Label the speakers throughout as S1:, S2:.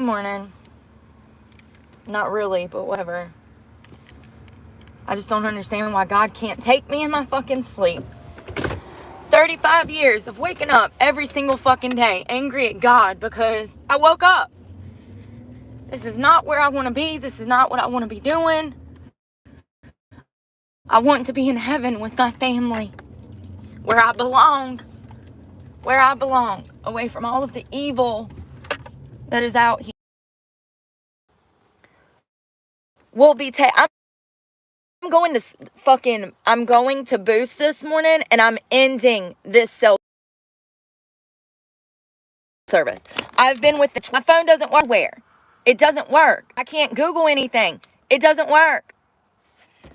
S1: morning. Not really, but whatever. I just don't understand why God can't take me in my fucking sleep. 35 years of waking up every single fucking day angry at God because I woke up. This is not where I want to be. This is not what I want to be doing. I want to be in heaven with my family. Where I belong. Where I belong. Away from all of the evil that is out here. I'm going to Boost this morning, and I'm ending this cell service. I've been with my phone doesn't work. Where? It doesn't work. I can't Google anything. It doesn't work.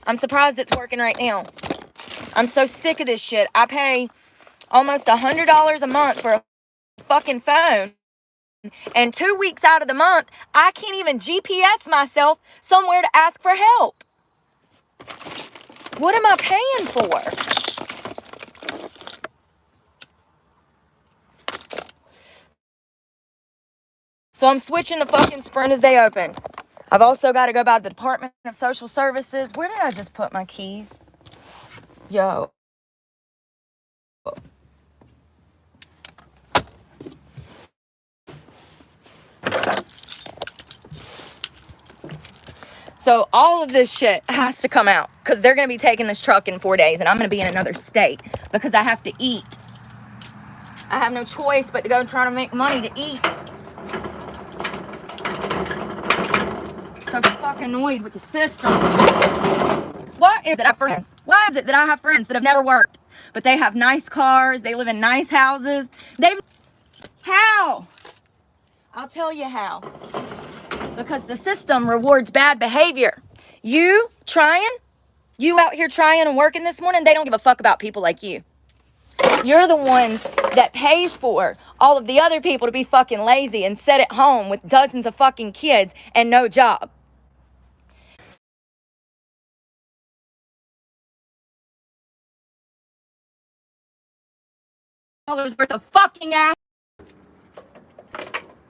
S1: I'm surprised it's working right now. I'm so sick of this shit. I pay almost $100 a month for a fucking phone. And 2 weeks out of the month, I can't even GPS myself somewhere to ask for help. What am I paying for? So I'm switching to fucking Sprint as they open. I've also got to go by the Department of Social Services. Where did I just put my keys? Yo. So all of this shit has to come out because they're going to be taking this truck in 4 days and I'm going to be in another state because I have to eat. I have no choice but to go try to make money to eat. So fucking annoyed with the system. Why is it that I have friends? Why is it that I have friends that have never worked, but they have nice cars, they live in nice houses? How? I'll tell you how. Because the system rewards bad behavior. You out here trying and working this morning, they don't give a fuck about people like you. You're the ones that pays for all of the other people to be fucking lazy and sit at home with dozens of fucking kids and no job. $100 worth of fucking ass.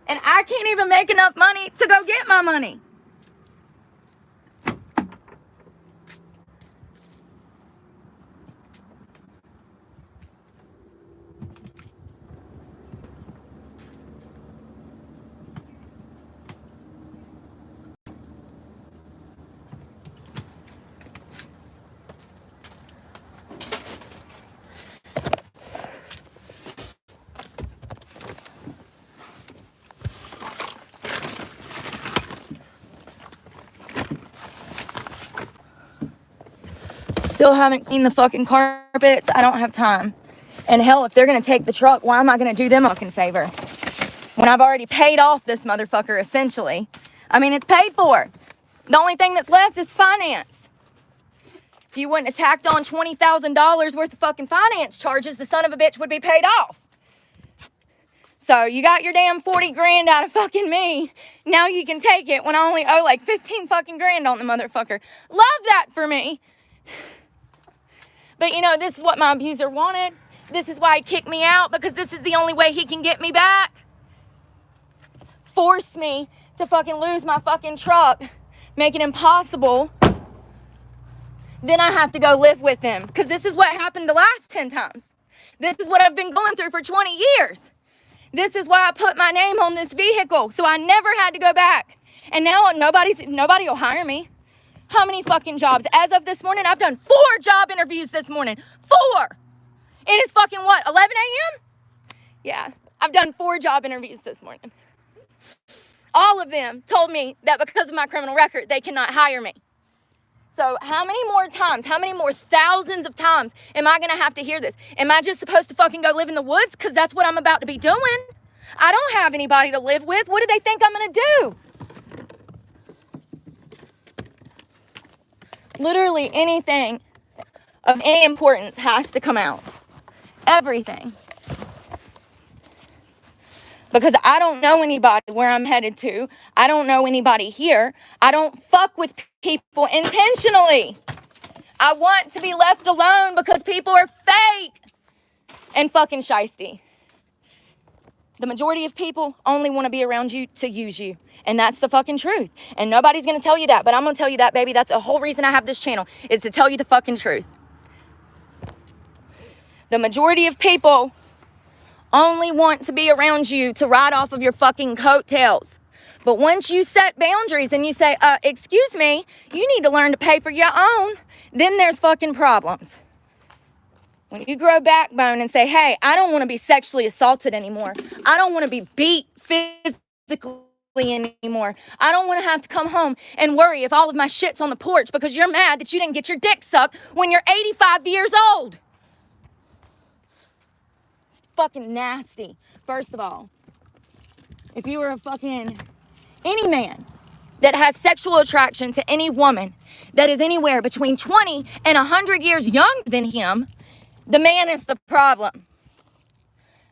S1: And I can't even make enough money to go get my money. Still haven't cleaned the fucking carpets. I don't have time. And hell, if they're going to take the truck, why am I going to do them a fucking favor? When I've already paid off this motherfucker, essentially. I mean, it's paid for. The only thing that's left is finance. If you wouldn't have tacked on $20,000 worth of fucking finance charges, the son of a bitch would be paid off. So you got your damn 40 grand out of fucking me. Now you can take it when I only owe like 15 fucking grand on the motherfucker. Love that for me. But you know, this is what my abuser wanted. This is why he kicked me out, because this is the only way he can get me back. Force me to fucking lose my fucking truck. Make it impossible. Then I have to go live with him. Because this is what happened the last 10 times. This is what I've been going through for 20 years. This is why I put my name on this vehicle. So I never had to go back. And now nobody will hire me. How many fucking jobs? As of this morning, I've done 4 job interviews this morning. 4! It is fucking what, 11 a.m.? Yeah, I've done 4 job interviews this morning. All of them told me that because of my criminal record, they cannot hire me. So how many more times, how many more thousands of times am I going to have to hear this? Am I just supposed to fucking go live in the woods? Because that's what I'm about to be doing. I don't have anybody to live with. What do they think I'm going to do? Literally anything of any importance has to come out. Everything. Because I don't know anybody where I'm headed to. I don't know anybody here. I don't fuck with people intentionally. I want to be left alone because people are fake and fucking shiesty. The majority of people only want to be around you to use you. And that's the fucking truth. And nobody's going to tell you that. But I'm going to tell you that, baby. That's the whole reason I have this channel, is to tell you the fucking truth. The majority of people only want to be around you to ride off of your fucking coattails. But once you set boundaries and you say, excuse me, you need to learn to pay for your own, then there's fucking problems. When you grow backbone and say, hey, I don't want to be sexually assaulted anymore. I don't want to be beat physically anymore. I don't want to have to come home and worry if all of my shit's on the porch because you're mad that you didn't get your dick sucked when you're 85 years old. It's fucking nasty. First of all, if you were any man that has sexual attraction to any woman that is anywhere between 20 and 100 years younger than him, the man is the problem.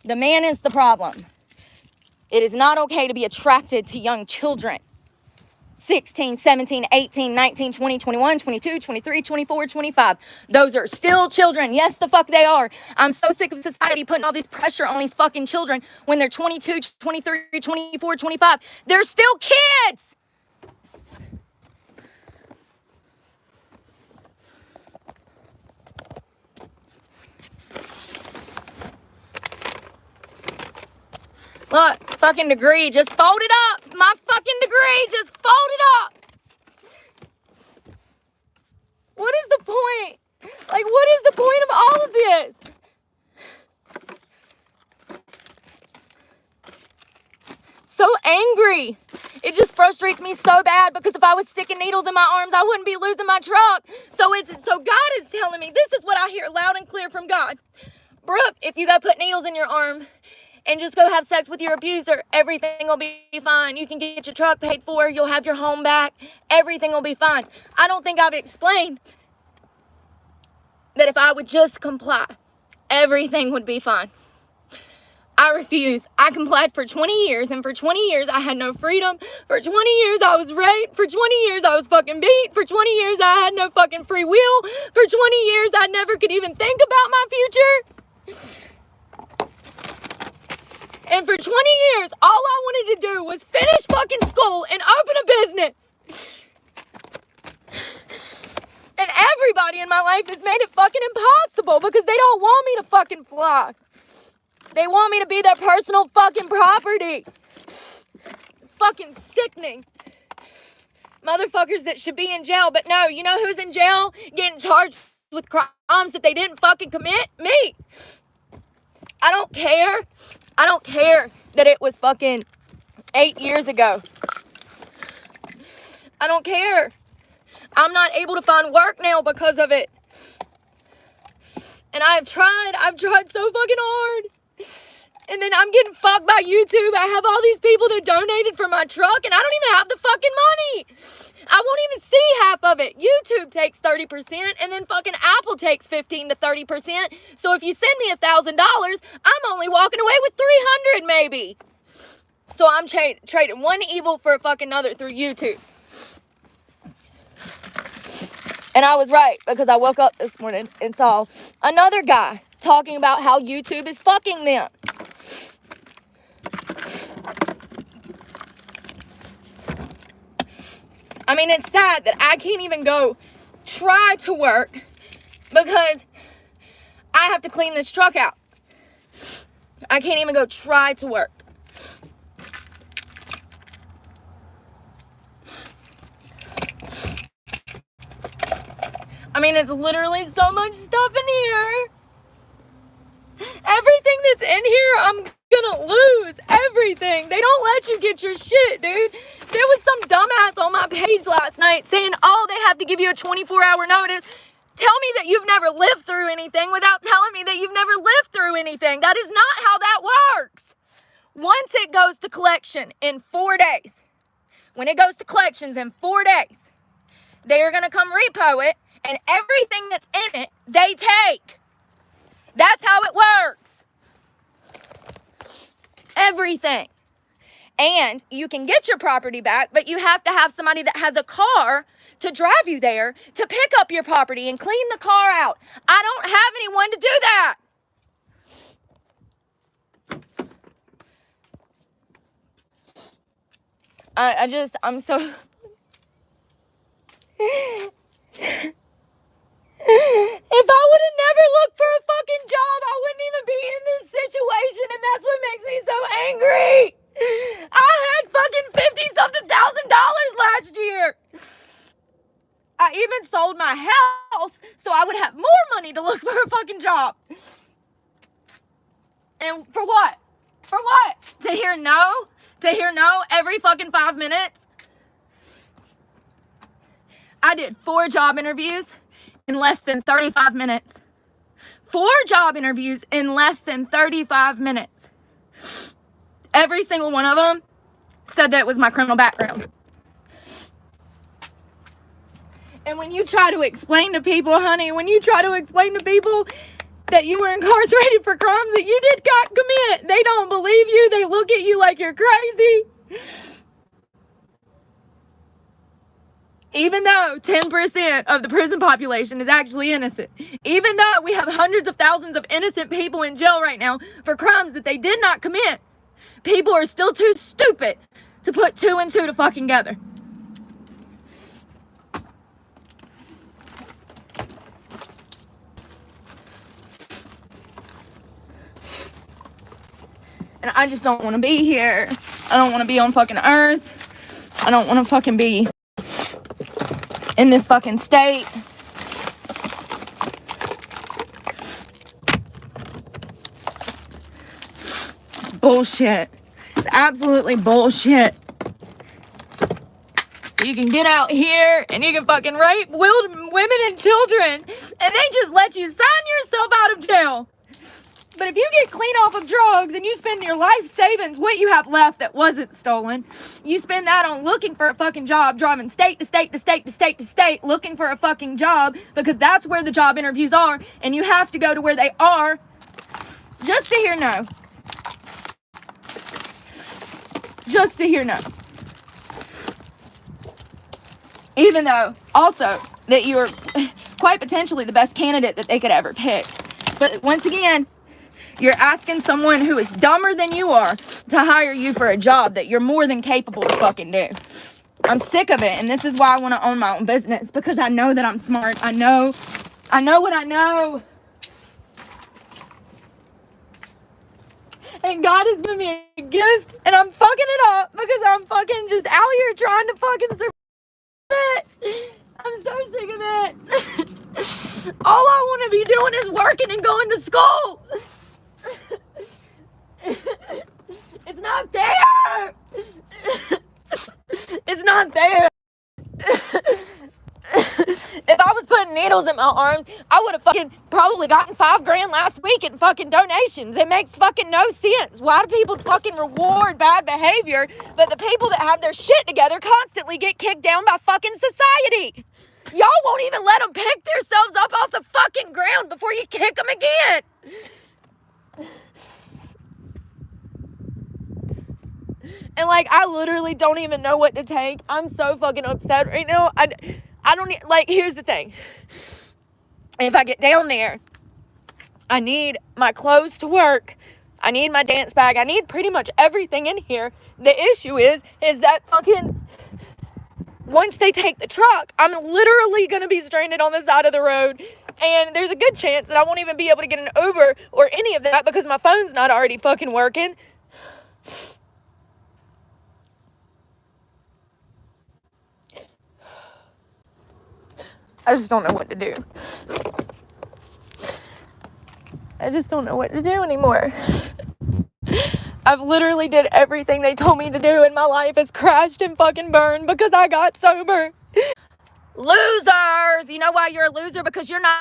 S1: The man is the problem. It is not okay to be attracted to young children. 16, 17, 18, 19, 20, 21, 22, 23, 24, 25. Those are still children. Yes, the fuck they are. I'm so sick of society putting all this pressure on these fucking children when they're 22, 23, 24, 25. They're still kids. Look, fucking degree, just fold it up. My fucking degree, just fold it up. What is the point? Like, what is the point of all of this? So angry. It just frustrates me so bad because if I was sticking needles in my arms, I wouldn't be losing my truck. So God is telling me, this is what I hear loud and clear from God. Brooke, if you go put needles in your arm and just go have sex with your abuser, everything will be fine. You can get your truck paid for. You'll have your home back. Everything will be fine. I don't think I've explained that if I would just comply, everything would be fine. I refuse. I complied for 20 years, and for 20 years, I had no freedom. For 20 years, I was raped. For 20 years, I was fucking beat. For 20 years, I had no fucking free will. For 20 years, I never could even think about my future. And for 20 years, all I wanted to do was finish fucking school and open a business. And everybody in my life has made it fucking impossible because they don't want me to fucking fly. They want me to be their personal fucking property. Fucking sickening. Motherfuckers that should be in jail. But no, you know who's in jail getting charged with crimes that they didn't fucking commit? Me. I don't care. I don't care that it was fucking 8 years ago. I don't care. I'm not able to find work now because of it. And I've tried so fucking hard. And then I'm getting fucked by YouTube. I have all these people that donated for my truck and I don't even have the fucking money. I won't even see half of it. YouTube takes 30% and then fucking Apple takes 15 to 30%. So if you send me $1,000, I'm only walking away with 300 maybe. So I'm trading one evil for a fucking other through YouTube. And I was right because I woke up this morning and saw another guy talking about how YouTube is fucking them. I mean, it's sad that I can't even go try to work because I have to clean this truck out. I can't even go try to work. I mean, it's literally so much stuff in here. Everything that's in here, I'm gonna lose. Everything. They don't let you get your shit, dude. There was some dumbass on my page last night saying, oh, they have to give you a 24-hour notice. Tell me that you've never lived through anything without telling me that you've never lived through anything. That is not how that works. Once it goes to collection in 4 days, when it goes to collections in 4 days, they are gonna come repo it, and everything that's in it, they take. That's how it works. Everything. And you can get your property back, but you have to have somebody that has a car to drive you there to pick up your property and clean the car out. I don't have anyone to do that. I'm so... If I would have never looked for a fucking job, I wouldn't even be in this situation, and that's what makes me so angry. I had fucking 50-something thousand dollars last year. I even sold my house so I would have more money to look for a fucking job. And for what? For what? To hear no? To hear no every fucking 5 minutes? I did 4 job interviews in less than 35 minutes. 4 job interviews in less than 35 minutes. Every single one of them said that it was my criminal background. And when you try to explain to people, honey, when you try to explain to people that you were incarcerated for crimes that you did not commit, they don't believe you. They look at you like you're crazy. Even though 10% of the prison population is actually innocent. Even though we have hundreds of thousands of innocent people in jail right now for crimes that they did not commit, people are still too stupid to put 2 and 2 to fucking together. And I just don't want to be here. I don't want to be on fucking earth. I don't want to fucking be in this fucking state. It's bullshit. It's absolutely bullshit. You can get out here and you can fucking rape women and children, and they just let you sign yourself out of jail. But if you get clean off of drugs and you spend your life savings, what you have left that wasn't stolen, you spend that on looking for a fucking job, driving state to state to state to state to state, looking for a fucking job, because that's where the job interviews are, and you have to go to where they are just to hear no. Just to hear no. Even though, also, that you're quite potentially the best candidate that they could ever pick. But once again, you're asking someone who is dumber than you are to hire you for a job that you're more than capable to fucking do. I'm sick of it, and this is why I want to own my own business, because I know that I'm smart. I know what I know. And God has given me a gift, and I'm fucking it up because I'm fucking just out here trying to fucking survive. I'm so sick of it. All I want to be doing is working and going to school. It's not there. It's not there. If I was putting needles in my arms, I would have fucking probably gotten $5,000 last week in fucking donations. It makes fucking no sense. Why do people fucking reward bad behavior, but the people that have their shit together constantly get kicked down by fucking society? Y'all won't even let them pick themselves up off the fucking ground before you kick them again. And like, I literally don't even know what to take. I'm so fucking upset right now. I don't, like, here's the thing. If I get down there, I need my clothes to work. I need my dance bag. I need pretty much everything in here. The issue is that fucking, once they take the truck, I'm literally going to be stranded on the side of the road. And there's a good chance that I won't even be able to get an Uber or any of that because my phone's not already fucking working. I just don't know what to do. I just don't know what to do anymore. I've literally did everything they told me to do, and my life has crashed and fucking burned because I got sober. Losers! You know why you're a loser? Because you're not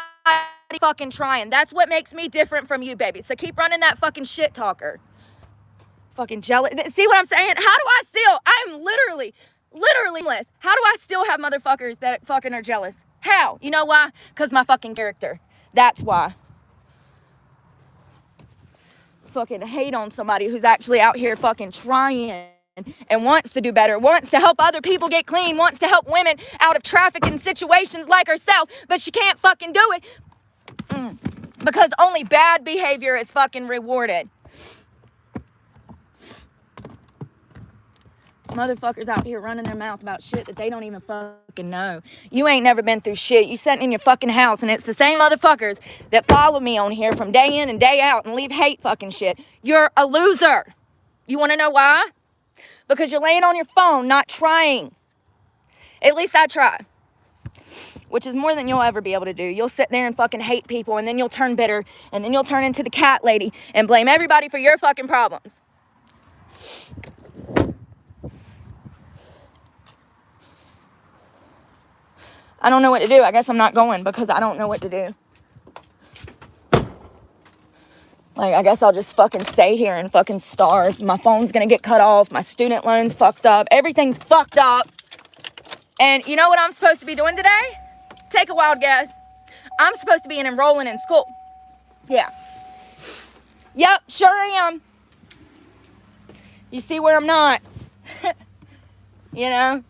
S1: fucking trying. That's what makes me different from you, baby. So keep running that fucking shit talker. Fucking jealous. See what I'm saying? How do I still? I'm literally less. How do I still have motherfuckers that fucking are jealous? How? You know why? Because my fucking character. That's why. Fucking hate on somebody who's actually out here fucking trying and wants to do better, wants to help other people get clean, wants to help women out of trafficking situations like herself, but she can't fucking do it because only bad behavior is fucking rewarded. Motherfuckers out here running their mouth about shit that they don't even fucking know. You ain't never been through shit. You sitting in your fucking house, and it's the same motherfuckers that follow me on here from day in and day out and leave hate fucking shit. You're a loser. You want to know why? Because you're laying on your phone, not trying. At least I try. Which is more than you'll ever be able to do. You'll sit there and fucking hate people, and then you'll turn bitter, and then you'll turn into the cat lady and blame everybody for your fucking problems. I don't know what to do. I guess I'm not going because I don't know what to do. Like, I guess I'll just fucking stay here and fucking starve. My phone's gonna get cut off. My student loan's fucked up. Everything's fucked up. And you know what I'm supposed to be doing today? Take a wild guess. I'm supposed to be enrolling in school. Yeah. Yep, sure am. You see where I'm not? You know?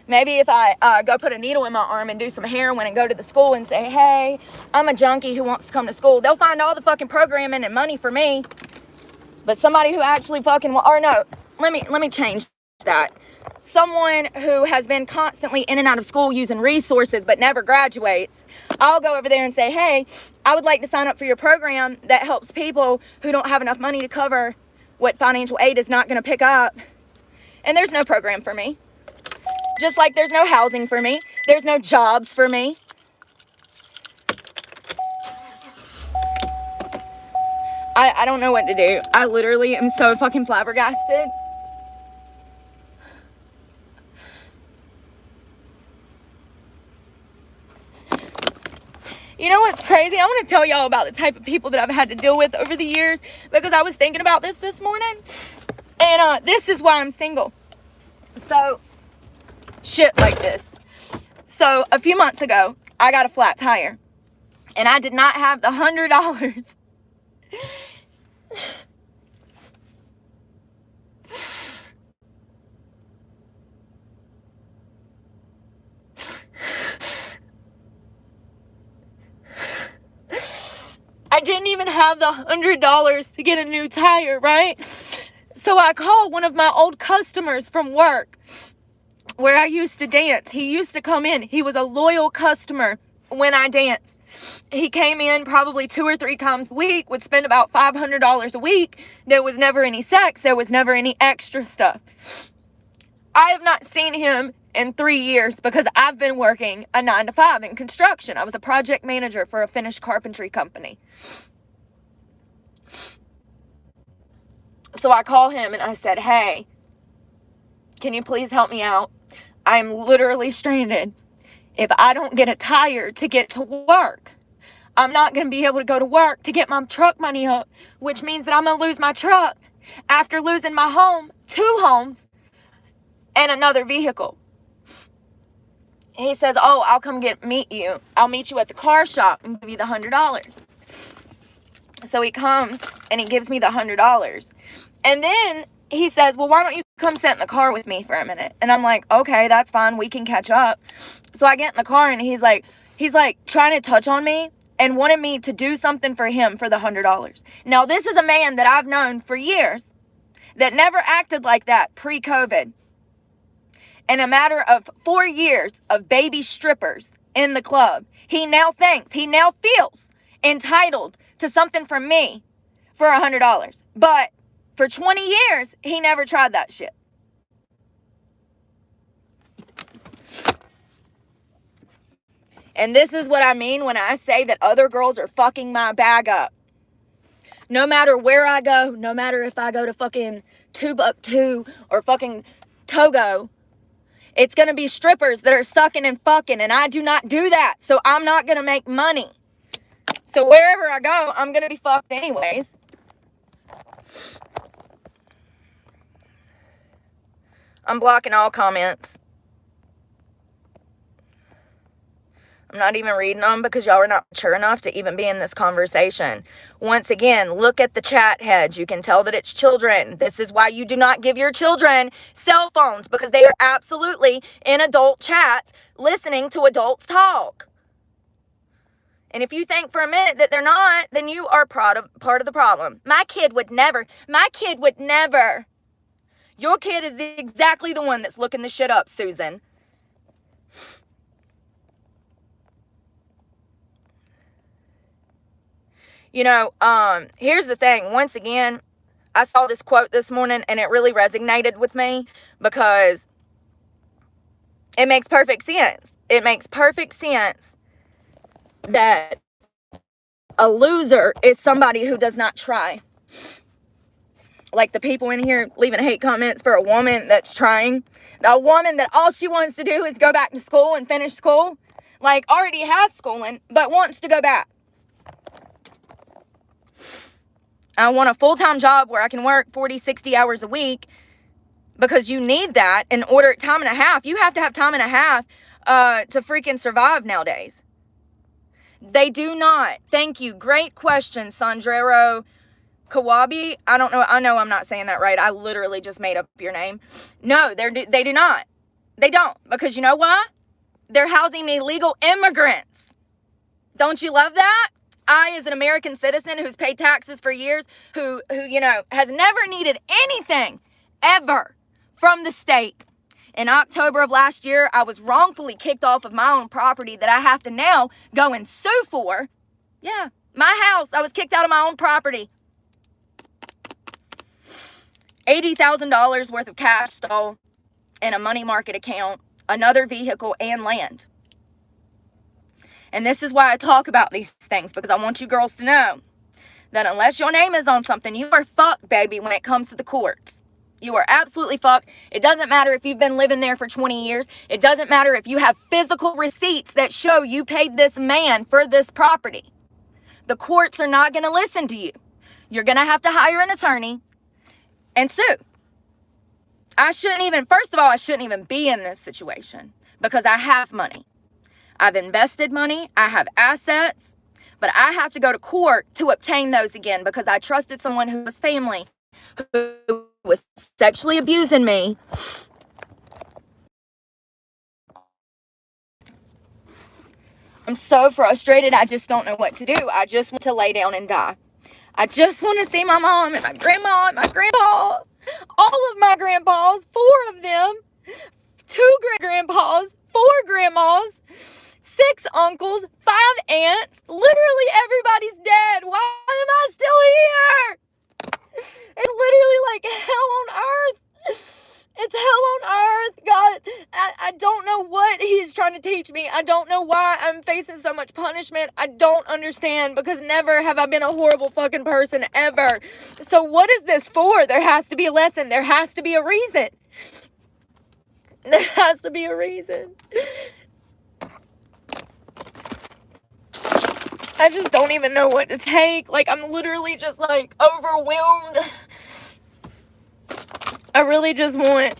S1: Maybe if I go put a needle in my arm and do some heroin and go to the school and say, hey, I'm a junkie who wants to come to school. They'll find all the fucking programming and money for me. But somebody who actually fucking, or no, let me change that. Someone who has been constantly in and out of school using resources but never graduates, I'll go over there and say, hey, I would like to sign up for your program that helps people who don't have enough money to cover what financial aid is not going to pick up. And there's no program for me. Just like there's no housing for me. There's no jobs for me. I don't know what to do. I literally am so fucking flabbergasted. You know what's crazy? I want to tell y'all about the type of people that I've had to deal with over the years, because I was thinking about this morning, and this is why I'm single. So, shit like this. So, a few months ago, I got a flat tire, and I did not have the $100. I didn't even have the $100 to get a new tire, right? So I called one of my old customers from work where I used to dance. He used to come in. He was a loyal customer when I danced. He came in probably 2 or 3 times a week, would spend about $500 a week. There was never any sex. There was never any extra stuff. I have not seen him in 3 years because I've been working a 9-to-5 in construction. I was a project manager for a Finnish carpentry company. So I call him and I said, hey, can you please help me out? I'm literally stranded. If I don't get a tire to get to work, I'm not going to be able to go to work to get my truck money up, which means that I'm going to lose my truck after losing my home, 2 homes, and another vehicle. He says, oh, I'll come meet you. I'll meet you at the car shop and give you the $100. So he comes and he gives me the $100. And then he says, well, why don't you come sit in the car with me for a minute? And I'm like, okay, that's fine. We can catch up. So I get in the car and he's like trying to touch on me and wanted me to do something for him for the $100. Now, this is a man that I've known for years that never acted like that pre-COVID. In a matter of 4 years of baby strippers in the club, he now feels entitled to something from me for $100. But for 20 years, he never tried that shit. And this is what I mean when I say that other girls are fucking my bag up. No matter where I go, no matter if I go to fucking Timbuktu or fucking Togo, it's going to be strippers that are sucking and fucking, and I do not do that, so I'm not going to make money. So wherever I go, I'm going to be fucked anyways. I'm blocking all comments. I'm not even reading them because y'all are not mature enough to even be in this conversation. Once again, look at the chat heads. You can tell that it's children. This is why you do not give your children cell phones, because they are absolutely in adult chats listening to adults talk. And if you think for a minute that they're not, then you are part of the problem. My kid would never. Your kid is exactly the one that's looking the shit up, Susan. You know, here's the thing. Once again, I saw this quote this morning and it really resonated with me because it makes perfect sense. It makes perfect sense that a loser is somebody who does not try. Like the people in here leaving hate comments for a woman that's trying. A woman that all she wants to do is go back to school and finish school. Like already has schooling, but wants to go back. I want a full-time job where I can work 40, 60 hours a week because you need that in order, time and a half. You have to have time and a half to freaking survive nowadays. They do not. Thank you. Great question, Sandrero Kawabi. I don't know. I know I'm not saying that right. I literally just made up your name. No, they do not. They don't. Because you know why? They're housing illegal immigrants. Don't you love that? I, as an American citizen who's paid taxes for years, who has never needed anything ever from the state. In October of last year, I was wrongfully kicked off of my own property that I have to now go and sue for. Yeah, my house. I was kicked out of my own property. $80,000 worth of cash stole in a money market account, another vehicle, and land. And this is why I talk about these things, because I want you girls to know that unless your name is on something, you are fucked, baby, when it comes to the courts. You are absolutely fucked. It doesn't matter if you've been living there for 20 years. It doesn't matter if you have physical receipts that show you paid this man for this property. The courts are not going to listen to you. You're going to have to hire an attorney and sue. First of all, I shouldn't even be in this situation because I have money. I've invested money. I have assets. But I have to go to court to obtain those again because I trusted someone who was family, who was sexually abusing me. I'm so frustrated. I just don't know what to do. I just want to lay down and die. I just want to see my mom and my grandma and my grandpa. All of my grandpas, 4 of them, 2 great-grandpas, 4 grandmas, 6 uncles, 5 aunts. Literally everybody's dead. Why am I still here? It's literally like hell on earth. It's hell on earth. God, I don't know what he's trying to teach me. I don't know why I'm facing so much punishment. I don't understand because never have I been a horrible fucking person ever. So what is this for? There has to be a lesson. There has to be a reason. There has to be a reason. I just don't even know what to take. Like, I'm literally just, like, overwhelmed. I really just want...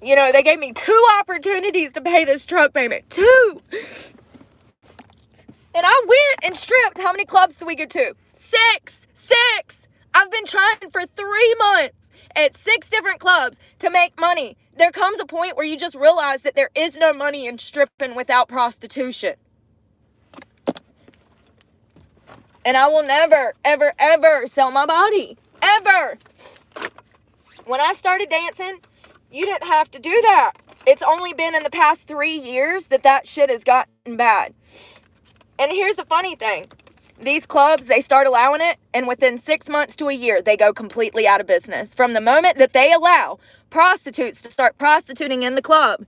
S1: You know, they gave me 2 opportunities to pay this truck payment. 2! And I went and stripped. How many clubs did we get to? 6! 6! I've been trying for 3 months at 6 different clubs to make money. There comes a point where you just realize that there is no money in stripping without prostitution. And I will never, ever, ever sell my body. Ever. When I started dancing, you didn't have to do that. It's only been in the past 3 years that shit has gotten bad. And here's the funny thing. These clubs, they start allowing it, and within 6 months to a year, they go completely out of business. From the moment that they allow prostitutes to start prostituting in the club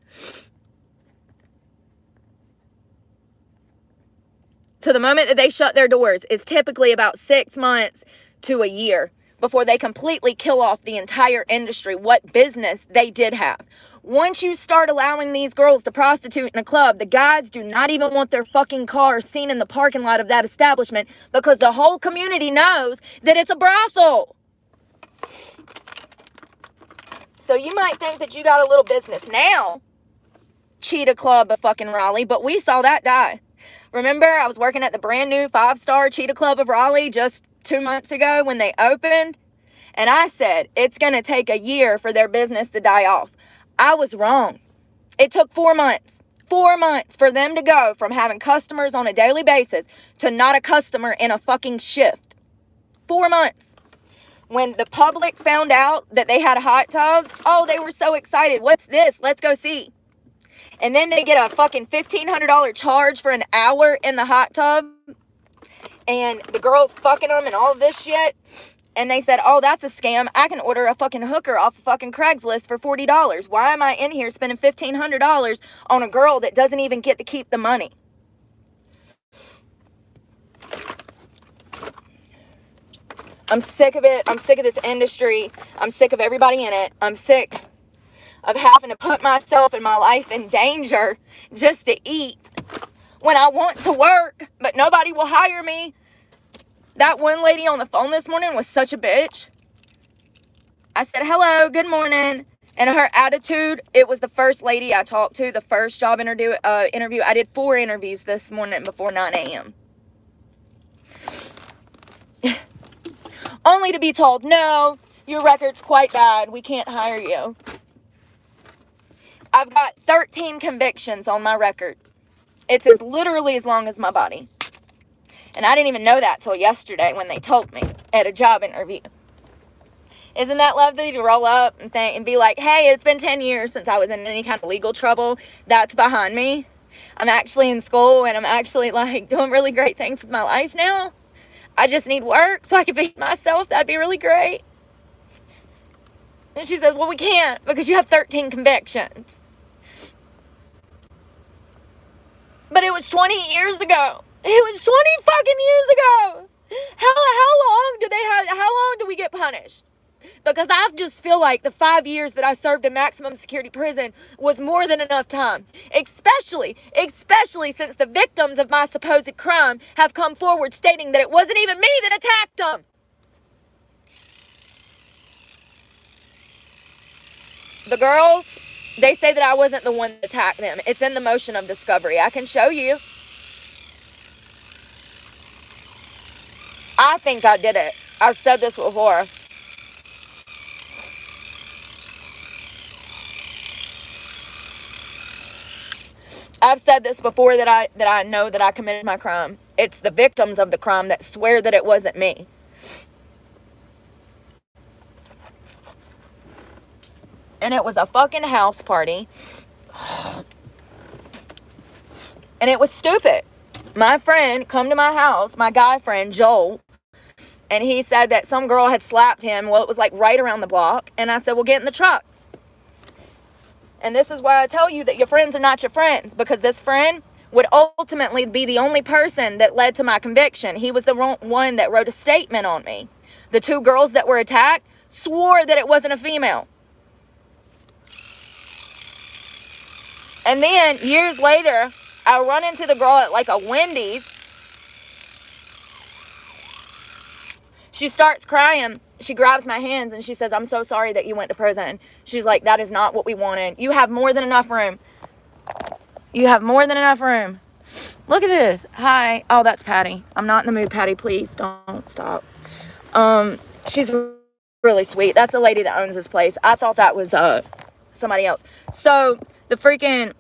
S1: to the moment that they shut their doors is typically about 6 months to a year before they completely kill off the entire industry, what business they did have. Once you start allowing these girls to prostitute in a club, the guys do not even want their fucking cars seen in the parking lot of that establishment because the whole community knows that it's a brothel. So you might think that you got a little business now, Cheetah Club of fucking Raleigh, but we saw that die. Remember, I was working at the brand new 5-star Cheetah Club of Raleigh just 2 months ago when they opened, and I said it's going to take a year for their business to die off. I was wrong. It took 4 months. 4 months for them to go from having customers on a daily basis to not a customer in a fucking shift. 4 months. When the public found out that they had hot tubs, oh, they were so excited. What's this? Let's go see. And then they get a fucking $1,500 charge for an hour in the hot tub. And the girl's fucking them and all of this shit. And they said, oh, that's a scam. I can order a fucking hooker off of fucking Craigslist for $40. Why am I in here spending $1,500 on a girl that doesn't even get to keep the money? I'm sick of it. I'm sick of this industry. I'm sick of everybody in it. I'm sick of having to put myself and my life in danger just to eat when I want to work, but nobody will hire me. That one lady on the phone this morning was such a bitch. I said, hello, good morning. And her attitude, it was the first lady I talked to, the first job interview. I did 4 interviews this morning before 9 a.m. Only to be told, no, your record's quite bad. We can't hire you. I've got 13 convictions on my record. It's literally as long as my body. And I didn't even know that till yesterday when they told me at a job interview. Isn't that lovely to roll up and be like, hey, it's been 10 years since I was in any kind of legal trouble. That's behind me. I'm actually in school and I'm actually like doing really great things with my life now. I just need work so I can feed myself. That'd be really great. And she says, well, we can't because you have 13 convictions. But it was 20 years ago. It was 20 fucking years ago. How long do we get punished? Because I just feel like the 5 years that I served in maximum security prison was more than enough time. Especially since the victims of my supposed crime have come forward stating that it wasn't even me that attacked them. The girls, they say that I wasn't the one that attacked them. It's in the motion of discovery. I can show you. I think I did it. I've said this before. I've said this before that I know that I committed my crime. It's the victims of the crime that swear that it wasn't me. And it was a fucking house party. And it was stupid. My friend come to my house, my guy friend, Joel, and he said that some girl had slapped him. Well, it was like right around the block. And I said, well, get in the truck. And this is why I tell you that your friends are not your friends. Because this friend would ultimately be the only person that led to my conviction. He was the one that wrote a statement on me. The 2 girls that were attacked swore that it wasn't a female. And then years later, I run into the girl at like a Wendy's. She starts crying. She grabs my hands and she says, I'm so sorry that you went to prison. She's like, that is not what we wanted. You have more than enough room. You have more than enough room. Look at this. Hi. Oh, that's Patty. I'm not in the mood, Patty. Please don't stop. She's really sweet. That's the lady that owns this place. I thought that was somebody else. So the freaking...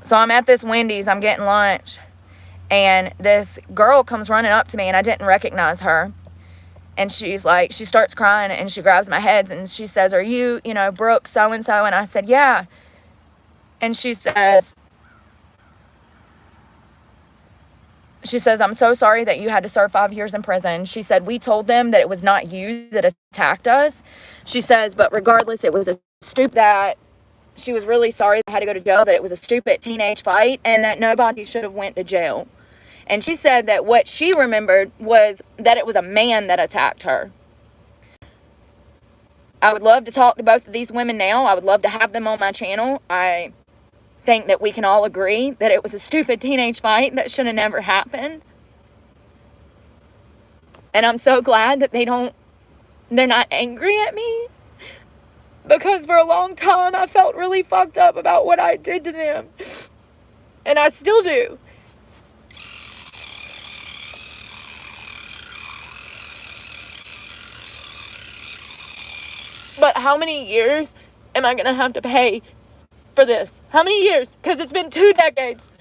S1: So I'm at this Wendy's, I'm getting lunch, and this girl comes running up to me, and I didn't recognize her. And she's like, she starts crying, and she grabs my head, and she says, are you, Brooke so-and-so? And I said, yeah. And she says, I'm so sorry that you had to serve 5 years in prison. She said, we told them that it was not you that attacked us. She says, but regardless, it was a stupid that... She was really sorry that I had to go to jail, that it was a stupid teenage fight, and that nobody should have went to jail. And she said that what she remembered was that it was a man that attacked her. I would love to talk to both of these women now. I would love to have them on my channel. I think that we can all agree that it was a stupid teenage fight that should have never happened. And I'm so glad that they're not angry at me. Because for a long time, I felt really fucked up about what I did to them. And I still do. But how many years am I going to have to pay for this? How many years? Because it's been 2 decades.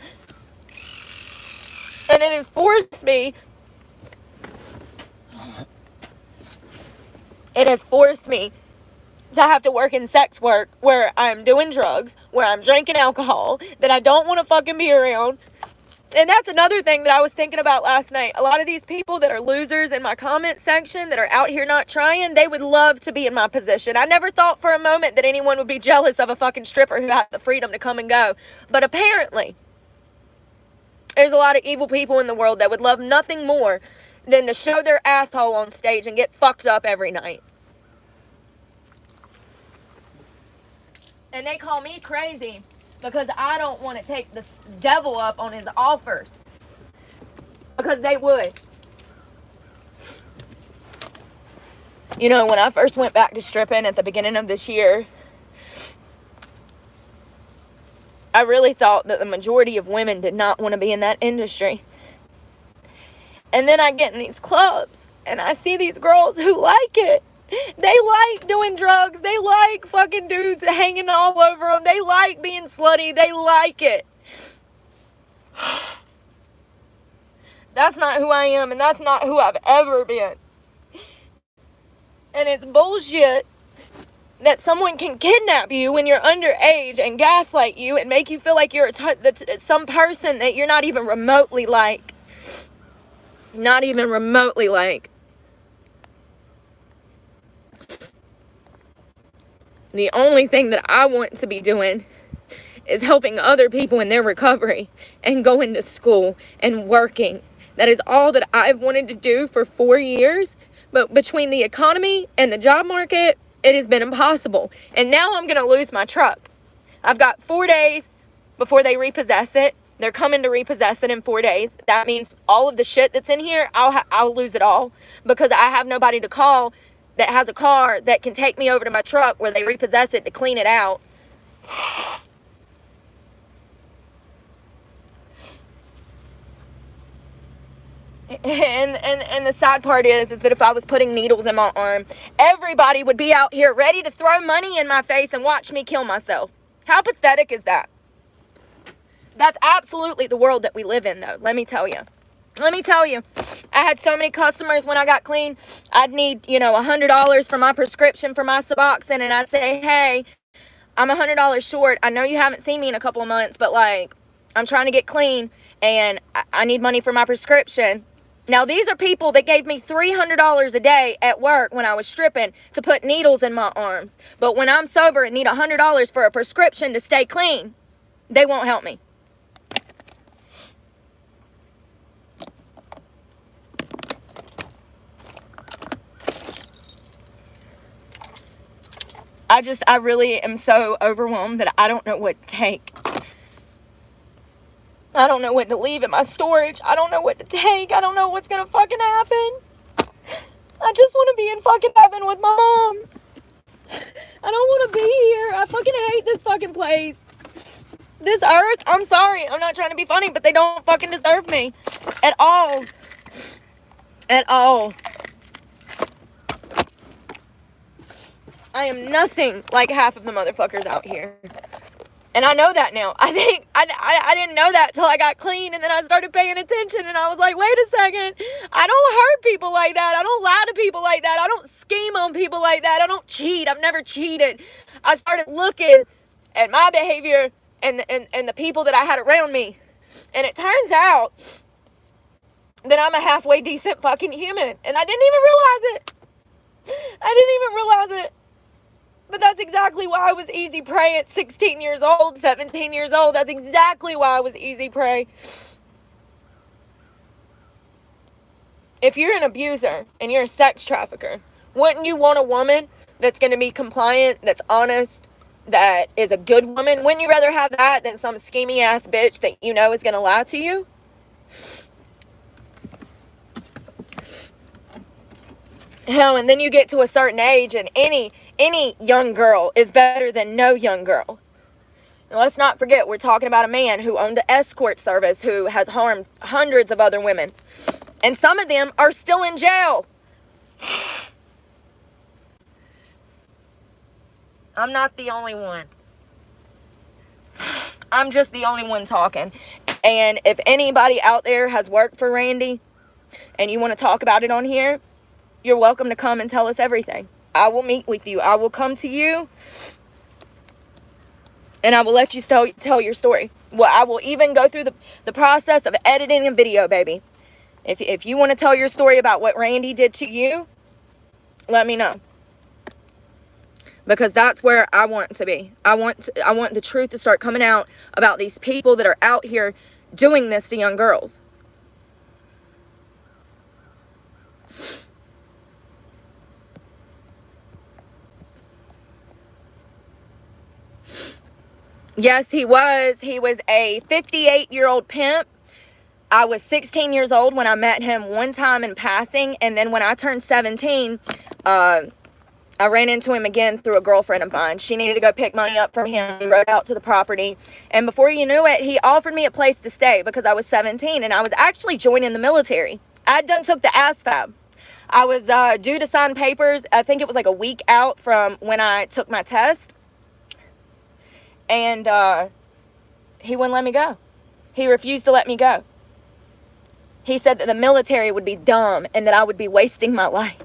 S1: And it has forced me. It has forced me to have to work in sex work where I'm doing drugs, where I'm drinking alcohol, that I don't want to fucking be around. And that's another thing that I was thinking about last night. A lot of these people that are losers in my comment section that are out here not trying, they would love to be in my position. I never thought for a moment that anyone would be jealous of a fucking stripper who had the freedom to come and go. But apparently, there's a lot of evil people in the world that would love nothing more than to show their asshole on stage and get fucked up every night. And they call me crazy because I don't want to take the devil up on his offers. Because they would. You know, when I first went back to stripping at the beginning of this year, I really thought that the majority of women did not want to be in that industry. And then I get in these clubs and I see these girls who like it. They like doing drugs. They like fucking dudes hanging all over them. They like being slutty. They like it. That's not who I am, and that's not who I've ever been. And it's bullshit that someone can kidnap you when you're underage and gaslight you and make you feel like you're some person that you're not even remotely like. Not even remotely like. The only thing that I want to be doing is helping other people in their recovery and going to school and working. That is all that I've wanted to do for 4 years. But between the economy and the job market, it has been impossible. And now I'm going to lose my truck. I've got 4 days before they repossess it. They're coming to repossess it in 4 days. That means all of the shit that's in here, I'll lose it all because I have nobody to call that has a car that can take me over to my truck where they repossess it to clean it out. And the sad part is that if I was putting needles in my arm, everybody would be out here ready to throw money in my face and watch me kill myself. How pathetic is that? That's absolutely the world that we live in, though. Let me tell you. I had so many customers when I got clean. I'd need, $100 for my prescription for my Suboxone, and I'd say, hey, I'm $100 short. I know you haven't seen me in a couple of months, but I'm trying to get clean, and I need money for my prescription. Now, these are people that gave me $300 a day at work when I was stripping to put needles in my arms. But when I'm sober and need $100 for a prescription to stay clean, they won't help me. I really am so overwhelmed that I don't know what to take. I don't know what to leave in my storage. I don't know what to take. I don't know what's gonna fucking happen. I just want to be in fucking heaven with my mom. I don't want to be here. I fucking hate this fucking place. This earth, I'm sorry. I'm not trying to be funny, but they don't fucking deserve me. At all. At all. I am nothing like half of the motherfuckers out here. And I know that now. I think I didn't know that till I got clean, and then I started paying attention, and I was like, wait a second. I don't hurt people like that. I don't lie to people like that. I don't scheme on people like that. I don't cheat. I've never cheated. I started looking at my behavior and the people that I had around me. And it turns out that I'm a halfway decent fucking human. And I didn't even realize it. But that's exactly why I was easy prey at 16 years old, 17 years old. That's exactly why I was easy prey. If you're an abuser and you're a sex trafficker, wouldn't you want a woman that's going to be compliant, that's honest, that is a good woman? Wouldn't you rather have that than some schemy ass bitch that you know is going to lie to you? Hell, and then you get to a certain age and any young girl is better than no young girl. And let's not forget, we're talking about a man who owned an escort service who has harmed hundreds of other women. And some of them are still in jail. I'm not the only one. I'm just the only one talking. And if anybody out there has worked for Randy and you want to talk about it on here, you're welcome to come and tell us everything. I will meet with you. I will come to you and I will let you tell your story. Well, I will even go through the process of editing a video, baby. If you want to tell your story about what Randy did to you, let me know. Because that's where I want to be. I want the truth to start coming out about these people that are out here doing this to young girls. Yes, he was. He was a 58-year-old pimp. I was 16 years old when I met him one time in passing. And then when I turned 17, I ran into him again through a girlfriend of mine. She needed to go pick money up from him. We rode out to the property. And before you knew it, he offered me a place to stay because I was 17. And I was actually joining the military. I done took the ASFAB. I was due to sign papers. I think it was like a week out from when I took my test. And he wouldn't let me go. He refused to let me go. He said that the military would be dumb and that I would be wasting my life.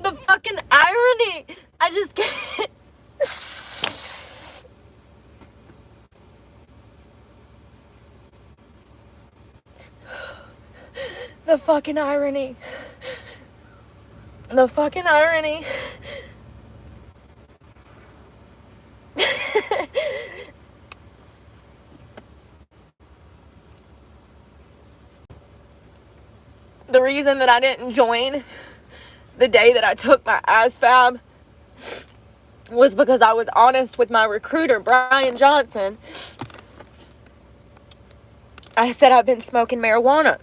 S1: The fucking irony. I just can't. The fucking irony. The fucking irony. The reason that I didn't join the day that I took my ASFAB was because I was honest with my recruiter, Brian Johnson. I said I've been smoking marijuana,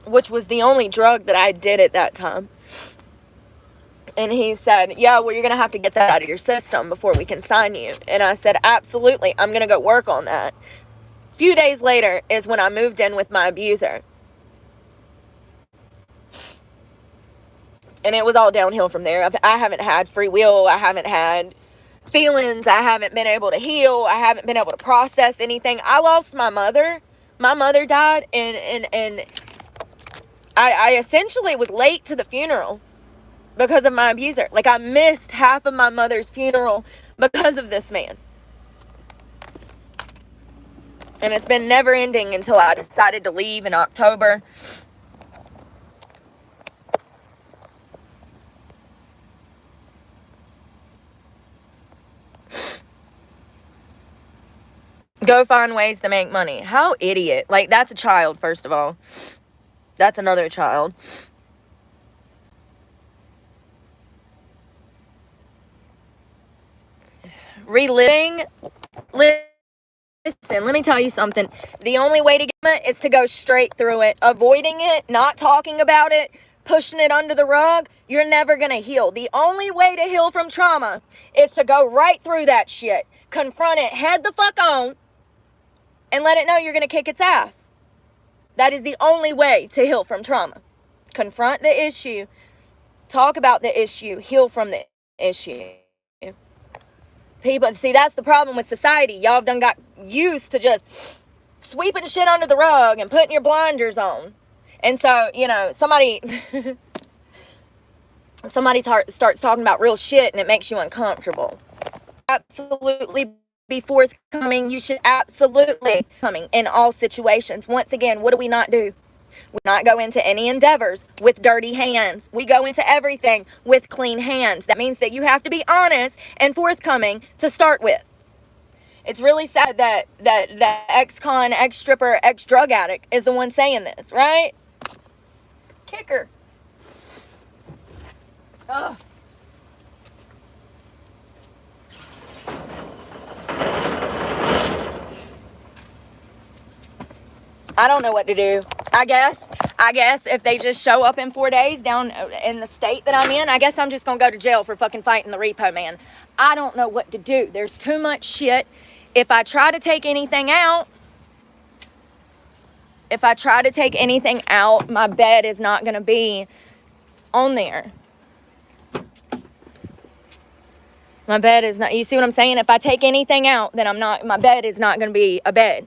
S1: which was the only drug that I did at that time. And he said, yeah, well, you're going to have to get that out of your system before we can sign you. And I said, absolutely, I'm going to go work on that. A few days later is when I moved in with my abuser. And it was all downhill from there. I haven't had free will. I haven't had feelings. I haven't been able to heal. I haven't been able to process anything. I lost my mother. My mother died, and I essentially was late to the funeral because of my abuser. Like, I missed half of my mother's funeral because of this man. And it's been never ending until I decided to leave in October. Go find ways to make money. How idiot. Like, that's a child, first of all. That's another child. Reliving. Listen, let me tell you something. The only way to get it is to go straight through it. Avoiding it, not talking about it, pushing it under the rug, you're never going to heal. The only way to heal from trauma is to go right through that shit. Confront it head the fuck on. And let it know you're going to kick its ass. That is the only way to heal from trauma. Confront the issue. Talk about the issue. Heal from the issue. People, see, that's the problem with society. Y'all done got used to just sweeping shit under the rug and putting your blinders on. And so, you know, somebody starts talking about real shit and it makes you uncomfortable. Absolutely be forthcoming. You should absolutely coming in all situations. Once again, what do we not do? We not go into any endeavors with dirty hands. We go into everything with clean hands. That means that you have to be honest and forthcoming to start with. It's really sad that ex-con, ex-stripper, ex-drug addict is the one saying this, right? Kicker. Ugh. I don't know what to do. I guess if they just show up in 4 days down in the state that I'm in, I guess I'm just going to go to jail for fucking fighting the repo man. I don't know what to do. There's too much shit. If I try to take anything out, my bed is not going to be on there. My bed is not, you see what I'm saying? If I take anything out, then my bed is not going to be a bed.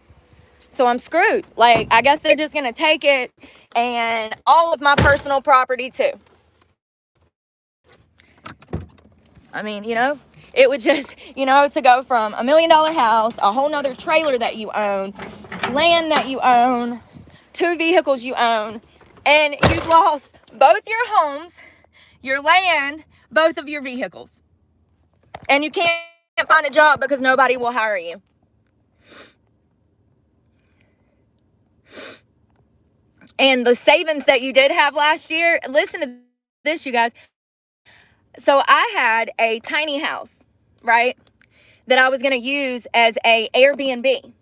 S1: So I'm screwed. Like, I guess they're just going to take it and all of my personal property too. I mean, you know, it would just, you know, to go from $1 million house, a whole nother trailer that you own, land that you own, 2 vehicles you own, and you've lost both your homes, your land, both of your vehicles. And you can't find a job because nobody will hire you. And the savings that you did have last year, listen to this, you guys. So I had a tiny house, right, that I was going to use as a Airbnb.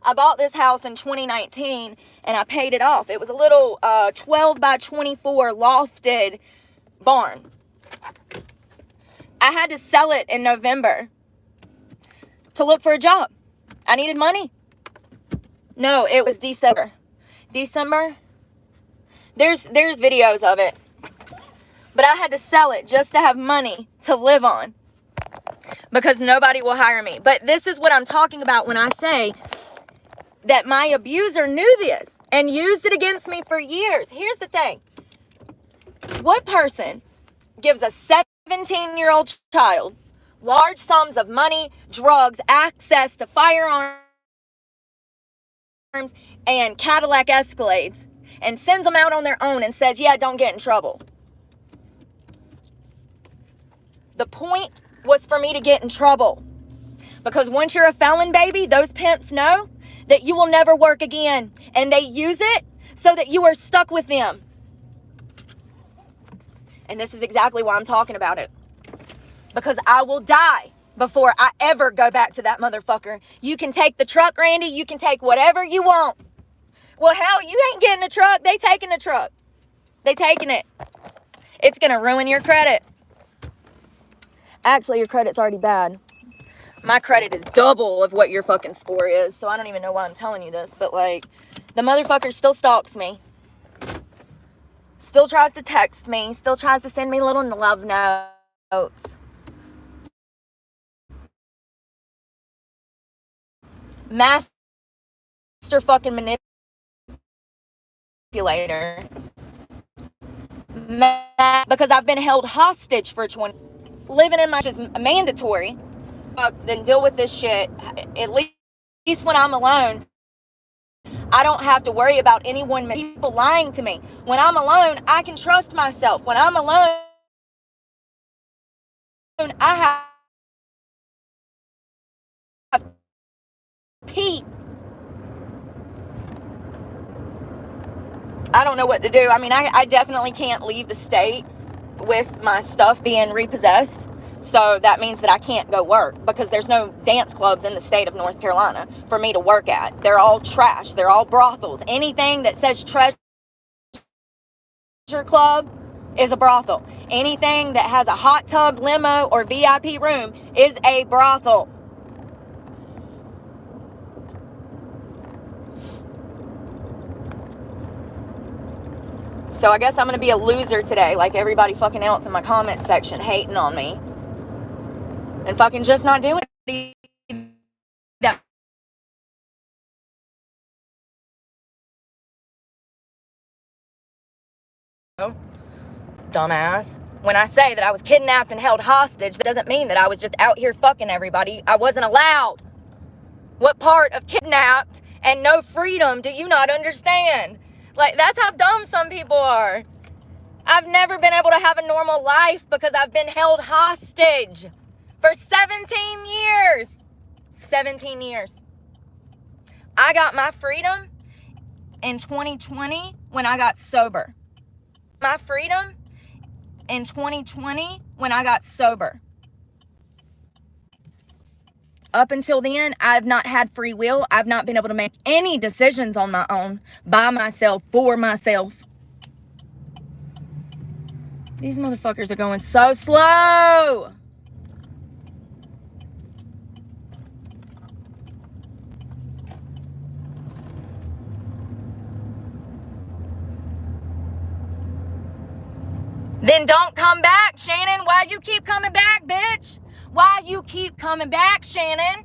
S1: I bought this house in 2019 and I paid it off. It was a little 12 by 24 lofted barn. I had to sell it in November to look for a job. I needed money. No, it was December. There's videos of it. But I had to sell it just to have money to live on. Because nobody will hire me. But this is what I'm talking about when I say that my abuser knew this and used it against me for years. Here's the thing. What person gives a 17-year-old child large sums of money, drugs, access to firearms, and Cadillac Escalades, and sends them out on their own and says, yeah, don't get in trouble? The point was for me to get in trouble. Because once you're a felon, baby, those pimps know that you will never work again. And they use it so that you are stuck with them. And this is exactly why I'm talking about it. Because I will die before I ever go back to that motherfucker. You can take the truck, Randy. You can take whatever you want. Well, hell, you ain't getting the truck. They taking the truck. They taking it. It's going to ruin your credit. Actually, your credit's already bad. My credit is double of what your fucking score is. So I don't even know why I'm telling you this. But, like, the motherfucker still stalks me. Still tries to text me. Still tries to send me little love notes. Master fucking manipulator. Because I've been held hostage for 20. Living in my is mandatory. Then deal with this shit. At least when I'm alone, I don't have to worry about people lying to me. When I'm alone, I can trust myself. When I'm alone, I have peace. I don't know what to do. I mean, I definitely can't leave the state with my stuff being repossessed. So that means that I can't go work because there's no dance clubs in the state of North Carolina for me to work at. They're all trash. They're all brothels. Anything that says Treasure Club is a brothel. Anything that has a hot tub, limo, or VIP room is a brothel. So I guess I'm going to be a loser today, like everybody fucking else in my comment section hating on me. And fucking just not doing that. Dumbass. When I say that I was kidnapped and held hostage, that doesn't mean that I was just out here fucking everybody. I wasn't allowed. What part of kidnapped and no freedom do you not understand? Like, that's how dumb some people are. I've never been able to have a normal life because I've been held hostage for 17 years. 17 years. I got my freedom in 2020 when I got sober. My freedom in 2020 when I got sober. Up until then, I've not had free will. I've not been able to make any decisions on my own, by myself, for myself. These motherfuckers are going so slow. Then don't come back, Shannon. Why you keep coming back, bitch? Why you keep coming back, Shannon?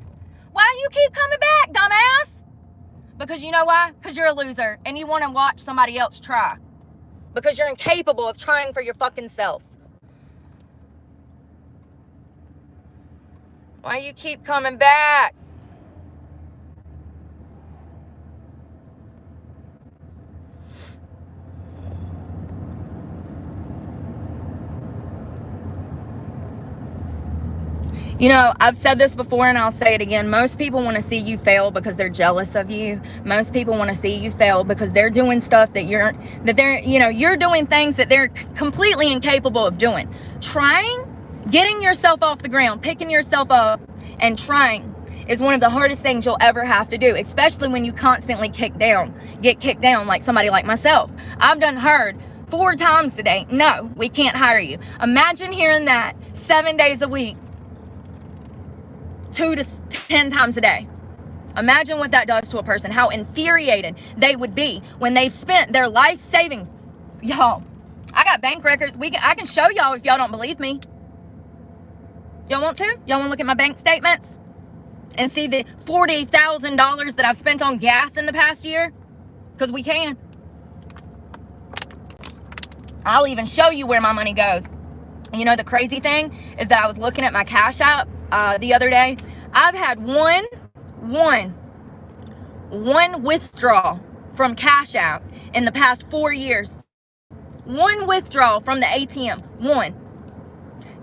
S1: Why you keep coming back, dumbass? Because you know why? Because you're a loser and you want to watch somebody else try. Because you're incapable of trying for your fucking self. Why you keep coming back? You know, I've said this before and I'll say it again. Most people want to see you fail because they're jealous of you. Most people want to see you fail because they're doing stuff you're doing things that they're completely incapable of doing. Getting yourself off the ground, picking yourself up and trying is one of the hardest things you'll ever have to do, especially when you constantly get kicked down like somebody like myself. I've done heard 4 times today, no, we can't hire you. Imagine hearing that 7 days a week. 2 to 10 times a day. Imagine what that does to a person, how infuriated they would be when they've spent their life savings. Y'all, I got bank records. I can show y'all if y'all don't believe me. Y'all want to? Y'all want to look at my bank statements and see the $40,000 that I've spent on gas in the past year? Because we can. I'll even show you where my money goes. You know, the crazy thing is that I was looking at my Cash App the other day. I've had one withdrawal from Cash App in the past 4 years. One withdrawal from the ATM. One.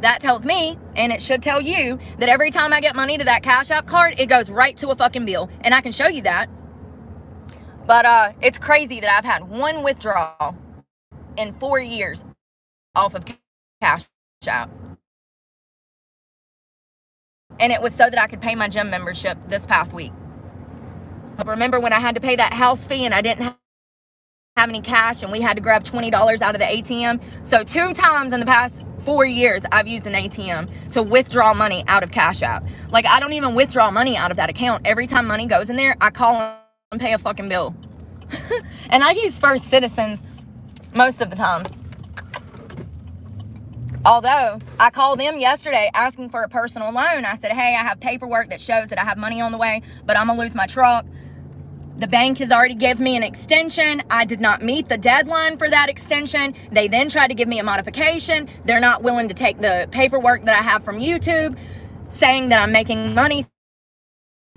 S1: That tells me, and it should tell you, that every time I get money to that Cash App card, it goes right to a fucking bill. And I can show you that. But it's crazy that I've had one withdrawal in 4 years off of Cash App. And it was so that I could pay my gym membership this past week. Remember when I had to pay that house fee and I didn't have any cash and we had to grab $20 out of the ATM? So 2 times in the past 4 years, I've used an ATM to withdraw money out of Cash App. Like, I don't even withdraw money out of that account. Every time money goes in there, I call and pay a fucking bill. And I use First Citizens most of the time. Although, I called them yesterday asking for a personal loan. I said, hey, I have paperwork that shows that I have money on the way, but I'm going to lose my truck. The bank has already given me an extension. I did not meet the deadline for that extension. They then tried to give me a modification. They're not willing to take the paperwork that I have from YouTube saying that I'm making money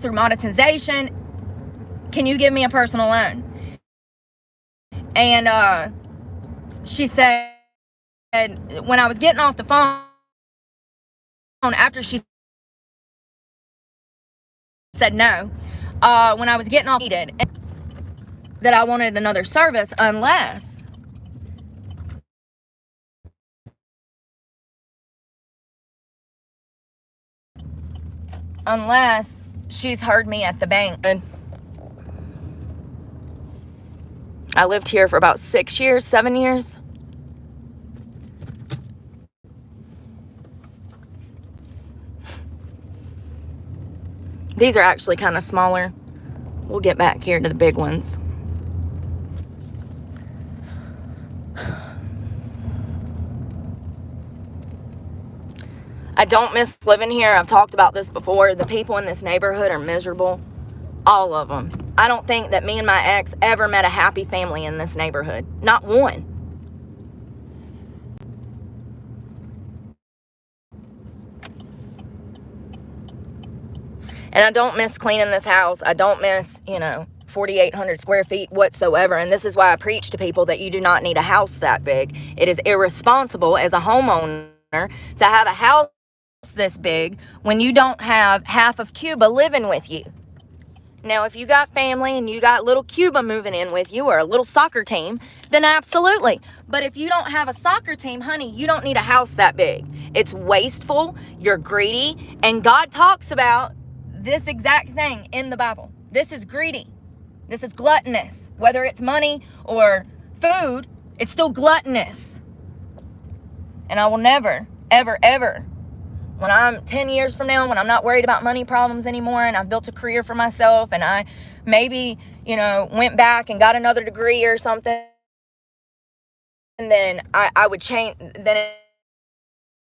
S1: through monetization. Can you give me a personal loan? And she said, when I was getting off the phone, after she said no, when I was getting off, that I wanted another service unless she's heard me at the bank. I lived here for about 7 years. These are actually kind of smaller. We'll get back here to the big ones. I don't miss living here. I've talked about this before. The people in this neighborhood are miserable. All of them. I don't think that me and my ex ever met a happy family in this neighborhood. Not one. And I don't miss cleaning this house. I don't miss, 4,800 square feet whatsoever. And this is why I preach to people that you do not need a house that big. It is irresponsible as a homeowner to have a house this big when you don't have half of Cuba living with you. Now, if you got family and you got little Cuba moving in with you or a little soccer team, then absolutely. But if you don't have a soccer team, honey, you don't need a house that big. It's wasteful, you're greedy, and God talks about this exact thing in the Bible. This is greedy. This is gluttonous. Whether it's money or food, it's still gluttonous. And I will never, ever, ever, when I'm 10 years from now, when I'm not worried about money problems anymore, and I've built a career for myself, and I maybe, went back and got another degree or something, and then I would change, then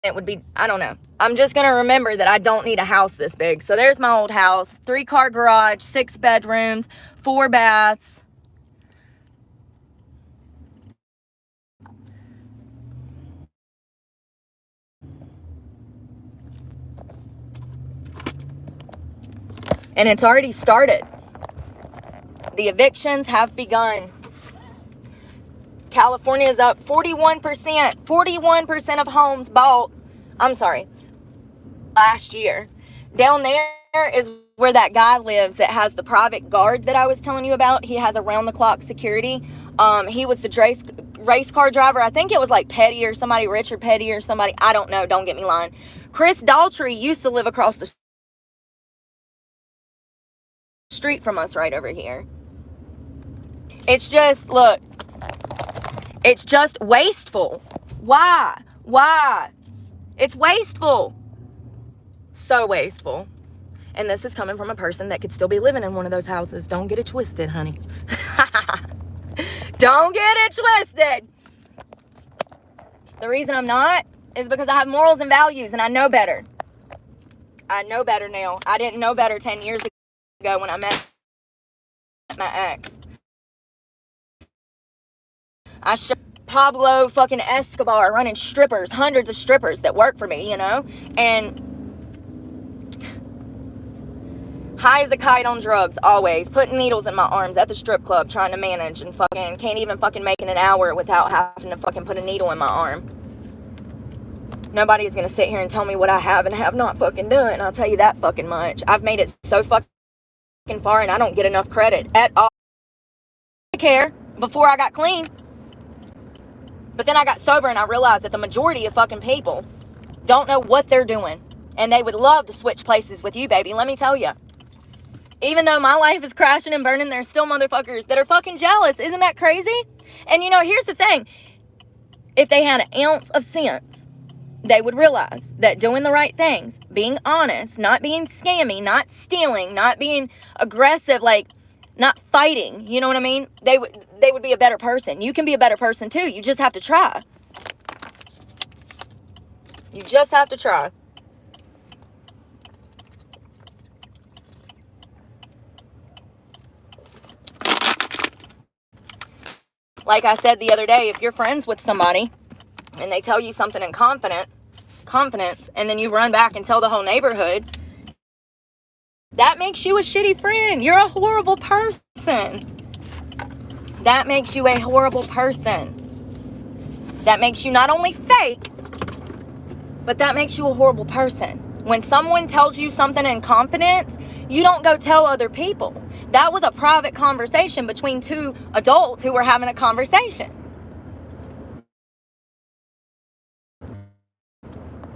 S1: it would be, I don't know. I'm just going to remember that I don't need a house this big. So there's my old house, 3-car garage, 6 bedrooms, 4 baths. And it's already started. The evictions have begun. California is up 41%. 41% of homes bought, last year. Down there is where that guy lives that has the private guard that I was telling you about. He has around-the-clock security. He was the race car driver. I think it was like Petty or somebody, Richard Petty or somebody. I don't know. Don't get me lying. Chris Daltrey used to live across the street from us right over here. It's just, look, it's just wasteful. Why? It's wasteful. So wasteful. And this is coming from a person that could still be living in one of those houses. Don't get it twisted, honey. Don't get it twisted. The reason I'm not is because I have morals and values, and I know better. I know better now. I didn't know better 10 years ago when I met my ex. I showed Pablo fucking Escobar running strippers, hundreds of strippers that work for me, and high as a kite on drugs, always. Putting needles in my arms at the strip club, trying to manage, and fucking can't even fucking make it an hour without having to fucking put a needle in my arm. Nobody is gonna sit here and tell me what I have and have not fucking done. I'll tell you that fucking much. I've made it so fucking far, and I don't get enough credit at all. I care before I got clean. But then I got sober, and I realized that the majority of fucking people don't know what they're doing. And they would love to switch places with you, baby. Let me tell you. Even though my life is crashing and burning, there's still motherfuckers that are fucking jealous. Isn't that crazy? And here's the thing. If they had an ounce of sense, they would realize that doing the right things, being honest, not being scammy, not stealing, not being aggressive, like not fighting, you know what I mean? They would be a better person. You can be a better person too. You just have to try. You just have to try. Like I said the other day, if you're friends with somebody and they tell you something in confidence, and then you run back and tell the whole neighborhood, that makes you a shitty friend. You're a horrible person. That makes you a horrible person. That makes you not only fake, but that makes you a horrible person. When someone tells you something in confidence, you don't go tell other people. That was a private conversation between two adults who were having a conversation.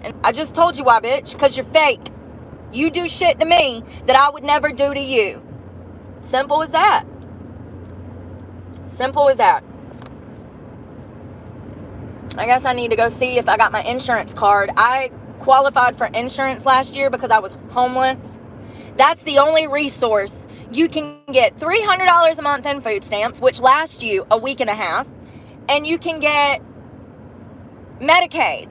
S1: And I just told you why, bitch, because you're fake. You do shit to me that I would never do to you. Simple as that. Simple as that. I guess I need to go see if I got my insurance card. I qualified for insurance last year because I was homeless. That's the only resource. You can get $300 a month in food stamps, which lasts you a week and a half. And you can get Medicaid.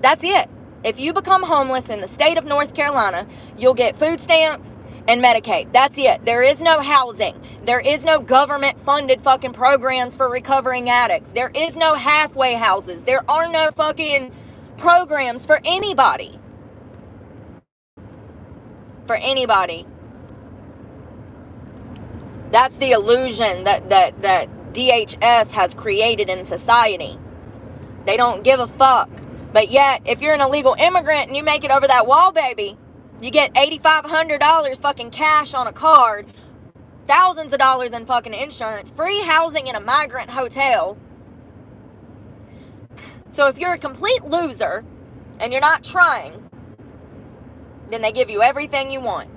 S1: That's it. If you become homeless in the state of North Carolina, you'll get food stamps and Medicaid. That's it. There is no housing. There is no government-funded fucking programs for recovering addicts. There is no halfway houses. There are no fucking programs for anybody. For anybody. That's the illusion that DHS has created in society. They don't give a fuck. But yet, if you're an illegal immigrant and you make it over that wall, baby, you get $8,500 fucking cash on a card, thousands of dollars in fucking insurance, free housing in a migrant hotel. So if you're a complete loser and you're not trying, then they give you everything you want.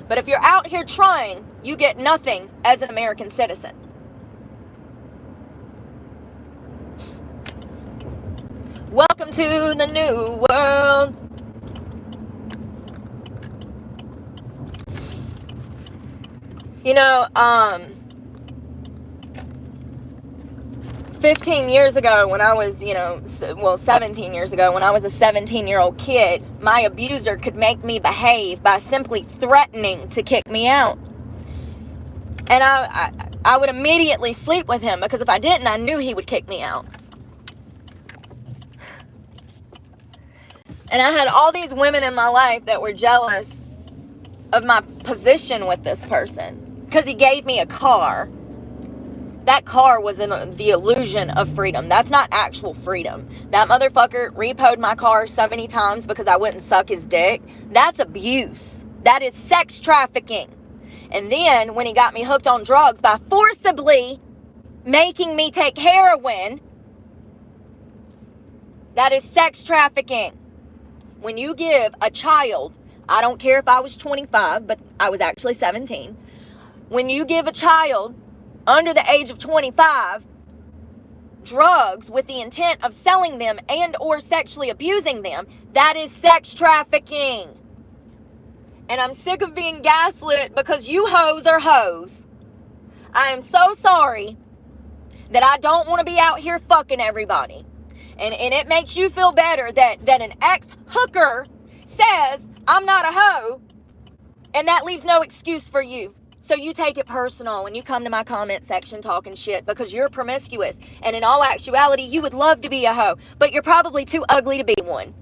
S1: But if you're out here trying, you get nothing as an American citizen. Welcome to the new world. You know, 15 years ago when I was, 17 years ago when I was a 17-year-old kid, my abuser could make me behave by simply threatening to kick me out. And I would immediately sleep with him, because if I didn't, I knew he would kick me out. And I had all these women in my life that were jealous of my position with this person, because he gave me a car. That car was the illusion of freedom. That's not actual freedom. That motherfucker repoed my car so many times because I wouldn't suck his dick. That's abuse. That is sex trafficking. And then when he got me hooked on drugs by forcibly making me take heroin, that is sex trafficking. When you give a child, I don't care if I was 25, but I was actually 17. When you give a child under the age of 25 drugs with the intent of selling them and or sexually abusing them, that is sex trafficking. And I'm sick of being gaslit because you hoes are hoes. I am so sorry that I don't want to be out here fucking everybody. And it makes you feel better that an ex-hooker says I'm not a hoe, and that leaves no excuse for you. So you take it personal when you come to my comment section talking shit because you're promiscuous. And in all actuality, you would love to be a hoe, but you're probably too ugly to be one.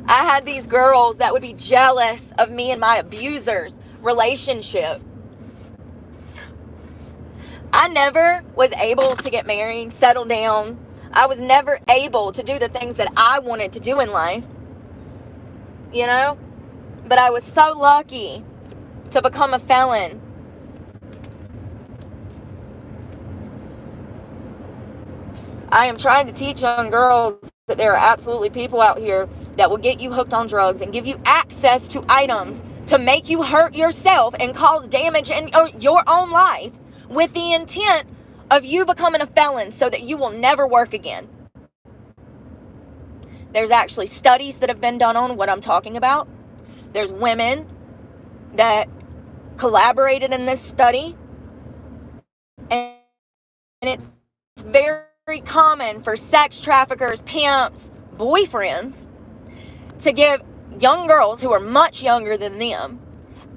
S1: I had these girls that would be jealous of me and my abuser's relationship. I never was able to get married, settle down. I was never able to do the things that I wanted to do in life. You know? But I was so lucky to become a felon. I am trying to teach young girls that there are absolutely people out here that will get you hooked on drugs and give you access to items to make you hurt yourself and cause damage in your own life with the intent of you becoming a felon so that you will never work again. There's actually studies that have been done on what I'm talking about. There's women that collaborated in this study. And it's very common for sex traffickers, pimps, boyfriends to give young girls who are much younger than them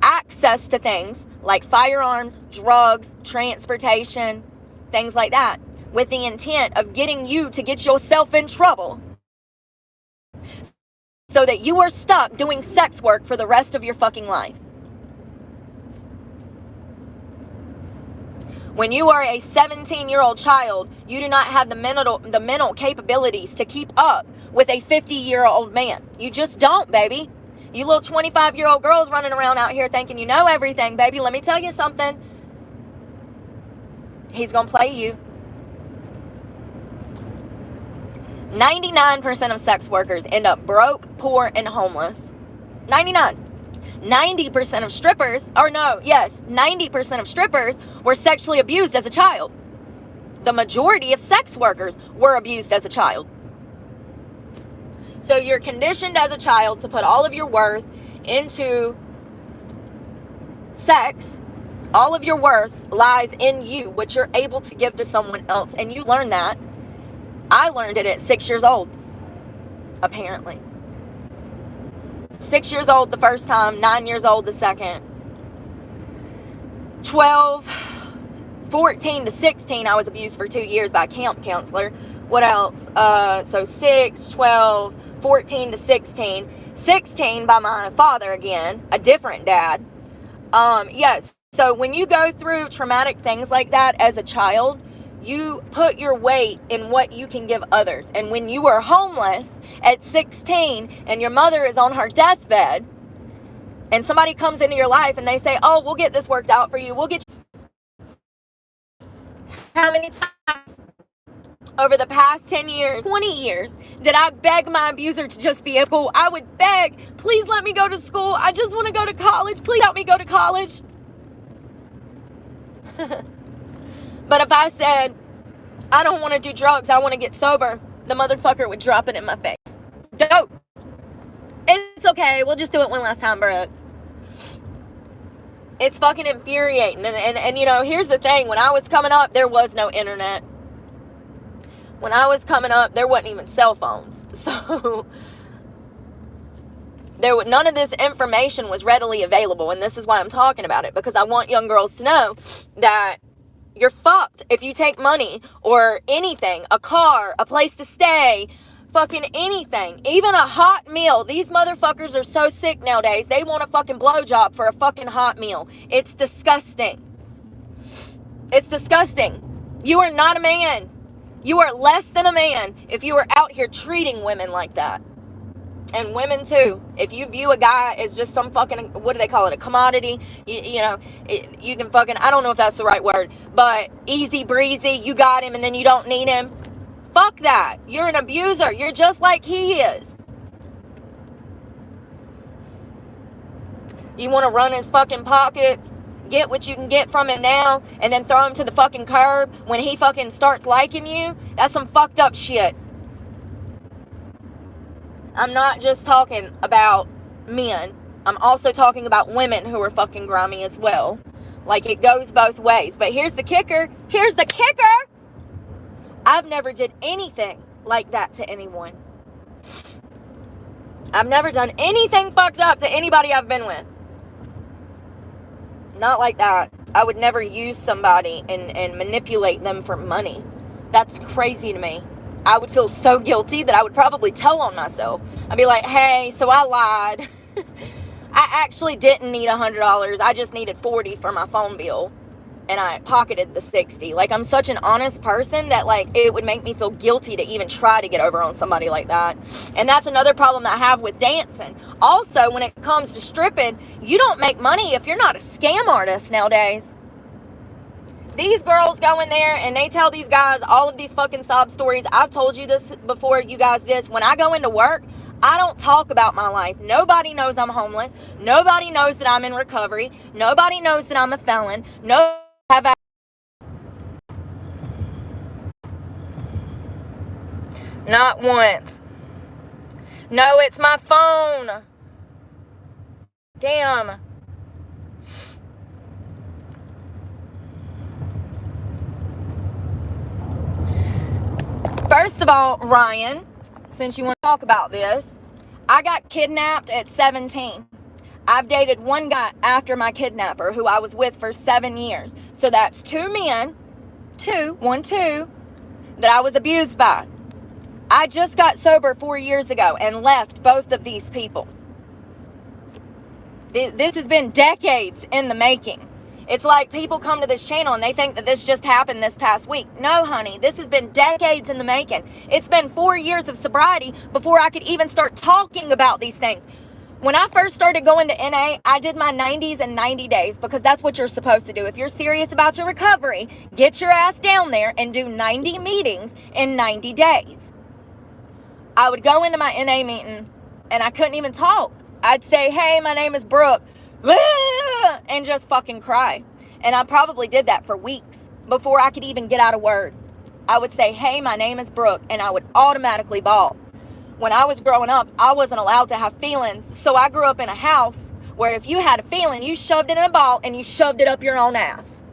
S1: access to things like firearms, drugs, transportation, things like that, with the intent of getting you to get yourself in trouble so that you are stuck doing sex work for the rest of your fucking life. When you are a 17-year-old child, you do not have the mental capabilities to keep up with a 50-year-old man. You just don't, baby. You little 25-year-old girls running around out here thinking you know everything, baby. Let me tell you something. He's gonna play you. 99% of sex workers end up broke, poor, and homeless. 90% of strippers, 90% of strippers were sexually abused as a child. The majority of sex workers were abused as a child. So you're conditioned as a child to put all of your worth into sex. All of your worth lies in you, what you're able to give to someone else. And you learn that. I learned it at 6 years old, apparently. 6 years old the first time, 9 years old the second. 14 to 16, I was abused for 2 years by a camp counselor. What else? So 6, 12, 14 to 16. 16 by my father again, a different dad. Yes. So when you go through traumatic things like that as a child, you put your weight in what you can give others. And when you are homeless at 16 and your mother is on her deathbed and somebody comes into your life and they say, oh, we'll get this worked out for you. We'll get you. How many times over the past 10 years, 20 years, did I beg my abuser to just be at school? I would beg, please let me go to school. I just want to go to college. Please help me go to college. But if I said, I don't want to do drugs, I want to get sober, the motherfucker would drop it in my face. Dope. It's okay. We'll just do it one last time, bro. It's fucking infuriating. And you know, here's the thing. When I was coming up, there was no internet. When I was coming up, there wasn't even cell phones. So none of this information was readily available. And this is why I'm talking about it. Because I want young girls to know that you're fucked if you take money or anything. A car, a place to stay, fucking anything. Even a hot meal. These motherfuckers are so sick nowadays. They want a fucking blowjob for a fucking hot meal. It's disgusting. It's disgusting. You are not a man. You are less than a man if you are out here treating women like that. And women too. If you view a guy as just some fucking, what do they call it, a commodity, you know, you can fucking, I don't know if that's the right word, but easy breezy, you got him and then you don't need him. Fuck that. You're an abuser. You're just like he is. You want to run his fucking pockets, get what you can get from him now, and then throw him to the fucking curb when he fucking starts liking you? That's some fucked up shit. I'm not just talking about men. I'm also talking about women who are fucking grimy as well. Like, it goes both ways. But here's the kicker. Here's the kicker. I've never did anything like that to anyone. I've never done anything fucked up to anybody I've been with. Not like that. I would never use somebody and manipulate them for money. That's crazy to me. I would feel so guilty that I would probably tell on myself. I'd be like, hey, so I lied. I actually didn't need $100. I just needed $40 for my phone bill. And I pocketed the $60. Like, I'm such an honest person that, like, it would make me feel guilty to even try to get over on somebody like that. And that's another problem I have with dancing. Also, when it comes to stripping, you don't make money if you're not a scam artist nowadays. These girls go in there and they tell these guys all of these fucking sob stories. I've told you this before, you guys, this. When I go into work, I don't talk about my life. Nobody knows I'm homeless. Nobody knows that I'm in recovery. Nobody knows that I'm a felon. No. Not once. No, it's my phone. Damn. First of all, Ryan, since you want to talk about this, I got kidnapped at 17. I've dated one guy after my kidnapper who I was with for 7 years. So that's 2 men, two, that I was abused by. I just got sober 4 years ago and left both of these people. This has been decades in the making. It's like people come to this channel and they think that this just happened this past week. No, honey, this has been decades in the making. It's been 4 years of sobriety before I could even start talking about these things. When I first started going to NA, I did my 90s in 90 days because that's what you're supposed to do. If you're serious about your recovery, get your ass down there and do 90 meetings in 90 days. I would go into my NA meeting and I couldn't even talk. I'd say, hey, my name is Brooke, and just fucking cry. And I probably did that for weeks before I could even get out a word. I would say, hey, my name is Brooke, and I would automatically bawl. When I was growing up, I wasn't allowed to have feelings, so I grew up in a house where if you had a feeling, you shoved it in a ball and you shoved it up your own ass.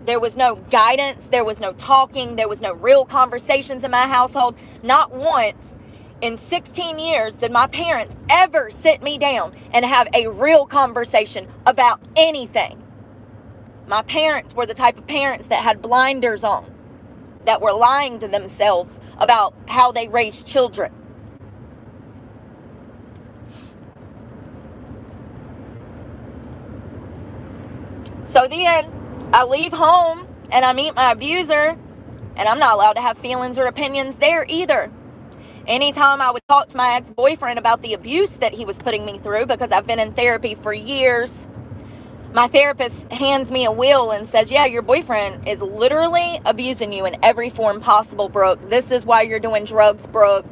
S1: There was no guidance, there was no talking, there was no real conversations in my household. Not once in 16 years did my parents ever sit me down and have a real conversation about anything. My parents were the type of parents that had blinders on, that were lying to themselves about how they raised children. So then I leave home and I meet my abuser, and I'm not allowed to have feelings or opinions there either. Anytime I would talk to my ex-boyfriend about the abuse that he was putting me through, because I've been in therapy for years, My therapist hands me a will and says, yeah, your boyfriend is literally abusing you in every form possible, Brooke. This is why you're doing drugs, Brooke.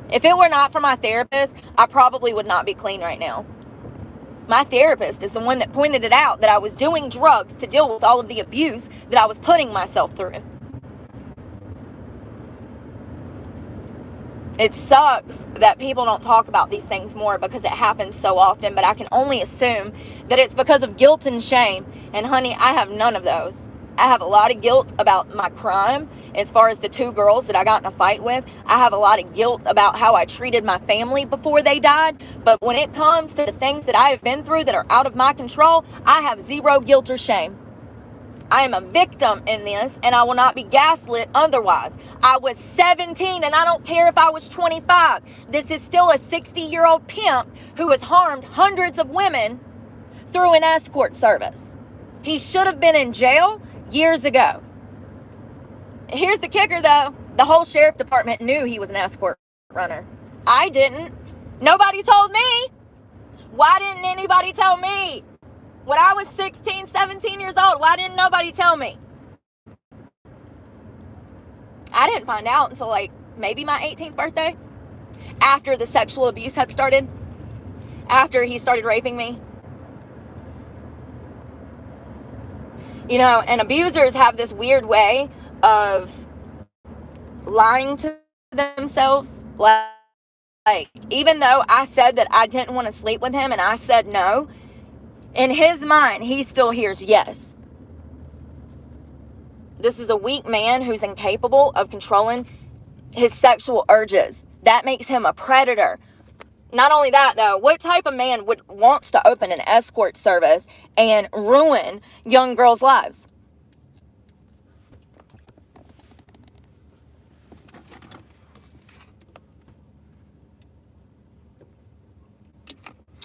S1: If it were not for my therapist, I probably would not be clean right now. My therapist is the one that pointed it out, that I was doing drugs to deal with all of the abuse that I was putting myself through. It sucks that people don't talk about these things more because it happens so often, but I can only assume that it's because of guilt and shame. And honey, I have none of those. I have a lot of guilt about my crime as far as the 2 girls that I got in a fight with. I have a lot of guilt about how I treated my family before they died. But when it comes to the things that I have been through that are out of my control, I have zero guilt or shame. I am a victim in this, and I will not be gaslit otherwise. I was 17, and I don't care if I was 25. This is still a 60-year-old pimp who has harmed hundreds of women through an escort service. He should have been in jail years ago. Here's the kicker, though. The whole sheriff department knew he was an escort runner. I didn't. Nobody told me. Why didn't anybody tell me? When I was 16, 17 years old, why didn't nobody tell me? I didn't find out until like maybe my 18th birthday. After the sexual abuse had started. After he started raping me. You know, and abusers have this weird way of lying to themselves. Like, even though I said that I didn't want to sleep with him and I said no, in his mind, he still hears yes. This is a weak man who's incapable of controlling his sexual urges. That makes him a predator. Not only that, though, what type of man wants to open an escort service and ruin young girls' lives?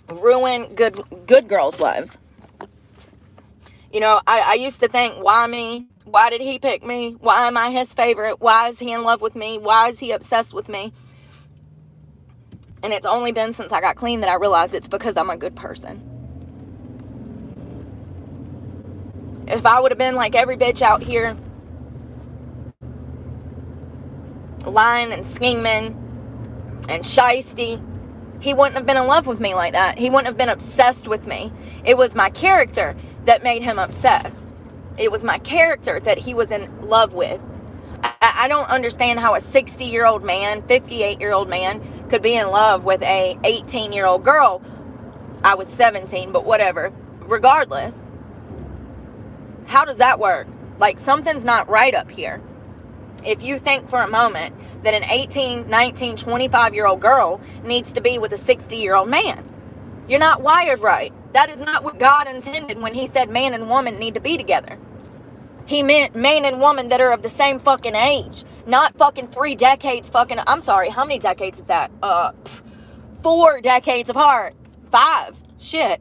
S1: Ruin good girls' lives. You know, I used to think, why me? Why did he pick me? Why am I his favorite? Why is he in love with me? Why is he obsessed with me? And it's only been since I got clean that I realized it's because I'm a good person. If I would have been like every bitch out here, lying and scheming and shysty, he wouldn't have been in love with me like that. He wouldn't have been obsessed with me. It was my character that made him obsessed. It was my character that he was in love with. I don't understand how a 60-year-old man, 58-year-old man could be in love with a 18-year-old girl. I was 17, but whatever. Regardless, how does that work? Like, something's not right up here. If you think for a moment that an 18, 19, 25-year-old girl needs to be with a 60-year-old man, you're not wired right. That is not what God intended when he said man and woman need to be together. He meant man and woman that are of the same fucking age. Not fucking 3 decades fucking... I'm sorry, how many decades is that? 4 decades apart. 5. Shit.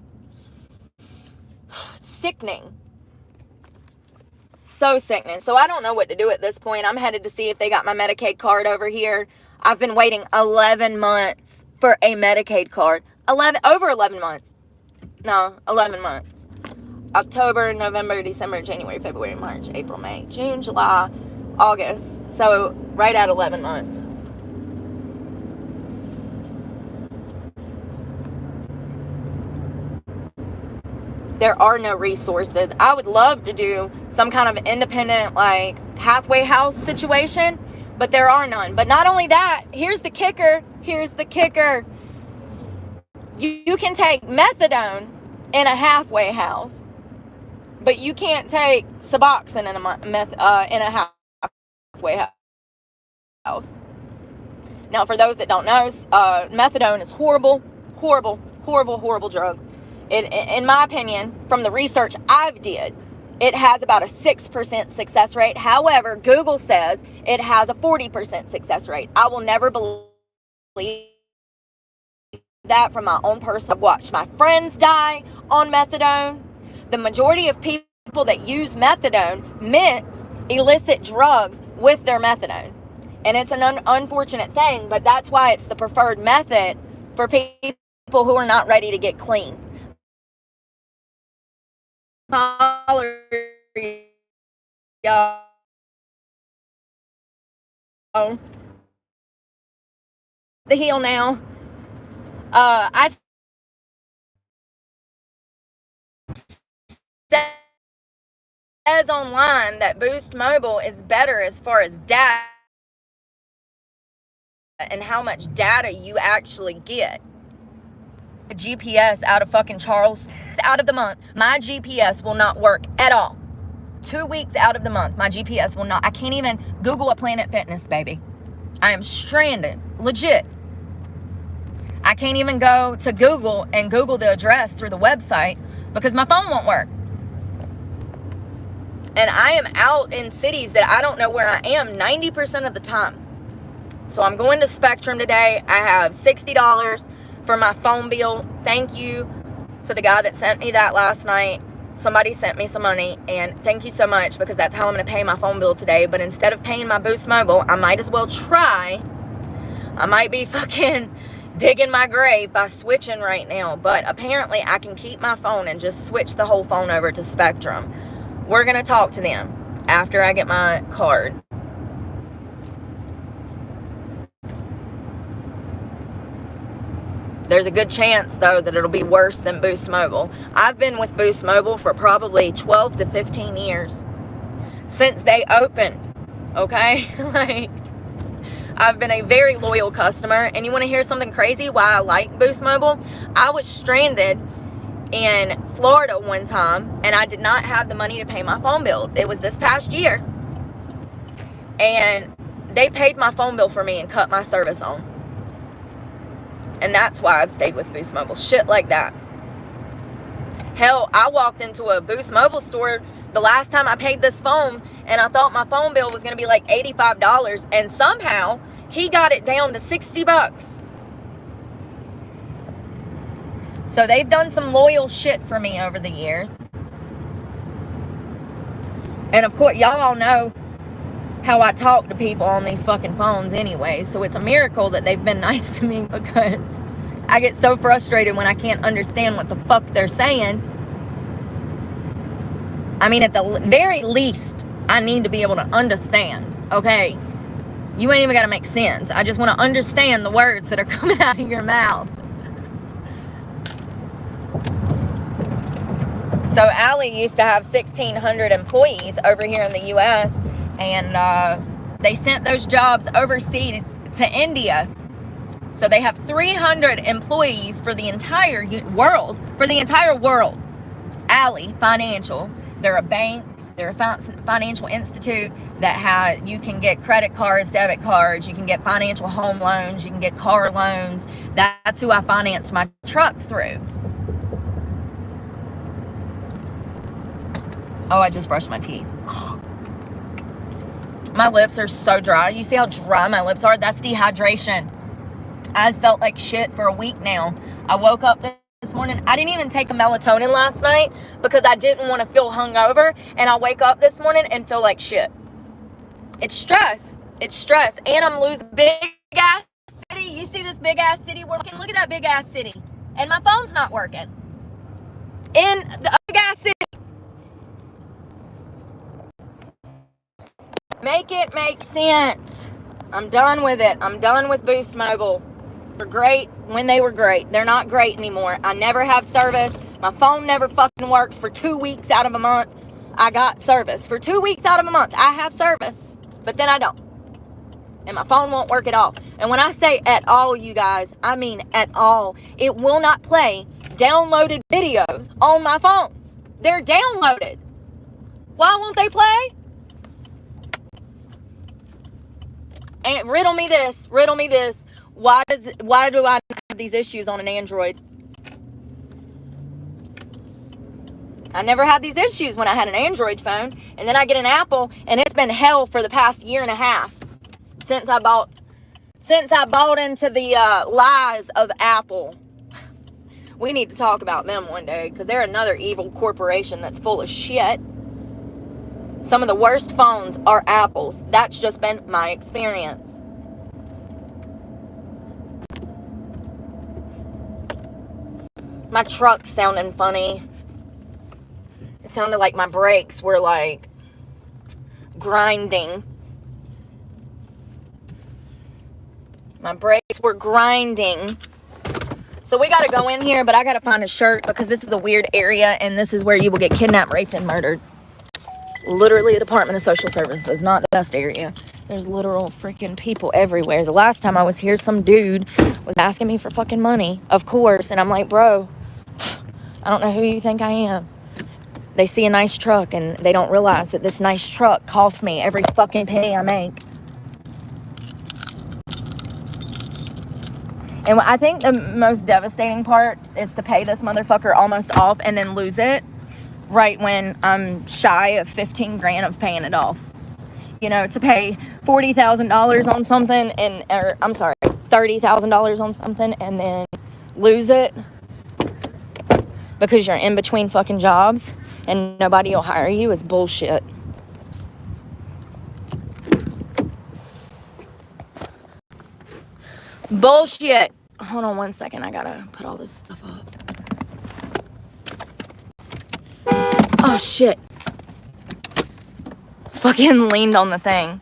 S1: It's sickening. So sickening. So I don't know what to do at this point. I'm headed to see if they got my Medicaid card over here. I've been waiting 11 months for a Medicaid card. Over 11 months. No, 11 months. October, November, December, January, February, March, April, May, June, July, August. So right at 11 months. There are no resources. I would love to do some kind of independent, like, halfway house situation, but there are none. But not only that, here's the kicker. You can take methadone in a halfway house, but you can't take Suboxone in a halfway house. Now, for those that don't know, methadone is horrible drug. In my opinion, from the research I've did, it has about a 6% success rate. However, Google says it has a 40% success rate. I will never believe that from my own personal. I've watched my friends die on methadone. The majority of people that use methadone mix illicit drugs with their methadone. And it's an unfortunate thing, but that's why it's the preferred method for people who are not ready to get clean. smaller, y'all. The heel now. I says online that Boost Mobile is better as far as data and how much data you actually get. A GPS out of fucking Charleston, out of the month, my GPS will not work at all. 2 weeks out of the month, my GPS will not. I can't even Google a Planet Fitness, baby. I am stranded, legit. I can't even go to Google and Google the address through the website because my phone won't work. And I am out in cities that I don't know where I am 90% of the time. So I'm going to Spectrum today. I have $60 for my phone bill. Thank you to the guy that sent me that last night. Somebody sent me some money, and thank you so much, because that's how I'm going to pay my phone bill today. But instead of paying my Boost Mobile, I might as well try. I might be fucking digging my grave by switching right now. But apparently I can keep my phone and just switch the whole phone over to Spectrum. We're going to talk to them after I get my card. There's a good chance, though, that it'll be worse than Boost Mobile. I've been with Boost Mobile for probably 12 to 15 years. Since they opened, okay? Like, I've been a very loyal customer. And you want to hear something crazy why I like Boost Mobile? I was stranded in Florida one time, and I did not have the money to pay my phone bill. It was this past year. And they paid my phone bill for me and cut my service on. And that's why I've stayed with Boost Mobile. Shit like that. Hell, I walked into a Boost Mobile store the last time I paid this phone, and I thought my phone bill was going to be like $85, and somehow he got it down to $60. So they've done some loyal shit for me over the years. And of course, y'all all know how I talk to people on these fucking phones anyway. So it's a miracle that they've been nice to me, because I get so frustrated when I can't understand what the fuck they're saying. I mean, at the very least, I need to be able to understand, okay? You ain't even got to make sense. I just want to understand the words that are coming out of your mouth. So Allie used to have 1,600 employees over here in the U.S., and they sent those jobs overseas to India. So they have 300 employees for the entire world. For the entire world. Allie Financial. They're a bank. They're a financial institute that you can get credit cards, debit cards. You can get financial home loans. You can get car loans. That's who I financed my truck through. Oh, I just brushed my teeth. My lips are so dry. You see how dry my lips are? That's dehydration. I felt like shit for a week now. I woke up this morning. I didn't even take a melatonin last night because I didn't want to feel hungover. And I wake up this morning and feel like shit. It's stress. It's stress. And I'm losing big ass city. You see this big ass city working? Look at that big ass city. And my phone's not working. In the big ass city. Make it make sense. I'm done with it. I'm done with Boost Mobile. They're great when they were great. They're not great anymore. I never have service. My phone never fucking works for 2 weeks out of a month. I got service. For 2 weeks out of a month, I have service. But then I don't. And my phone won't work at all. And when I say at all, you guys, I mean at all. It will not play downloaded videos on my phone. They're downloaded. Why won't they play? And riddle me this. Why do I have these issues on an Android? I never had these issues when I had an Android phone, and then I get an Apple, and it's been hell for the past year and a half since I bought into the lies of Apple. We need to talk about them one day, because they're another evil corporation that's full of shit. Some of the worst phones are Apples. That's just been my experience. My truck's sounding funny. sounded like my brakes were like grinding. My brakes were grinding. So we got to go in here, but I got to find a shirt because this is a weird area and this is where you will get kidnapped, raped, and murdered. Literally, a Department of Social Services, not the best area. There's literal freaking people everywhere. The last time I was here, some dude was asking me for fucking money, of course. And I'm like, bro, I don't know who you think I am. They see a nice truck and they don't realize that this nice truck costs me every fucking penny I make. And I think the most devastating part is to pay this motherfucker almost off and then lose it right when I'm shy of 15 grand of paying it off. You know, to pay $40,000 on something and, or I'm sorry, $30,000 on something and then lose it because you're in between fucking jobs and nobody will hire you is bullshit. Bullshit. Hold on one second. I gotta put all this stuff up. Oh, shit. Fucking leaned on the thing.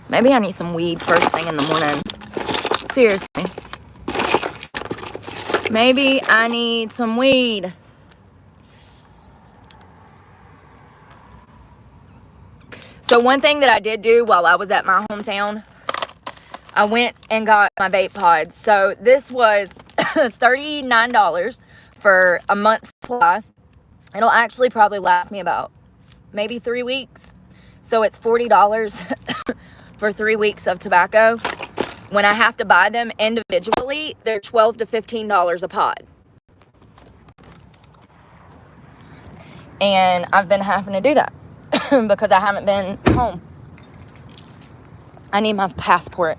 S1: Maybe I need some weed first thing in the morning. Seriously. Maybe I need some weed. So one thing that I did do while I was at my hometown, I went and got my vape pods. So this was $39 for a month's supply. It'll actually probably last me about maybe 3 weeks. So it's $40 for 3 weeks of tobacco. When I have to buy them individually, they're $12 to $15 a pod. And I've been having to do that because I haven't been home. I need my passport.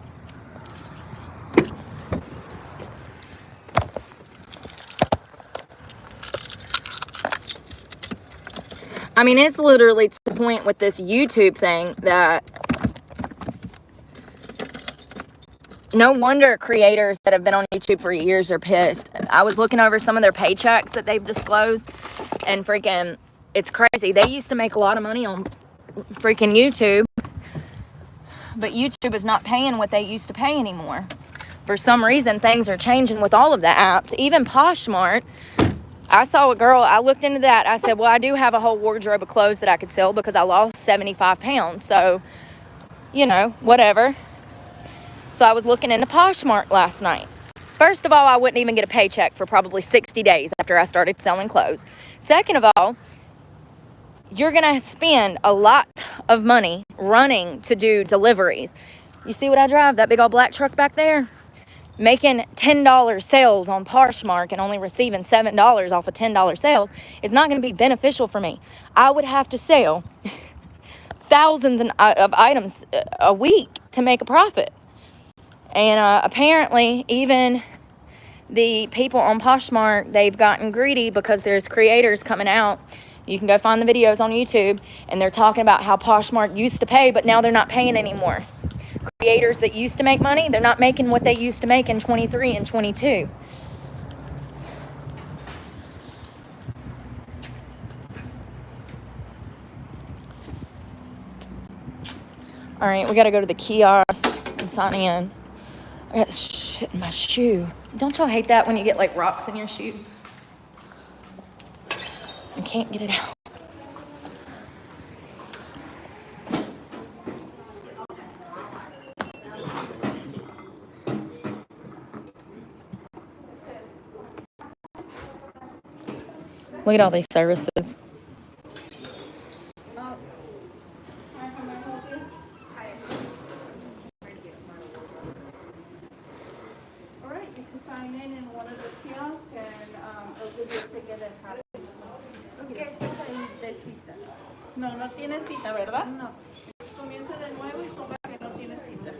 S1: I mean, it's literally to the point with this YouTube thing that no wonder creators that have been on YouTube for years are pissed. I was looking over some of their paychecks that they've disclosed, and freaking, it's crazy. They used to make a lot of money on freaking YouTube, but YouTube is not paying what they used to pay anymore. For some reason, things are changing with all of the apps. Even Poshmark. I saw a girl, I looked into that. I said, well, I do have a whole wardrobe of clothes that I could sell because I lost 75 pounds. So, you know, whatever. So I was looking into Poshmark last night. First of all, I wouldn't even get a paycheck for probably 60 days after I started selling clothes. Second of all, you're going to spend a lot of money running to do deliveries. You see what I drive? That big old black truck back there? Making $10 sales on Poshmark and only receiving $7 off a $10 sale is not going to be beneficial for me. I would have to sell thousands of items a week to make a profit. And apparently, even the people on Poshmark, they've gotten greedy because there's creators coming out. You can go find the videos on YouTube, and they're talking about how Poshmark used to pay, but now they're not paying anymore. Creators that used to make money, they're not making what they used to make in 23 and 22. All right, we got to go to the kiosk and sign in. I got shit in my shoe. Don't y'all hate that when you get like rocks in your shoe? I can't get it out. Look at all these services.
S2: No, no tiene cita, ¿verdad? No. Comience de nuevo y ponga que no tiene cita.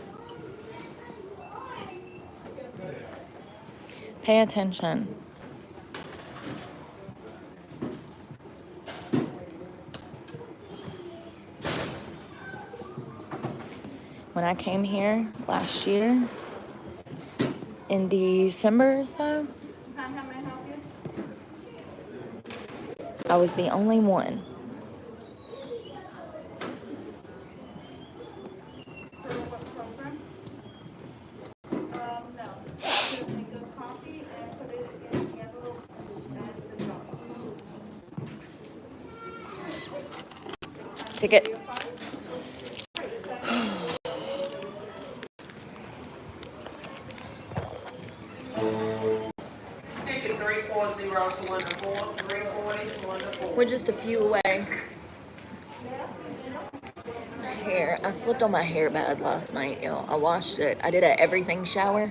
S1: Pay attention. When I came here last year, in December or so.
S2: How may I help you?
S1: I was the only one.
S2: For what program? No. Just make a copy and put it in the envelope and the drop.
S1: Ticket.
S2: Ticket 340 to 104, 340 to 104.
S1: We're just a few away. Hair. I slipped on my hair bad last night, y'all. I washed it. I did a everything shower.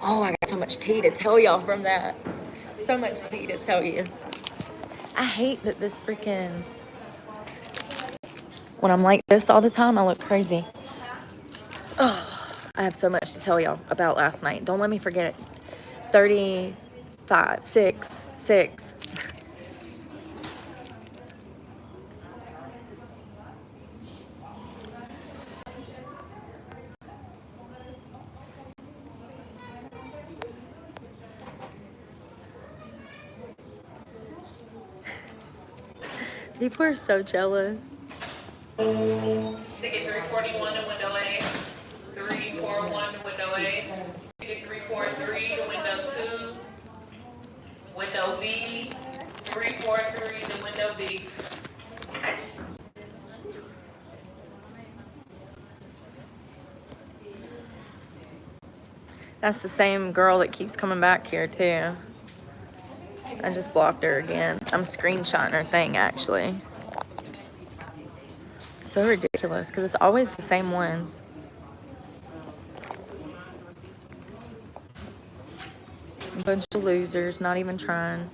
S1: Oh, I got so much tea to tell y'all from that. So much tea to tell you. I hate that this freaking... When I'm like this all the time, I look crazy. Oh, I have so much to tell y'all about last night. Don't let me forget it. 35, 6. People are so jealous.
S2: Ticket 341 to window A. 341 to window A. Ticket 343 to window 2. Window B. 343 to window B.
S1: That's the same girl that keeps coming back here too. I just blocked her again. I'm screenshotting her thing actually. So ridiculous because it's always the same ones. A bunch of losers, not even trying.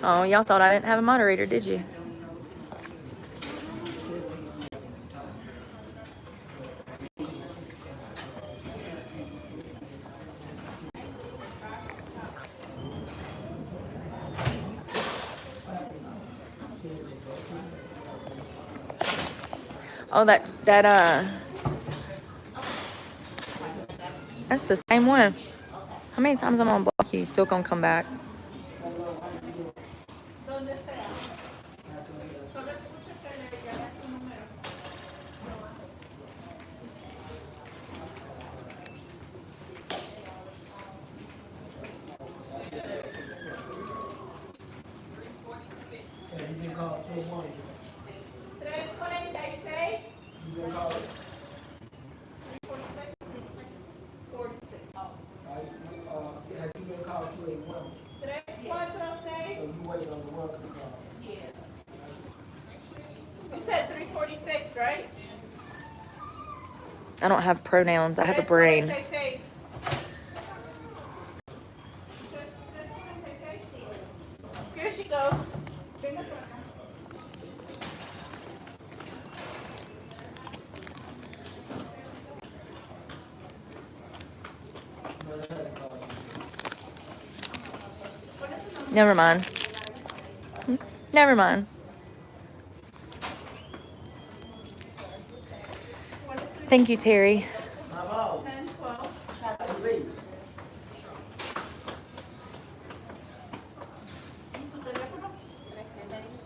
S1: Oh, y'all thought I didn't have a moderator, did you? Oh, that's the same one. How many times I'm gonna block you? You still gonna come back?
S2: You said 346, right?
S1: I don't have pronouns. I have a brain.
S2: Here she goes.
S1: Never mind. Never mind. Thank you, Terry.
S2: 10, 12. ¿Y su teléfono?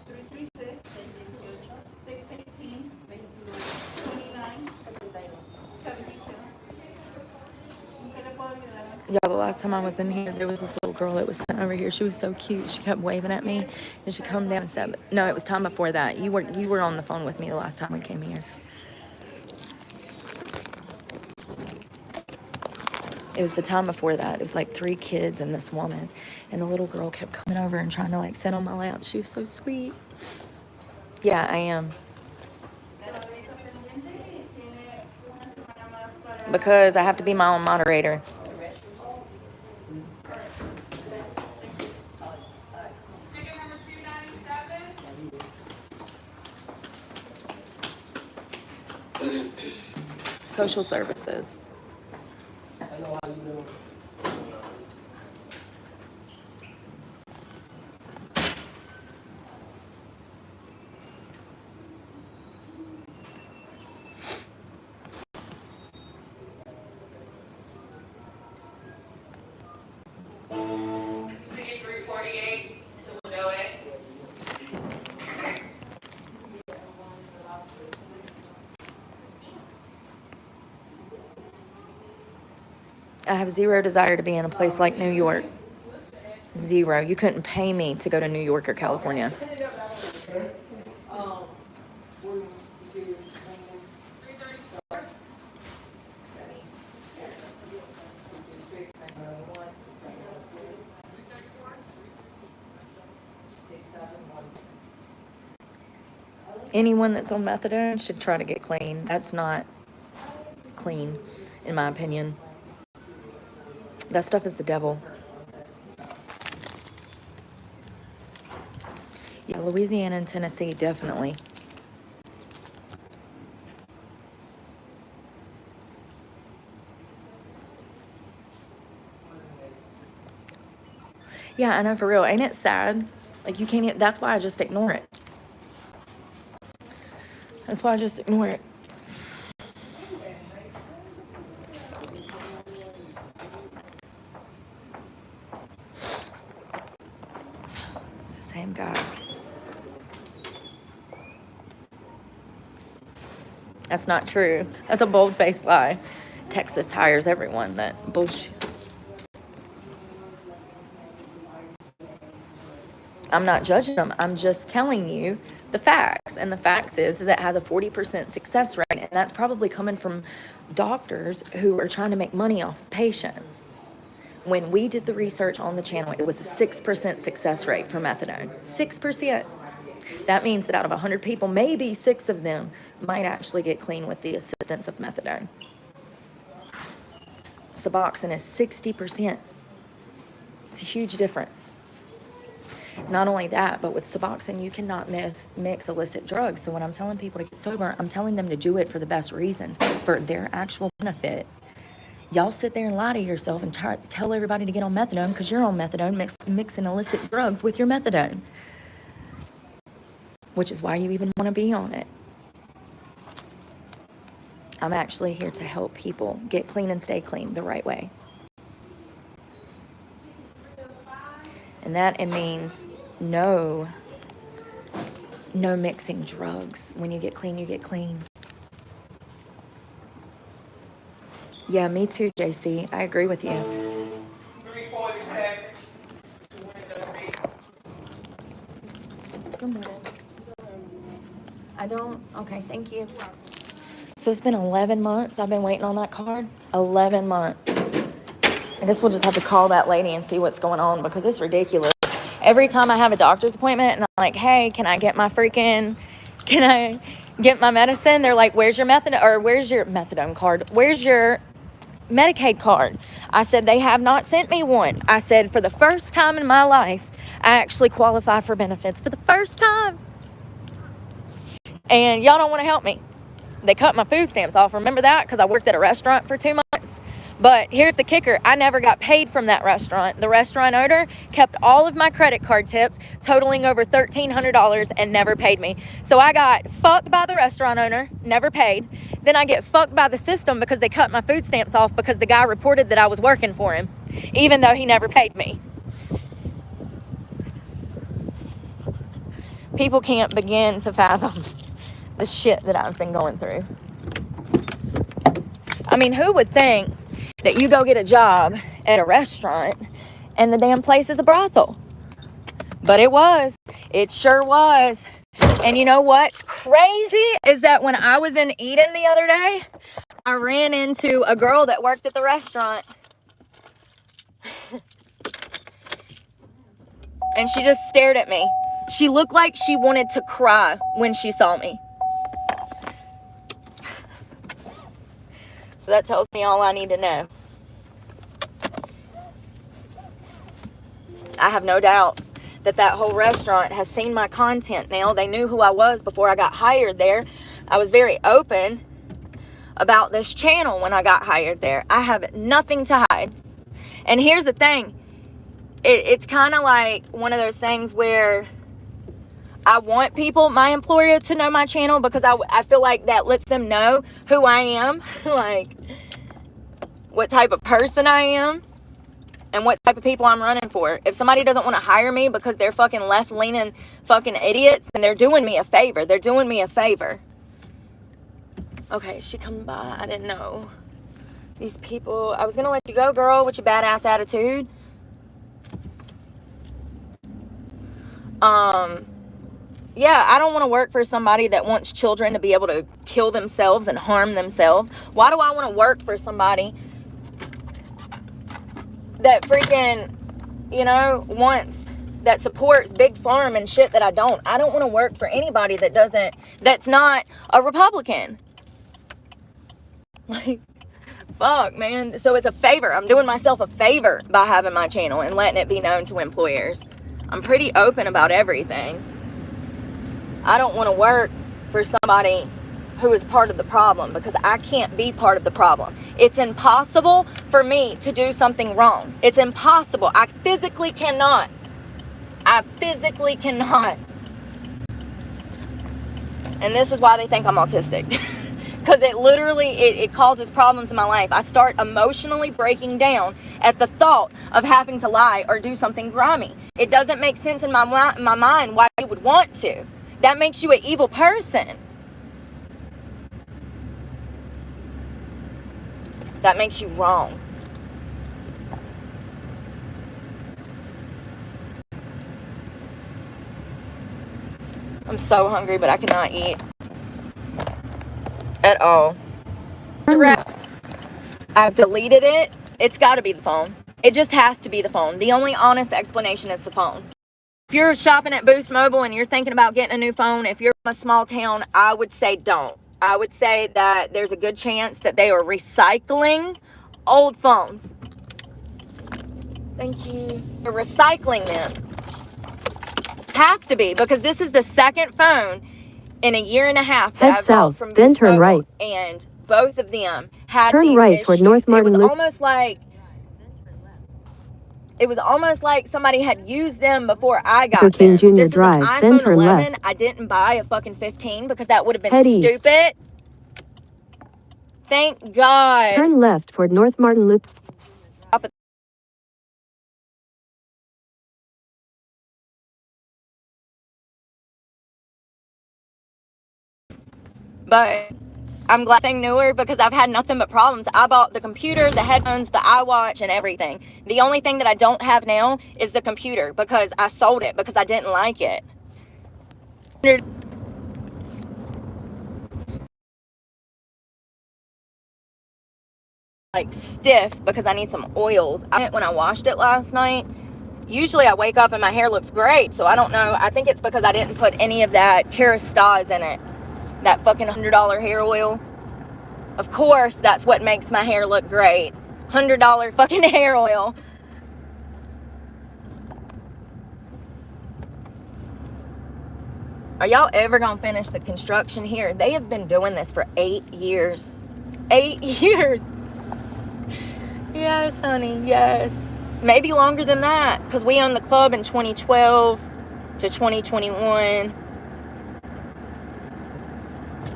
S2: 336 618 29 72. ¿En qué le puedo ayudar?
S1: Y'all, the last time I was in here, there was this little girl that was sitting over here. She was so cute. She kept waving at me, and she come down and said, "No, it was time before that. You were on the phone with me the last time we came here." It was the time before that. It was like 3 kids and this woman, and the little girl kept coming over and trying to like sit on my lap. She was so sweet. Yeah, I am. Because I have to be my own moderator. Social services. I have zero desire to be in a place like New York. Zero. You couldn't pay me to go to New York or California. Anyone that's on methadone should try to get clean. That's not clean, in my opinion. That stuff is the devil. Yeah, Louisiana and Tennessee, definitely. Yeah, I know, for real. Ain't it sad? Like, you can't, that's why I just ignore it. That's why I just ignore it. It's the same guy. That's not true. That's a bold-faced lie. Texas hires everyone. That bullshit. I'm not judging them. I'm just telling you the facts. And the fact is it has a 40% success rate. And that's probably coming from doctors who are trying to make money off of patients. When we did the research on the channel, it was a 6% success rate for methadone. 6%. That means that out of 100 people, maybe 6 of them might actually get clean with the assistance of methadone. Suboxone is 60%. It's a huge difference. Not only that, but with Suboxone, you cannot mix illicit drugs. So when I'm telling people to get sober, I'm telling them to do it for the best reasons, for their actual benefit. Y'all sit there and lie to yourself and tell everybody to get on methadone because you're on methadone, mixing illicit drugs with your methadone, which is why you even want to be on it. I'm actually here to help people get clean and stay clean the right way. And that, it means no mixing drugs. When you get clean, you get clean. Yeah, me too, JC. I agree with you.
S2: 347.
S1: Good morning. I don't, okay, thank you. So it's been 11 months I've been waiting on that card. 11 months. I guess we'll just have to call that lady and see what's going on because it's ridiculous. Every time I have a doctor's appointment and I'm like, hey, can I get my medicine? They're like, where's your methadone card? Where's your Medicaid card? I said, they have not sent me one. I said, for the first time in my life, I actually qualify for benefits for the first time. And y'all don't want to help me. They cut my food stamps off. Remember that? Because I worked at a restaurant for 2 months. But here's the kicker. I never got paid from that restaurant. The restaurant owner kept all of my credit card tips, totaling over $1,300, and never paid me. So I got fucked by the restaurant owner, never paid. Then I get fucked by the system because they cut my food stamps off because the guy reported that I was working for him, even though he never paid me. People can't begin to fathom the shit that I've been going through. I mean, who would think that you go get a job at a restaurant and the damn place is a brothel? But it was. It sure was. And you know what's crazy is that when I was in Eden the other day, I ran into a girl that worked at the restaurant. And she just stared at me. She looked like she wanted to cry when she saw me. So that tells me all I need to know. I have no doubt that that whole restaurant has seen my content now. They knew who I was before I got hired there. I was very open about this channel when I got hired there. I have nothing to hide. And here's the thing. It's kind of like one of those things where I want people, my employer, to know my channel because I feel like that lets them know who I am, like what type of person I am and what type of people I'm running for. If somebody doesn't want to hire me because they're fucking left-leaning fucking idiots, then they're doing me a favor. They're doing me a favor. Okay, is she coming by? I didn't know. These people, I was gonna let you go, girl, with your badass attitude. Yeah, I don't want to work for somebody that wants children to be able to kill themselves and harm themselves. Why do I want to work for somebody that freaking, wants, that supports big farm and shit that I don't? I don't want to work for anybody that's not a Republican. Like, fuck, man. So it's a favor. I'm doing myself a favor by having my channel and letting it be known to employers. I'm pretty open about everything. I don't want to work for somebody who is part of the problem, because I can't be part of the problem. It's impossible for me to do something wrong. It's impossible. I physically cannot. And this is why they think I'm autistic. Because it literally, it causes problems in my life. I start emotionally breaking down at the thought of having to lie or do something grimy. It doesn't make sense in my mind why you would want to. That makes you an evil person. That makes you wrong. I'm so hungry, but I cannot eat at all. I've deleted it. It's got to be the phone. It just has to be the phone. The only honest explanation is the phone. If you're shopping at Boost Mobile and you're thinking about getting a new phone, if you're from a small town, I would say don't. I would say that there's a good chance that they are recycling old phones. Thank you. They're recycling them. Have to be, because this is the second phone in a year and a half that I've bought from Boost
S3: turn
S1: Mobile,
S3: right.
S1: and both of them had
S3: Turn
S1: these
S3: right
S1: issues.
S3: toward North Martin Loop.
S1: It was almost like somebody had used them before I got
S3: Luther King
S1: them.
S3: Jr.
S1: This
S3: Drive,
S1: is an
S3: then
S1: iPhone
S3: turn
S1: 11.
S3: left.
S1: I didn't buy a fucking 15 because that would have been
S3: Head east.
S1: stupid. Thank God.
S3: Turn left toward North Martin Loop.
S1: But I'm glad thing newer, because I've had nothing but problems. I bought the computer, the headphones, the iWatch, and everything. The only thing that I don't have now is the computer, because I sold it because I didn't like it. Like stiff because I need some oils. When I washed it last night, usually I wake up and my hair looks great, so I don't know. I think it's because I didn't put any of that Kerastase in it. That fucking $100 hair oil. Of course, that's what makes my hair look great. $100 fucking hair oil. Are y'all ever gonna finish the construction here? They have been doing this for 8 years. 8 years. Yes, honey, yes. Maybe longer than that, because we owned the club in 2012 to 2021.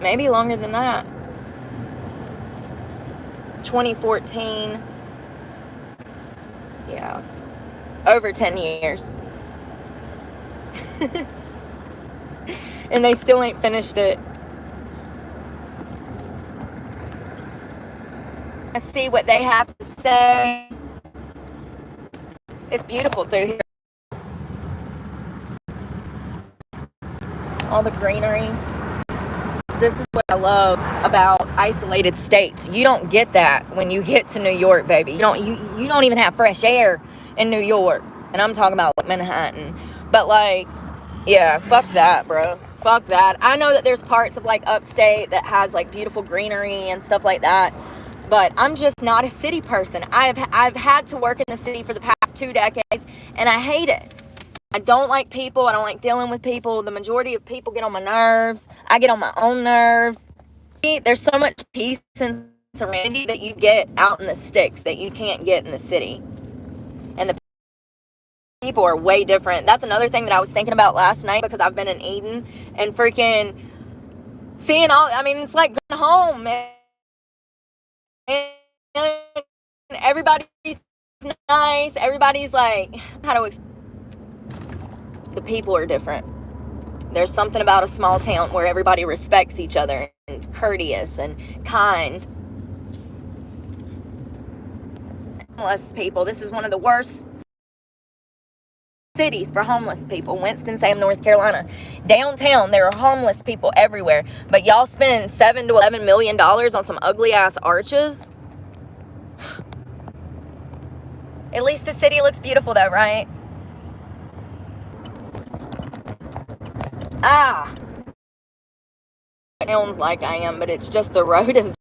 S1: Maybe longer than that. 2014. Yeah. Over 10 years. And they still ain't finished it. I see what they have to say. It's beautiful through here. All the greenery. This is what I love about isolated states. You don't get that when you get to New York, baby. You don't even have fresh air in New York. And I'm talking about like Manhattan. But like, yeah, fuck that, bro. Fuck that. I know that there's parts of like upstate that has like beautiful greenery and stuff like that. But I'm just not a city person. I've had to work in the city for the past 2 decades, and I hate it. I don't like people. I don't like dealing with people. The majority of people get on my nerves. I get on my own nerves. There's so much peace and serenity that you get out in the sticks that you can't get in the city. And the people are way different. That's another thing that I was thinking about last night, because I've been in Eden and freaking seeing all, I mean, it's like going home, man. And everybody's nice. Everybody's like, how to explain? The people are different. There's something about a small town where everybody respects each other and is courteous and kind. homeless people. This is one of the worst cities for homeless people. Winston-Salem, North Carolina. Downtown, there are homeless people everywhere. But y'all spend $7 to $11 million on some ugly-ass arches? At least the city looks beautiful, though, right? Ah. It sounds like I am, but it's just the road is...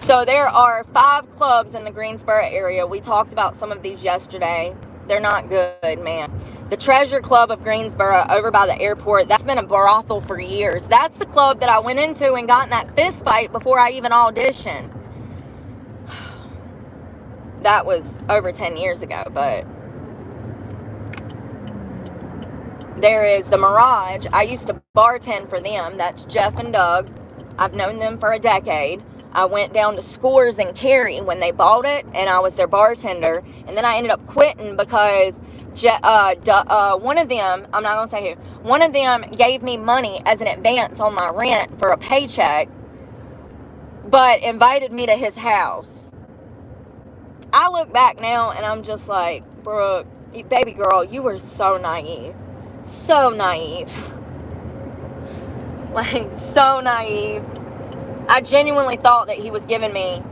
S1: So there are 5 clubs in the Greensboro area. We talked about some of these yesterday. They're not good, man. The Treasure Club of Greensboro over by the airport, that's been a brothel for years. That's the club that I went into and got in that fist fight before I even auditioned. That was over 10 years ago, but there is the Mirage. I used to bartend for them. That's Jeff and Doug. I've known them for a decade. I went down to Scores and Cary when they bought it, and I was their bartender. And then I ended up quitting because one of them, I'm not going to say who, one of them gave me money as an advance on my rent for a paycheck, but invited me to his house. I look back now, and I'm just like, Brooke, baby girl, you were so naive. So naive. Like, so naive. I genuinely thought that he was giving me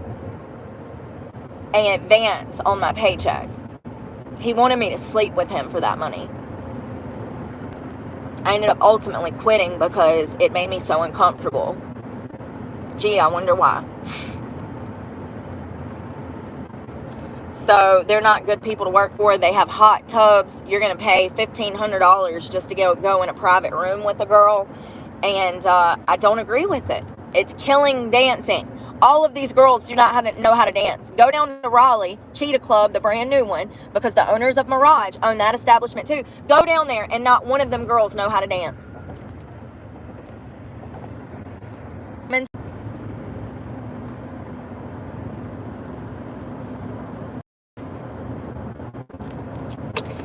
S1: an advance on my paycheck. He wanted me to sleep with him for that money. I ended up ultimately quitting because it made me so uncomfortable. Gee, I wonder why. So they're not good people to work for. They have hot tubs. You're going to pay $1,500 just to go in a private room with a girl. And I don't agree with it. It's killing dancing. All of these girls do not know how to dance. Go down to Raleigh, Cheetah Club, the brand new one, because the owners of Mirage own that establishment too. Go down there and not one of them girls know how to dance.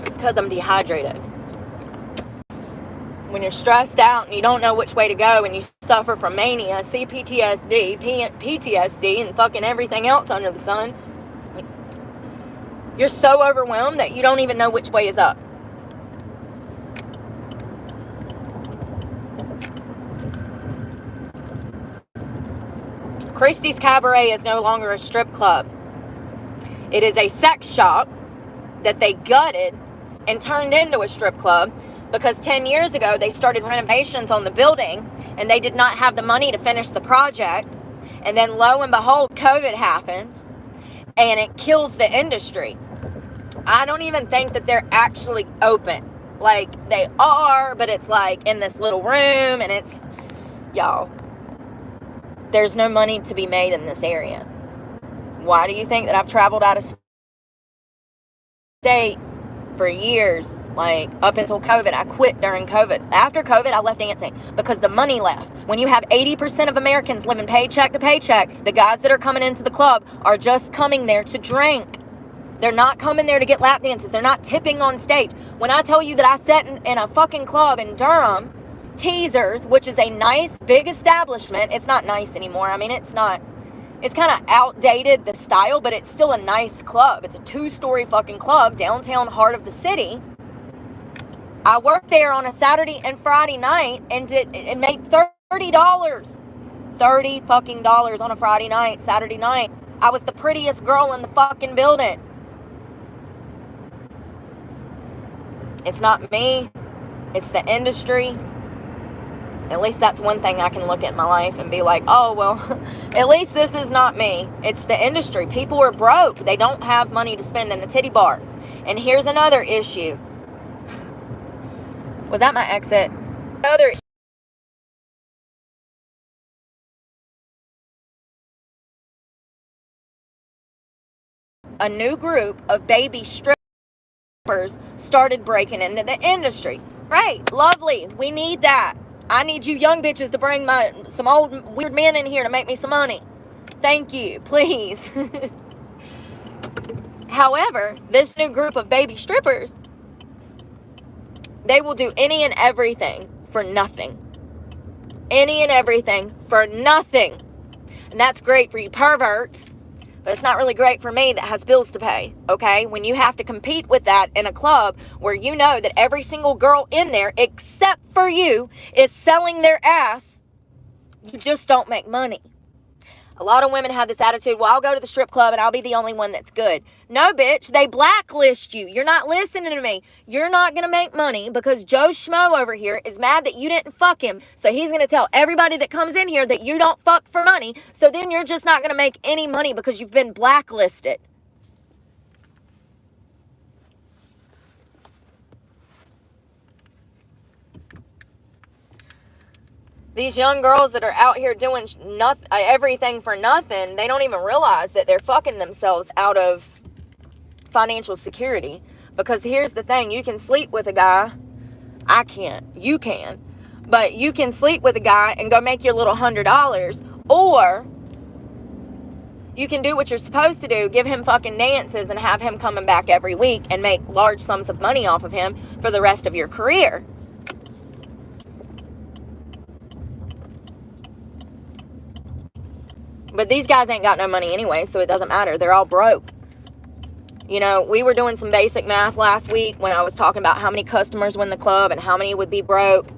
S1: It's because I'm dehydrated. When you're stressed out and you don't know which way to go and you suffer from mania, CPTSD, PTSD, and fucking everything else under the sun, you're so overwhelmed that you don't even know which way is up. Christie's Cabaret is no longer a strip club. It is a sex shop that they gutted and turned into a strip club. Because 10 years ago, they started renovations on the building, and they did not have the money to finish the project. And then, lo and behold, COVID happens, and it kills the industry. I don't even think that they're actually open. Like, they are, but it's like in this little room, and it's, y'all, there's no money to be made in this area. Why do you think that I've traveled out of state for years? Like, up until COVID. I quit during COVID. After COVID, I left dancing because the money left. When you have 80% of Americans living paycheck to paycheck, the guys that are coming into the club are just coming there to drink. They're not coming there to get lap dances. They're not tipping on stage. When I tell you that I sat in a fucking club in Durham, Teasers, which is a nice, big establishment. It's not nice anymore. I mean, it's not. It's kind of outdated, the style, but it's still a nice club. It's a 2-story fucking club, downtown heart of the city. I worked there on a Saturday and Friday night and made $30. $30 fucking dollars on a Friday night, Saturday night. I was the prettiest girl in the fucking building. It's not me. It's the industry. At least that's one thing I can look at in my life and be like, oh, well, at least this is not me. It's the industry. People are broke. They don't have money to spend in the titty bar. And here's another issue. Was that my exit? Other a new group of baby strippers started breaking into the industry. Great, lovely. We need that. I need you young bitches to bring some old weird men in here to make me some money. Thank you, please. However, this new group of baby strippers, They will do any and everything for nothing. Any and everything for nothing. And that's great for you perverts, but it's not really great for me that has bills to pay, okay? When you have to compete with that in a club where you know that every single girl in there, except for you, is selling their ass, you just don't make money. A lot of women have this attitude, well, I'll go to the strip club and I'll be the only one that's good. No, bitch, they blacklist you. You're not listening to me. You're not going to make money because Joe Schmo over here is mad that you didn't fuck him. So he's going to tell everybody that comes in here that you don't fuck for money. So then you're just not going to make any money because you've been blacklisted. These young girls that are out here doing nothing, everything for nothing, they don't even realize that they're fucking themselves out of financial security. Because here's the thing, you can sleep with a guy. I can't. You can. But you can sleep with a guy and go make your little $100. Or you can do what you're supposed to do, give him fucking dances and have him coming back every week and make large sums of money off of him for the rest of your career. But these guys ain't got no money anyway, so it doesn't matter. They're all broke. You know, we were doing some basic math last week when I was talking about how many customers win the club and how many would be broke.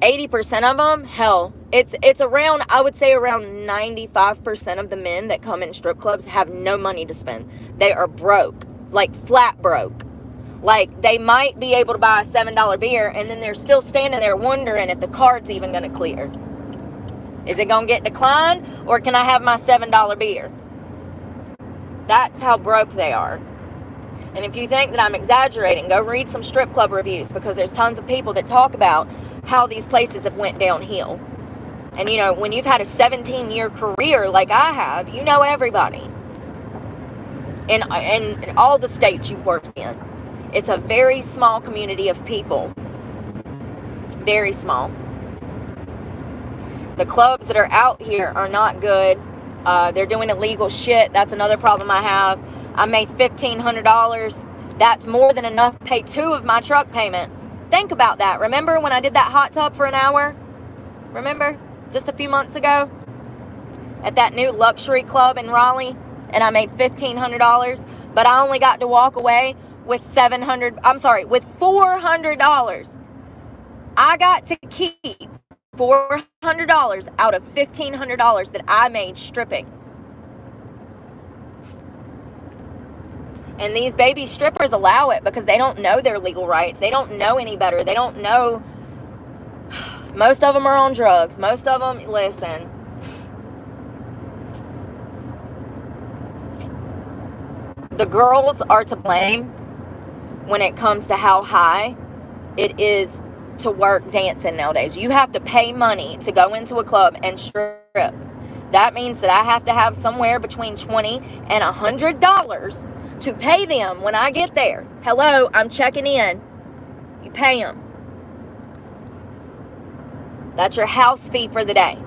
S1: 80% of them, hell, it's around, I would say around 95% of the men that come in strip clubs have no money to spend. They are broke, like flat broke. Like, they might be able to buy a $7 beer, and then they're still standing there wondering if the card's even going to clear. Is it going to get declined, or can I have my $7 beer? That's how broke they are. And if you think that I'm exaggerating, go read some strip club reviews, because there's tons of people that talk about how these places have went downhill. And, you know, when you've had a 17-year career like I have, you know everybody. In all the states you've worked in. It's a very small community of people. Very small. The clubs that are out here are not good. They're doing illegal shit. That's another problem I have. I made $1,500. That's more than enough to pay 2 of my truck payments. Think about that. Remember when I did that hot tub for an hour? Remember? Just a few months ago? At that new luxury club in Raleigh? And I made $1,500. But I only got to walk away with $400. I got to keep $400 out of $1,500 that I made stripping. And these baby strippers allow it because they don't know their legal rights. They don't know any better. They don't know. Most of them are on drugs. Most of them, listen. The girls are to blame when it comes to how high it is to work dancing nowadays. You have to pay money to go into a club and strip. That means that I have to have somewhere between $20 and $100 to pay them when I get there. Hello, I'm checking in. You pay them. That's your house fee for the day.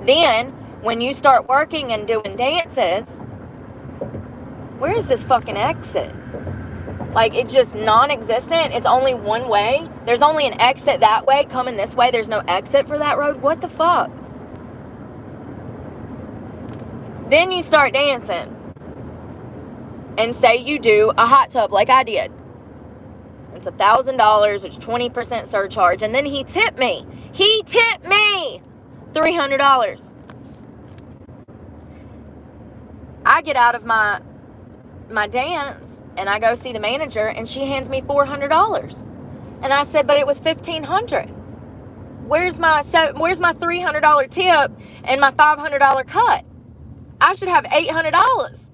S1: Then, when you start working and doing dances, where is this fucking exit? Like, it's just non-existent. It's only one way. There's only an exit that way. Coming this way, there's no exit for that road. What the fuck? Then you start dancing. And say you do a hot tub like I did. It's $1,000. It's 20% surcharge. And then he tipped me. He tipped me $300. I get out of my dance. And I go see the manager, and she hands me $400. And I said, but it was $1,500. Where's my $300 tip and my $500 cut? I should have $800.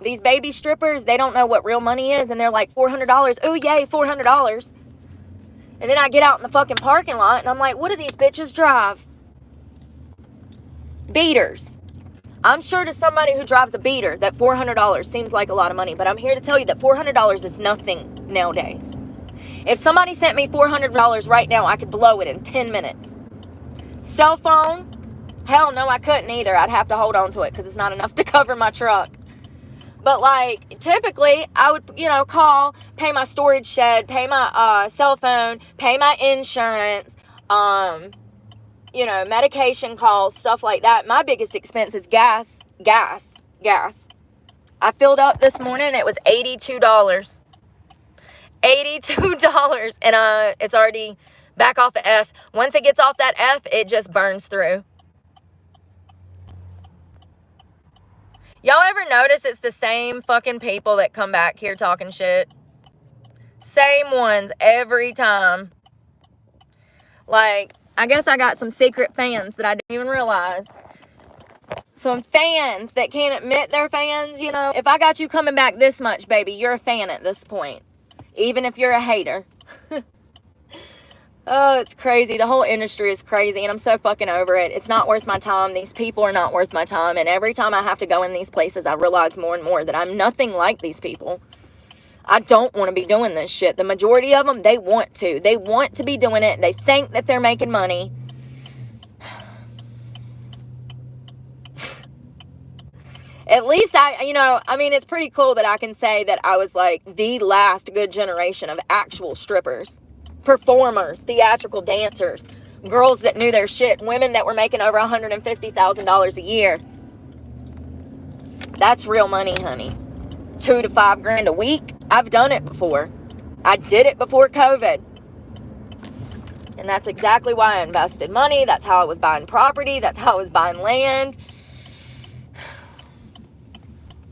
S1: These baby strippers, they don't know what real money is, and they're like, $400. Oh, yay, $400. And then I get out in the fucking parking lot, and I'm like, what do these bitches drive? Beaters. I'm sure to somebody who drives a beater that $400 seems like a lot of money, but I'm here to tell you that $400 is nothing nowadays. If somebody sent me $400 right now, I could blow it in 10 minutes. Cell phone? Hell no, I couldn't either. I'd have to hold on to it because it's not enough to cover my truck. But, like, typically, I would, you know, call, pay my storage shed, pay my cell phone, pay my insurance, you know, medication calls, stuff like that. My biggest expense is gas. I filled up this morning. It was $82. $82. And it's already back off the F. Once it gets off that F, it just burns through. Y'all ever notice it's the same fucking people that come back here talking shit? Same ones every time. Like, I guess I got some secret fans that I didn't even realize. Some fans that can't admit they're fans, you know. If I got you coming back this much, baby, you're a fan at this point. Even if you're a hater. Oh, it's crazy. The whole industry is crazy, and I'm so fucking over it. It's not worth my time. These people are not worth my time, and every time I have to go in these places, I realize more and more that I'm nothing like these people. I don't want to be doing this shit. The majority of them, they want to. They want to be doing it. They think that they're making money. At least I mean, it's pretty cool that I can say that I was like the last good generation of actual strippers, performers, theatrical dancers, girls that knew their shit, women that were making over $150,000 a year. That's real money, honey. $2,000 to $5,000 a week. I've done it before. I did it before COVID. And that's exactly why I invested money. That's how I was buying property. That's how I was buying land.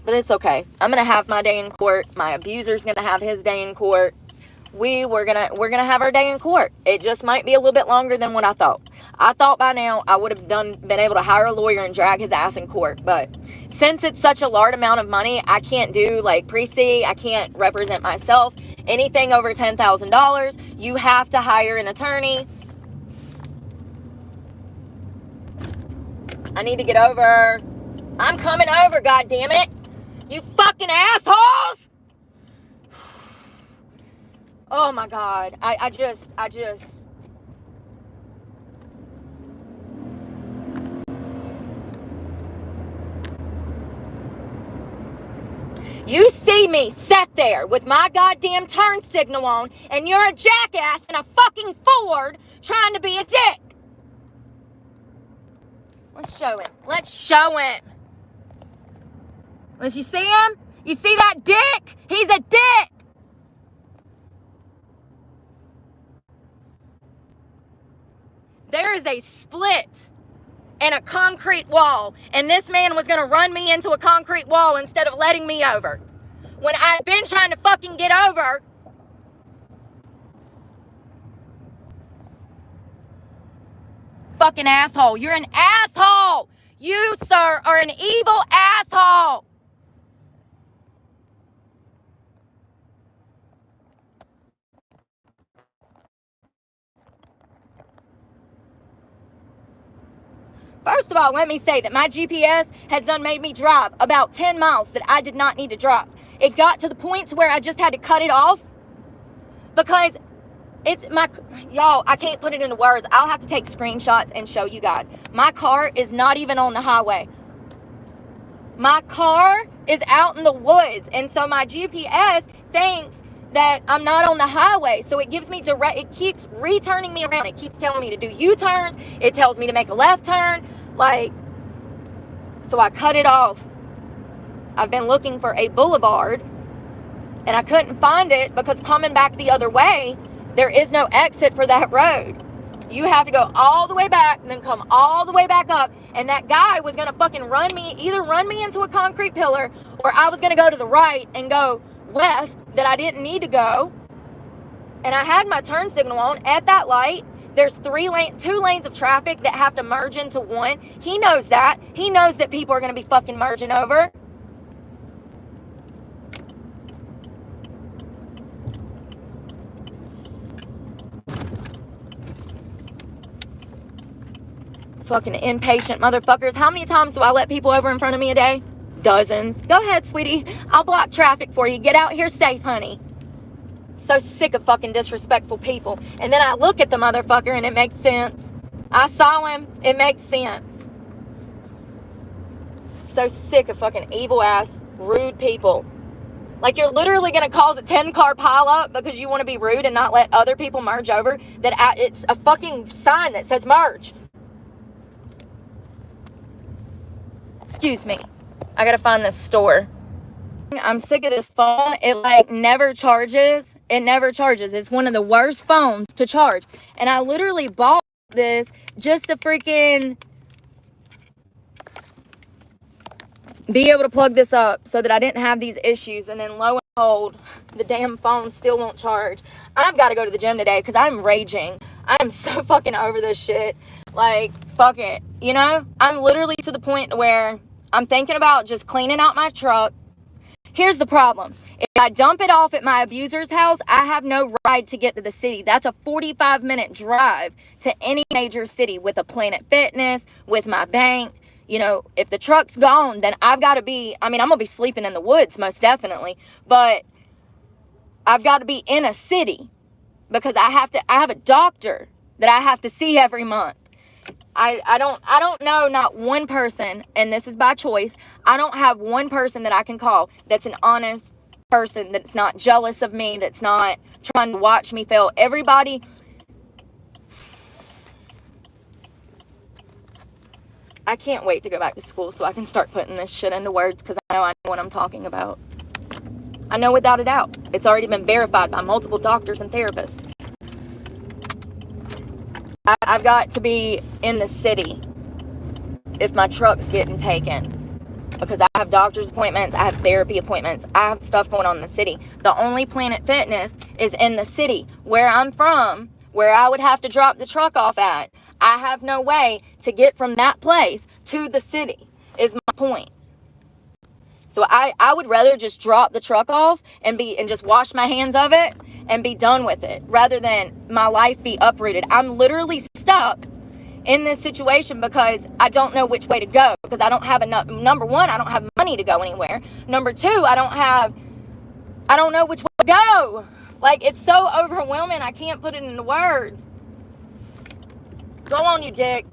S1: But it's okay. I'm gonna have my day in court. My abuser's gonna have his day in court. We're gonna have our day in court. It just might be a little bit longer than what I thought. I thought by now I would have been able to hire a lawyer and drag his ass in court. But since it's such a large amount of money, I can't do like pre-C. I can't represent myself. Anything over $10,000, you have to hire an attorney. I need to get over. I'm coming over, goddammit. You fucking assholes! Oh my God. I just. You see me sit there with my goddamn turn signal on, and you're a jackass in a fucking Ford trying to be a dick. Let's show him. Let's show him. Let's you see him? You see that dick? He's a dick. There is a split in a concrete wall, and this man was gonna run me into a concrete wall instead of letting me over. When I've been trying to fucking get over. Fucking asshole. You're an asshole. You, sir, are an evil asshole. First of all, let me say that my GPS has made me drive about 10 miles that I did not need to drive. It got to the point to where I just had to cut it off because y'all, I can't put it into words. I'll have to take screenshots and show you guys. My car is not even on the highway. My car is out in the woods, and so my GPS thinks that I'm not on the highway, so it gives me it keeps returning me around. It keeps telling me to do U-turns. It tells me to make a left turn, so I cut it off. I've been looking for a boulevard, and I couldn't find it because coming back the other way, there is no exit for that road. You have to go all the way back and then come all the way back up, and that guy was gonna fucking either run me into a concrete pillar, or I was gonna go to the right and go west that I didn't need to go. And I had my turn signal on at that light. There's 2 lanes of traffic that have to merge into one. He knows that. He knows that people are going to be fucking merging over. Fucking impatient motherfuckers. How many times do I let people over in front of me a day? Dozens. Go ahead, sweetie. I'll block traffic for you. Get out here safe, honey. So sick of fucking disrespectful people. And then I look at the motherfucker and it makes sense. I saw him. It makes sense. So sick of fucking evil ass Rude people. Like, you're literally going to cause a 10-car pileup because you want to be rude and not let other people merge over. It's a fucking sign that says merge. Excuse me. I got to find this store. I'm sick of this phone. It, like, never charges. It never charges. It's one of the worst phones to charge. And I literally bought this just to freaking be able to plug this up so that I didn't have these issues. And then lo and behold, the damn phone still won't charge. I've got to go to the gym today because I'm raging. I'm so fucking over this shit. Like, fuck it. You know, I'm literally to the point where I'm thinking about just cleaning out my truck. Here's the problem. If I dump it off at my abuser's house, I have no ride to get to the city. That's a 45-minute drive to any major city with a Planet Fitness, with my bank. You know, if the truck's gone, then I've got to be, I mean, I'm going to be sleeping in the woods, most definitely. But I've got to be in a city because I have a doctor that I have to see every month. I don't know not one person, and this is by choice. I don't have one person that I can call that's an honest person, that's not jealous of me, that's not trying to watch me fail. Everybody, I can't wait to go back to school so I can start putting this shit into words because I know what I'm talking about. I know without a doubt. It's already been verified by multiple doctors and therapists. I've got to be in the city if my truck's getting taken because I have doctor's appointments, I have therapy appointments, I have stuff going on in the city. The only Planet Fitness is in the city where I'm from, where I would have to drop the truck off at. I have no way to get from that place to the city is my point. So I would rather just drop the truck off and just wash my hands of it and be done with it rather than my life be uprooted. I'm literally stuck in this situation because I don't know which way to go because I don't have enough. Number one, I don't have money to go anywhere. Number two, I don't know which way to go. Like, it's so overwhelming. I can't put it into words. Go on, you dick.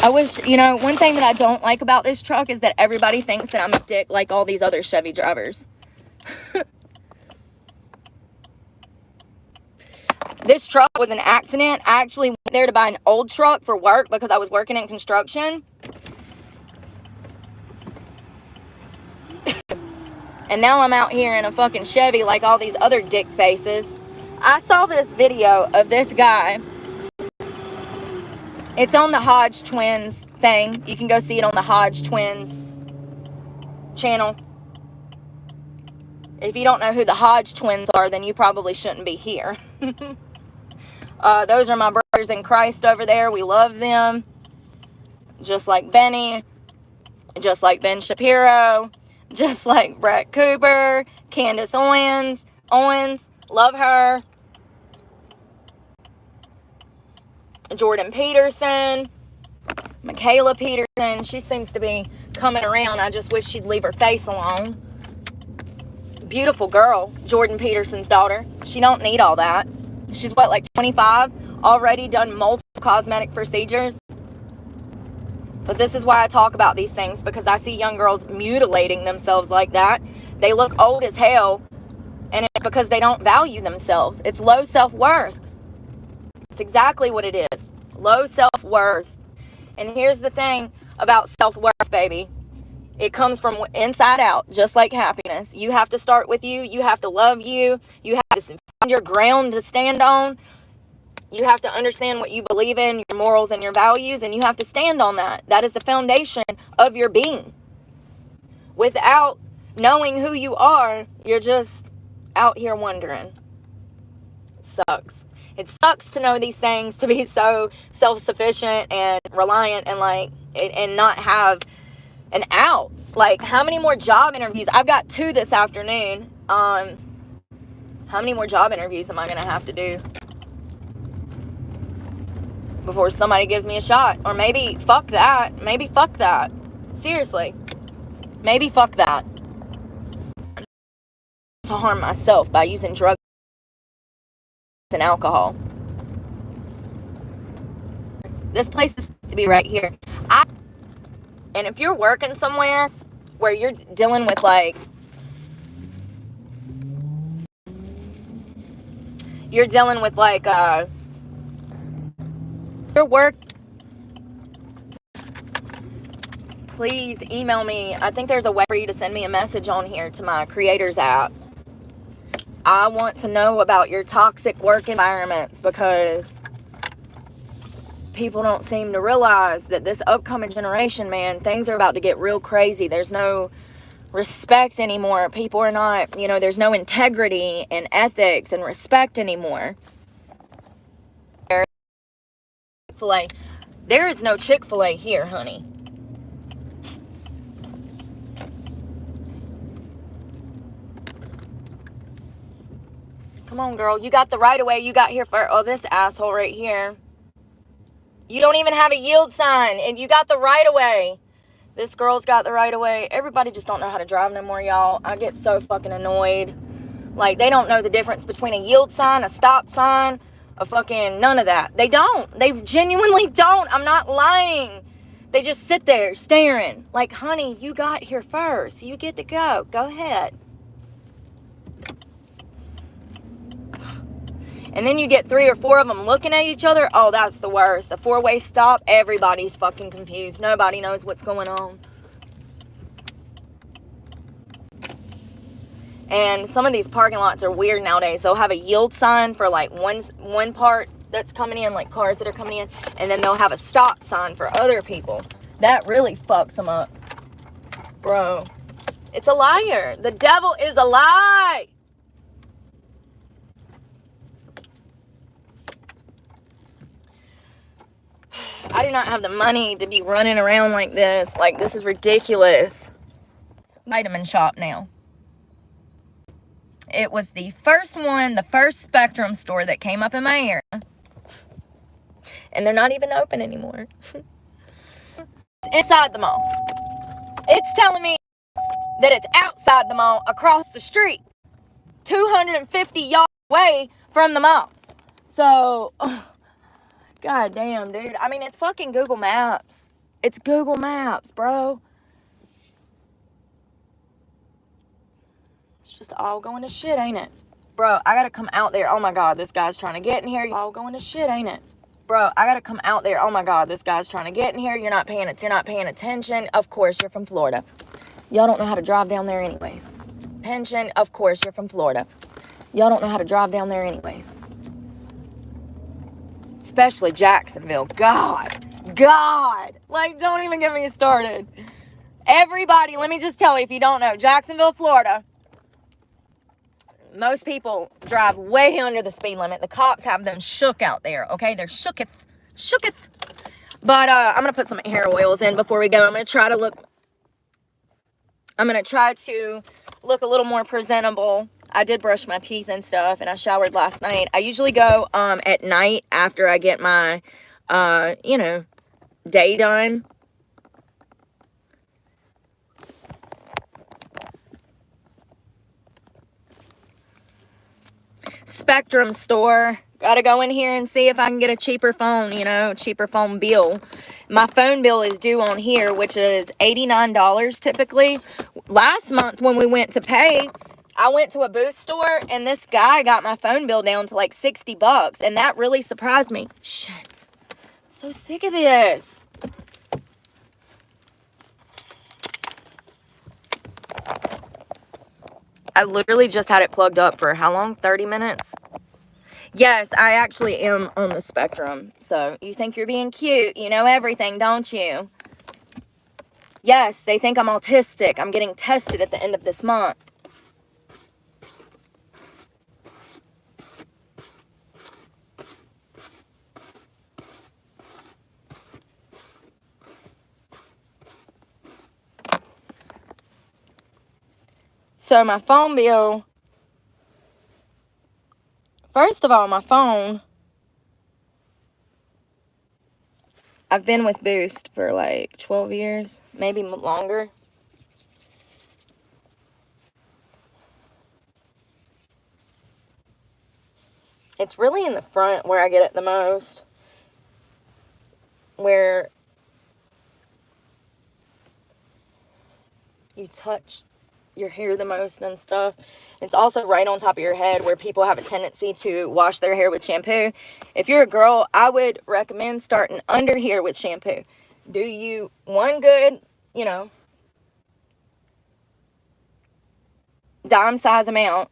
S1: I wish, you know, one thing that I don't like about this truck is that everybody thinks that I'm a dick like all these other Chevy drivers. This truck was an accident. I actually went there to buy an old truck for work because I was working in construction. And now I'm out here in a fucking Chevy like all these other dick faces. I saw this video of this guy. It's on the Hodge Twins thing. You can go see it on the Hodge Twins channel. If you don't know who the Hodge Twins are, then you probably shouldn't be here. Those are my brothers in Christ over there. We love them. Just like Benny. Just like Ben Shapiro. Just like Brett Cooper. Candace Owens. Love her. Jordan Peterson. Michaela Peterson. She seems to be coming around. I just wish she'd leave her face alone. Beautiful girl. Jordan Peterson's daughter. She don't need all that. She's what, like 25? Already done multiple cosmetic procedures. But this is why I talk about these things, because I see young girls mutilating themselves like that. They look old as hell, and it's because they don't value themselves. It's low self-worth. It's exactly what it is. Low self-worth. And here's the thing about self-worth, baby. It comes from inside out, just like happiness. You have to start with you. You have to love you. You have to find your ground to stand on. You have to understand what you believe in, your morals and your values, and you have to stand on that. That is the foundation of your being. Without knowing who you are, you're just out here wondering. It sucks. It sucks to know these things, to be so self-sufficient and reliant and not have an out. Like, how many more job interviews? I've got 2 this afternoon. How many more job interviews am I going to have to do before somebody gives me a shot? Or maybe fuck that. Seriously. Maybe fuck that. to harm myself by using drugs and alcohol. This place is supposed to be right here. And if you're working somewhere where you're dealing with like, your work, please email me. I think there's a way for you to send me a message on here to my creators app. I want to know about your toxic work environments, because people don't seem to realize that this upcoming generation, man, things are about to get real crazy. There's no respect anymore. People are not, there's no integrity and ethics and respect anymore. Chick-fil-A. There is no Chick-fil-A here, honey. Come on, girl. You got the right of way. You got here first. Oh, this asshole right here. You don't even have a yield sign, and you got the right of way. This girl's got the right of way. Everybody just don't know how to drive no more, y'all. I get so fucking annoyed. Like, they don't know the difference between a yield sign, a stop sign, a fucking none of that. They don't. They genuinely don't. I'm not lying. They just sit there staring. Like, honey, you got here first. You get to go. Go ahead. And then you get 3 or 4 of them looking at each other. Oh, that's the worst. The 4-way stop, everybody's fucking confused. Nobody knows what's going on. And some of these parking lots are weird nowadays. They'll have a yield sign for like one part that's coming in, like cars that are coming in. And then they'll have a stop sign for other people. That really fucks them up. Bro, it's a liar. The devil is a lie. I do not have the money to be running around like this. Like, this is ridiculous. Vitamin shop now. It was the first one, the first Spectrum store that came up in my area. And they're not even open anymore. It's inside the mall. It's telling me that it's outside the mall, across the street. 250 yards away from the mall. So, god damn, dude. I mean, it's fucking Google Maps. It's Google Maps, bro. It's just all going to shit, ain't it? Bro, I gotta come out there. Oh my god, this guy's trying to get in here. All going to shit, ain't it? Bro, I gotta come out there. Oh my god, this guy's trying to get in here. You're not paying attention. Of course, you're from Florida. Y'all don't know how to drive down there anyways. Attention. Of course, you're from Florida. Y'all don't know how to drive down there anyways. Especially Jacksonville. God. Like, don't even get me started. Everybody, let me just tell you, if you don't know, Jacksonville, Florida, most people drive way under the speed limit. The cops have them shook out there, okay? They're shooketh. But I'm going to put some hair oils in before we go. I'm going to try to look a little more presentable. I did brush my teeth and stuff, and I showered last night. I usually go at night after I get my, day done. Spectrum store. Gotta go in here and see if I can get a cheaper phone, cheaper phone bill. My phone bill is due on here, which is $89 typically. Last month when we went to pay, I went to a Boost store, and this guy got my phone bill down to like $60, and that really surprised me. Shit. So sick of this. I literally just had it plugged up for how long? 30 minutes? Yes, I actually am on the spectrum. So, you think you're being cute. You know everything, don't you? Yes, they think I'm autistic. I'm getting tested at the end of this month. So my phone bill, first of all, my phone, I've been with Boost for like 12 years, maybe longer. it's really in the front where I get it the most. Where you touch your hair the most and stuff. It's also right on top of your head where people have a tendency to wash their hair with shampoo. If you're a girl, I would recommend starting under here with shampoo. Do you one good, you know, dime size amount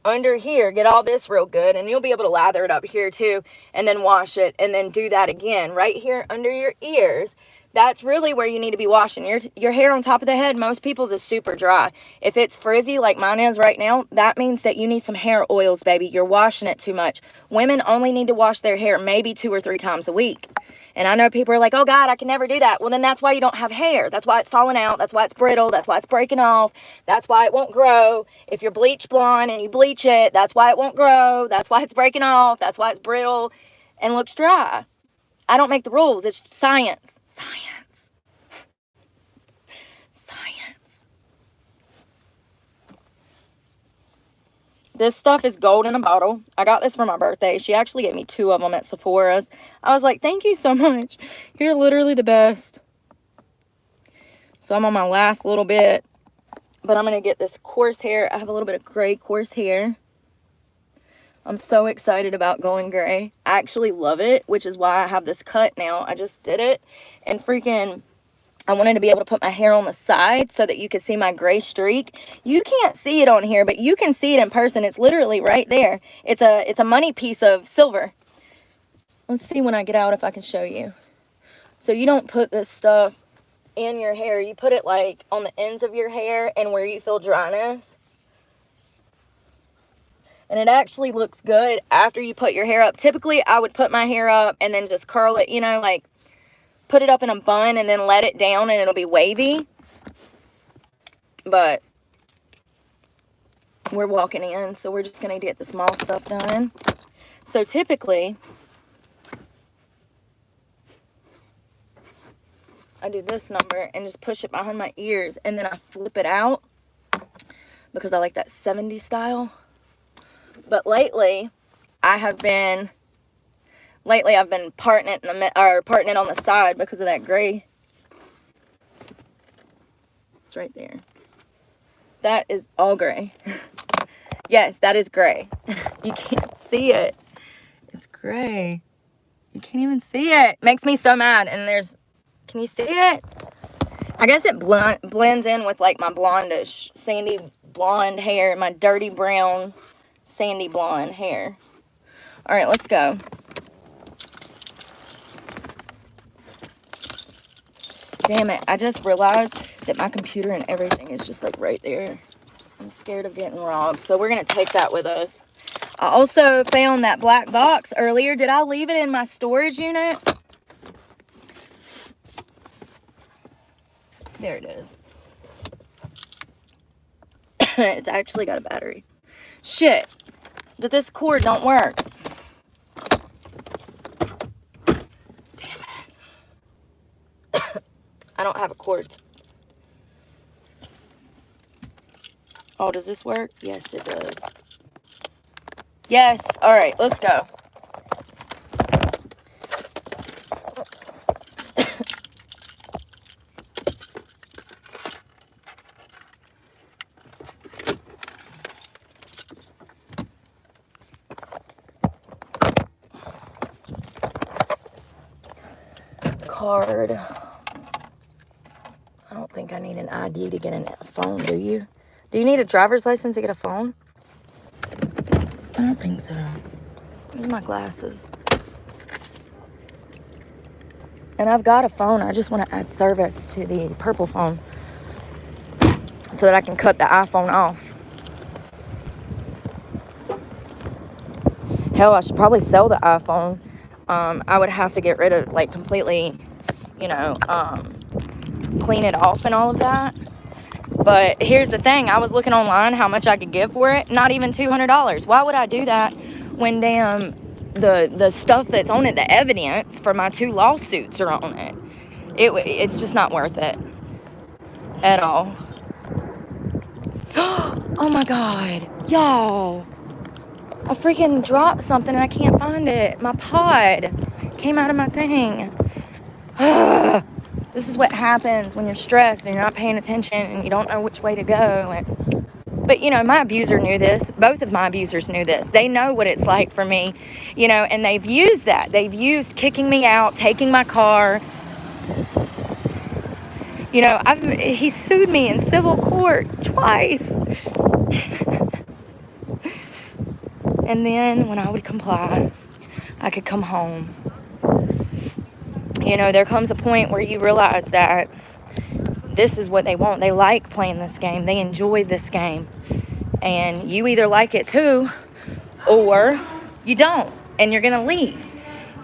S1: under here, get all this real good, and you'll be able to lather it up here too, and then wash it, and then do that again right here under your ears. That's really where you need to be washing. Your hair on top of the head, most people's is super dry. If it's frizzy like mine is right now, that means that you need some hair oils, baby. You're washing it too much. Women only need to wash their hair maybe 2 or 3 times a week. And I know people are like, oh God, I can never do that. Well, then that's why you don't have hair. That's why it's falling out. That's why it's brittle. That's why it's breaking off. That's why it won't grow. If you're bleach blonde and you bleach it, that's why it won't grow. That's why it's breaking off. That's why it's brittle and looks dry. I don't make the rules. It's science. Science. Science. This stuff is gold in a bottle. I got this for my birthday. She actually gave me 2 of them at Sephora's. I was like, thank you so much. You're literally the best. So I'm on my last little bit. But I'm going to get this coarse hair. I have a little bit of gray coarse hair. I'm so excited about going gray. I actually love it, which is why I have this cut now. I just did it. And freaking, I wanted to be able to put my hair on the side so that you could see my gray streak. You can't see it on here, but you can see it in person. It's literally right there. It's a money piece of silver. Let's see when I get out if I can show you. So you don't put this stuff in your hair. You put it like on the ends of your hair and where you feel dryness. And it actually looks good after you put your hair up. Typically, I would put my hair up and then just curl it, you know, like put it up in a bun and then let it down and it'll be wavy. But we're walking in, so we're just going to get the small stuff done. So typically, I do this number and just push it behind my ears and then I flip it out because I like that 70s style. But lately I've been parting it parting it on the side because of that gray. It's right there. That is all gray. Yes, that is gray. You can't see it. It's gray. You can't even see it. Makes me so mad. And can you see it? I guess it blends in with like my blondish, sandy blonde hair, my dirty brown, sandy blonde hair. All right, let's go. Damn it, I just realized that my computer and everything is just like right there. I'm scared of getting robbed, so we're gonna take that with us. I also found that black box earlier. Did I leave it in my storage unit? There it is. It's actually got a battery. Shit, that this cord don't work. Damn it. I don't have a cord. Oh, does this work? Yes, it does. Yes, all right, let's go. Card. I don't think I need an ID to get a phone, do you? Do you need a driver's license to get a phone? I don't think so. Where's my glasses? And I've got a phone. I just want to add service to the purple phone so that I can cut the iPhone off. Hell, I should probably sell the iPhone. I would have to get rid of, like, completely, you know, clean it off and all of that. But here's the thing. I was looking online how much I could give for it. Not even $200. Why would I do that when, damn, the stuff that's on it, the evidence for my 2 lawsuits are on it. It's just not worth it at all. Oh, my God. Y'all. I freaking dropped something and I can't find it. My pod came out of my thing. This is what happens when you're stressed and you're not paying attention and you don't know which way to go. But, you know, my abuser knew this. Both of my abusers knew this. They know what it's like for me, you know, and they've used that. They've used kicking me out, taking my car. You know, he sued me in civil court twice. And then when I would comply, I could come home. You know, there comes a point where you realize that this is what they want. They like playing this game. They enjoy this game. And you either like it too, or you don't. And you're going to leave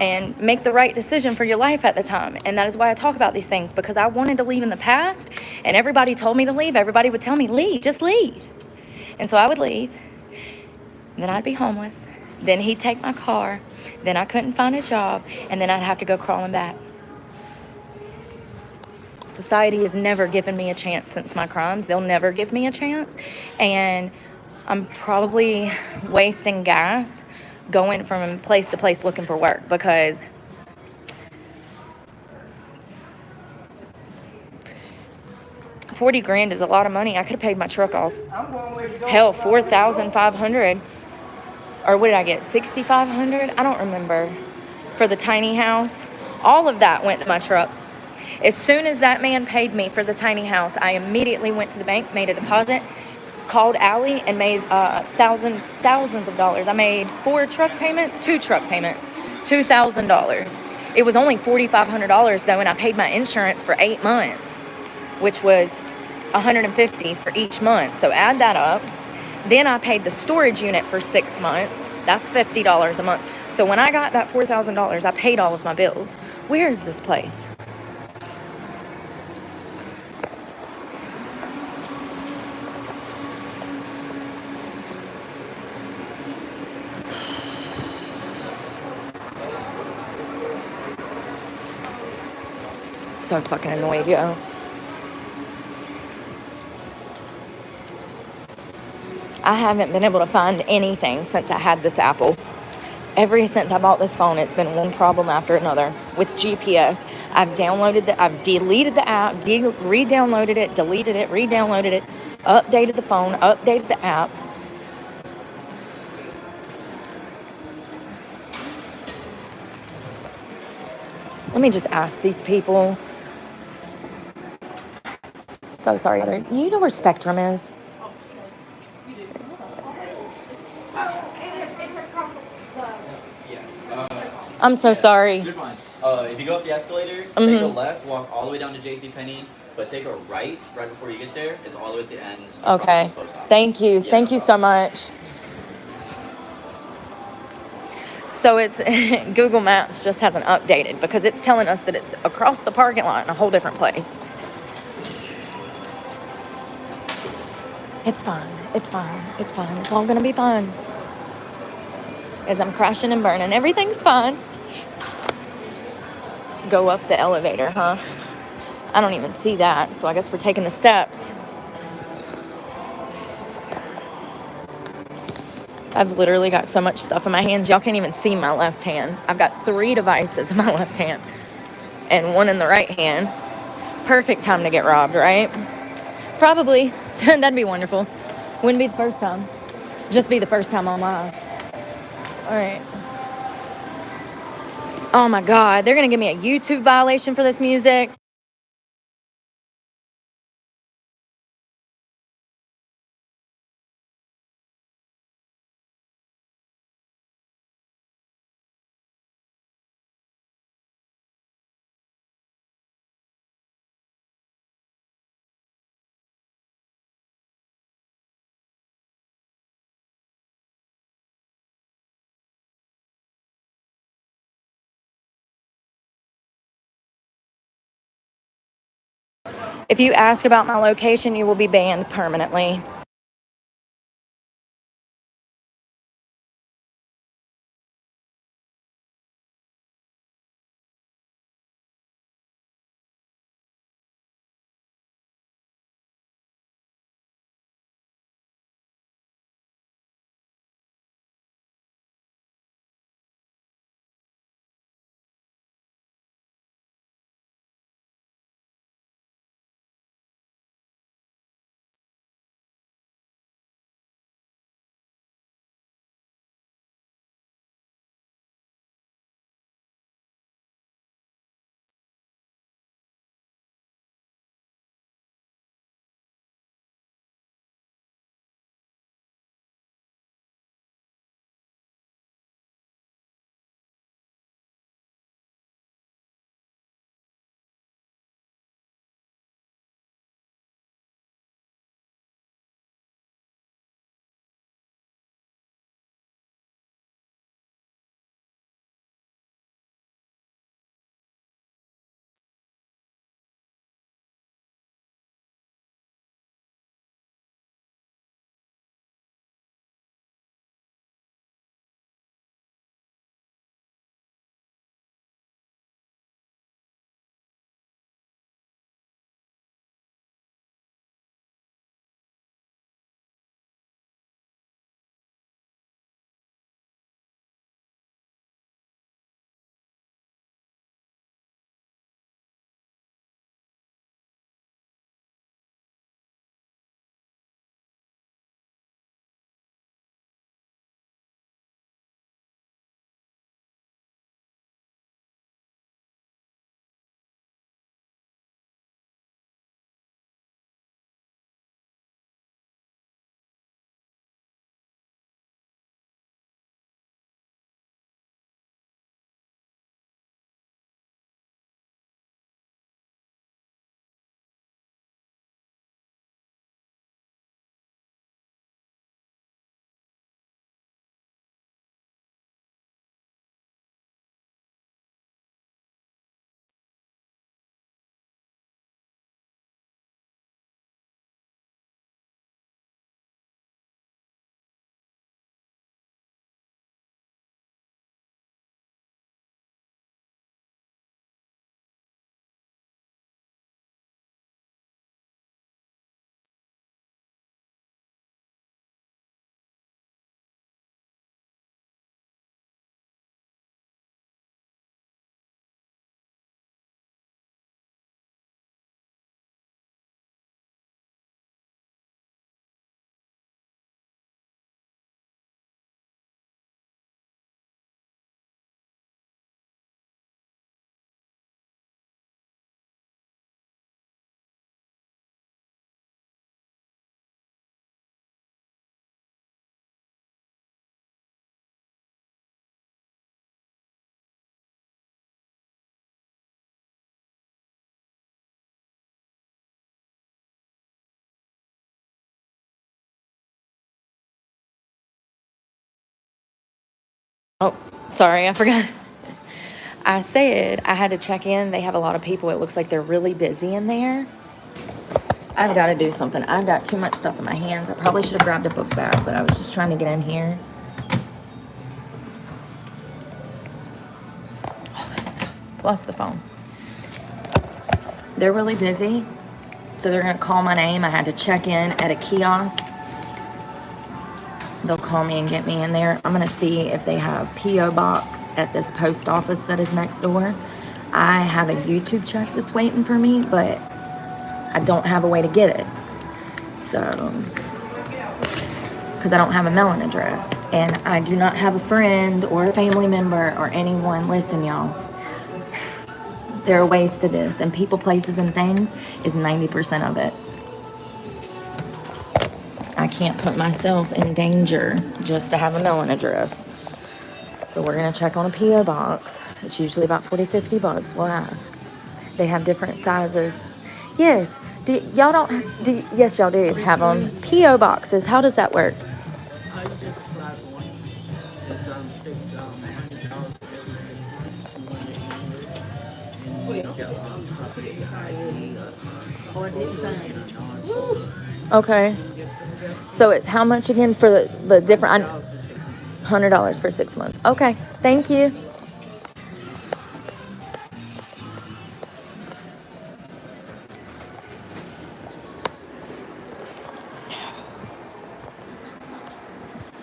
S1: and make the right decision for your life at the time. And that is why I talk about these things, because I wanted to leave in the past, and everybody told me to leave. Everybody would tell me, leave, just leave. And so I would leave. Then I'd be homeless. Then he'd take my car. Then I couldn't find a job. And then I'd have to go crawling back. Society has never given me a chance since my crimes. They'll never give me a chance. And I'm probably wasting gas going from place to place looking for work, because $40,000 is a lot of money. I could have paid my truck off. Hell, $4,500. Or what did I get? $6,500? I don't remember. For the tiny house. All of that went to my truck. As soon as that man paid me for the tiny house, I immediately went to the bank, made a deposit, called Allie, and made thousands of dollars. I made 2 truck payments, $2,000. It was only $4,500 though, and I paid my insurance for 8 months, which was $150 for each month. So add that up. Then I paid the storage unit for 6 months. That's $50 a month. So when I got that $4,000, I paid all of my bills. Where is this place? So fucking annoyed, yo. I haven't been able to find anything since I had this Apple. Ever since I bought this phone, it's been one problem after another. With GPS, I've deleted the app, re-downloaded it, deleted it, re-downloaded it, updated the phone, updated the app. Let me just ask these people. So sorry, Heather. You know where Spectrum is? I'm so sorry.
S4: You're fine. If you go up the escalator, take a left, walk all the way down to JCPenney, but take a right before you get there. It's all the way at the end.
S1: Okay.
S4: The post office.
S1: Thank you.
S4: Yeah,
S1: Thank you so much. So it's Google Maps just hasn't updated because it's telling us that it's across the parking lot in a whole different place. It's fine. It's fine. It's fine. It's all gonna be fine. As I'm crashing and burning, everything's fine. Go up the elevator, huh? I don't even see that, so I guess we're taking the steps. I've literally got so much stuff in my hands, y'all can't even see my left hand. I've got 3 devices in my left hand and 1 in the right hand. Perfect time to get robbed, right? Probably. That'd be wonderful. Wouldn't be the first time. Just be the first time on live. All right. Oh my God, they're gonna give me a YouTube violation for this music. If you ask about my location, you will be banned permanently. Sorry, I forgot. I said I had to check in. They have a lot of people. It looks like they're really busy in there. I've got to do something. I've got too much stuff in my hands. I probably should have grabbed a book bag, but I was just trying to get in here. All this stuff, plus the phone. They're really busy, so they're going to call my name. I had to check in at a kiosk. They'll call me and get me in there. I'm going to see if they have P.O. box at this post office that is next door. I have a YouTube check that's waiting for me, but I don't have a way to get it. So, because I don't have a mailing address. And I do not have a friend or a family member or anyone. Listen, y'all. There are ways to this. And people, places, and things is 90% of it. I can't put myself in danger just to have a mailing address. So we're going to check on a P.O. box. It's usually about $40-50. We'll ask. They have different sizes. Yes. Yes, y'all do have them. P.O. boxes. How does that work?
S5: I just got one. It's $600
S1: Okay. So it's how much again for the different? $100 for 6 months. Okay. Thank you.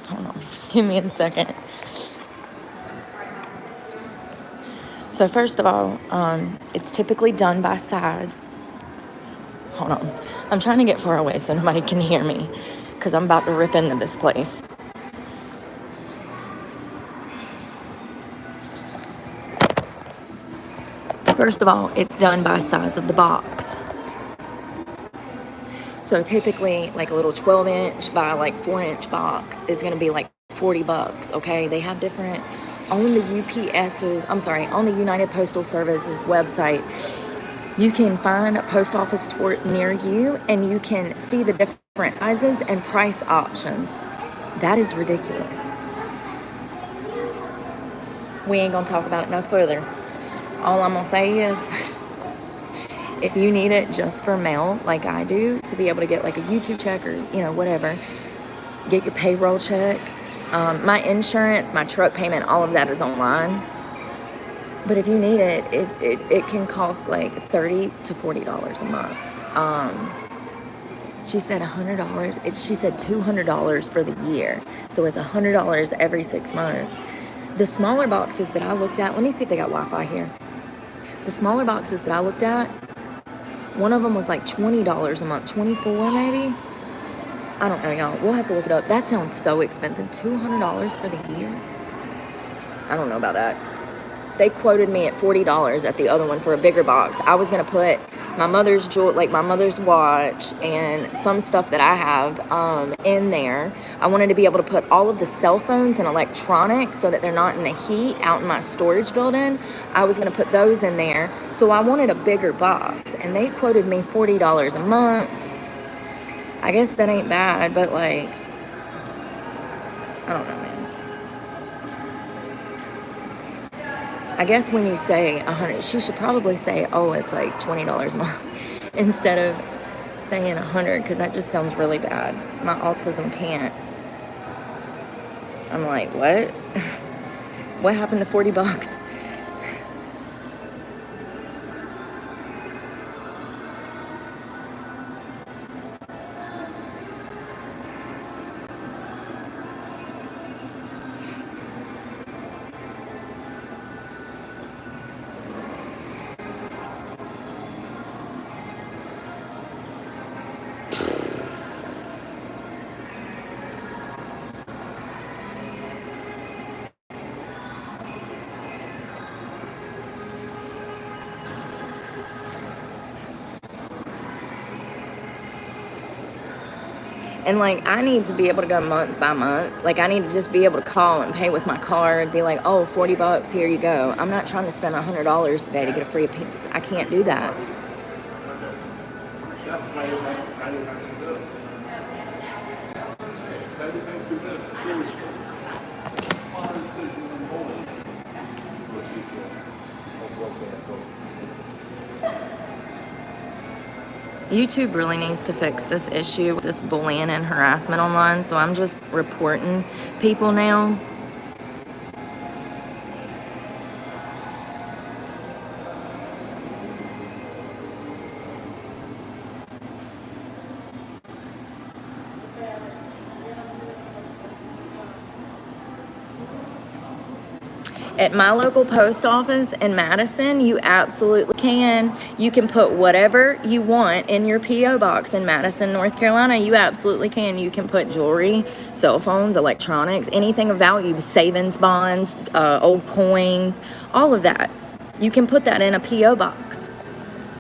S1: Hold on. Give me a second. So first of all, it's typically done by size. Hold on. I'm trying to get far away so nobody can hear me because I'm about to rip into this place. First of all, it's done by size of the box. So typically, like a little 12-inch by like 4-inch box is going to be like $40, okay? They have different, on the on the United Postal Service's website, you can find a post office store near you and you can see the different sizes and price options. That is ridiculous. We ain't going to talk about it no further. All I'm going to say is, if you need it just for mail, like I do, to be able to get like a YouTube check or, whatever, get your payroll check. My insurance, my truck payment, all of that is online. But if you need it, it can cost like $30 to $40 a month. She said $100. She said $200 for the year. So it's $100 every 6 months. The smaller boxes that I looked at, let me see if they got Wi-Fi here. The smaller boxes that I looked at, one of them was like $20 a month, $24 maybe. I don't know, y'all. We'll have to look it up. That sounds so expensive. $200 for the year? I don't know about that. They quoted me at $40 at the other one for a bigger box. I was going to put my mother's jewel, like my mother's watch and some stuff that I have in there. I wanted to be able to put all of the cell phones and electronics so that they're not in the heat out in my storage building. I was going to put those in there. So I wanted a bigger box. And they quoted me $40 a month. I guess that ain't bad, but like, I don't know, man. I guess when you say 100, she should probably say, oh, it's like $20 a month instead of saying 100, because that just sounds really bad. My autism can't. I'm like, what? What happened to $40? And, like, I need to be able to go month by month. Like, I need to just be able to call and pay with my card. Be like, oh, $40, here you go. I'm not trying to spend $100 today to get a free opinion. I can't do that. YouTube really needs to fix this issue with this bullying and harassment online, so I'm just reporting people now. At my local post office in Madison, you absolutely can. You can put whatever you want in your P.O. box in Madison, North Carolina. You absolutely can. You can put jewelry, cell phones, electronics, anything of value, savings bonds, old coins, all of that. You can put that in a P.O. box.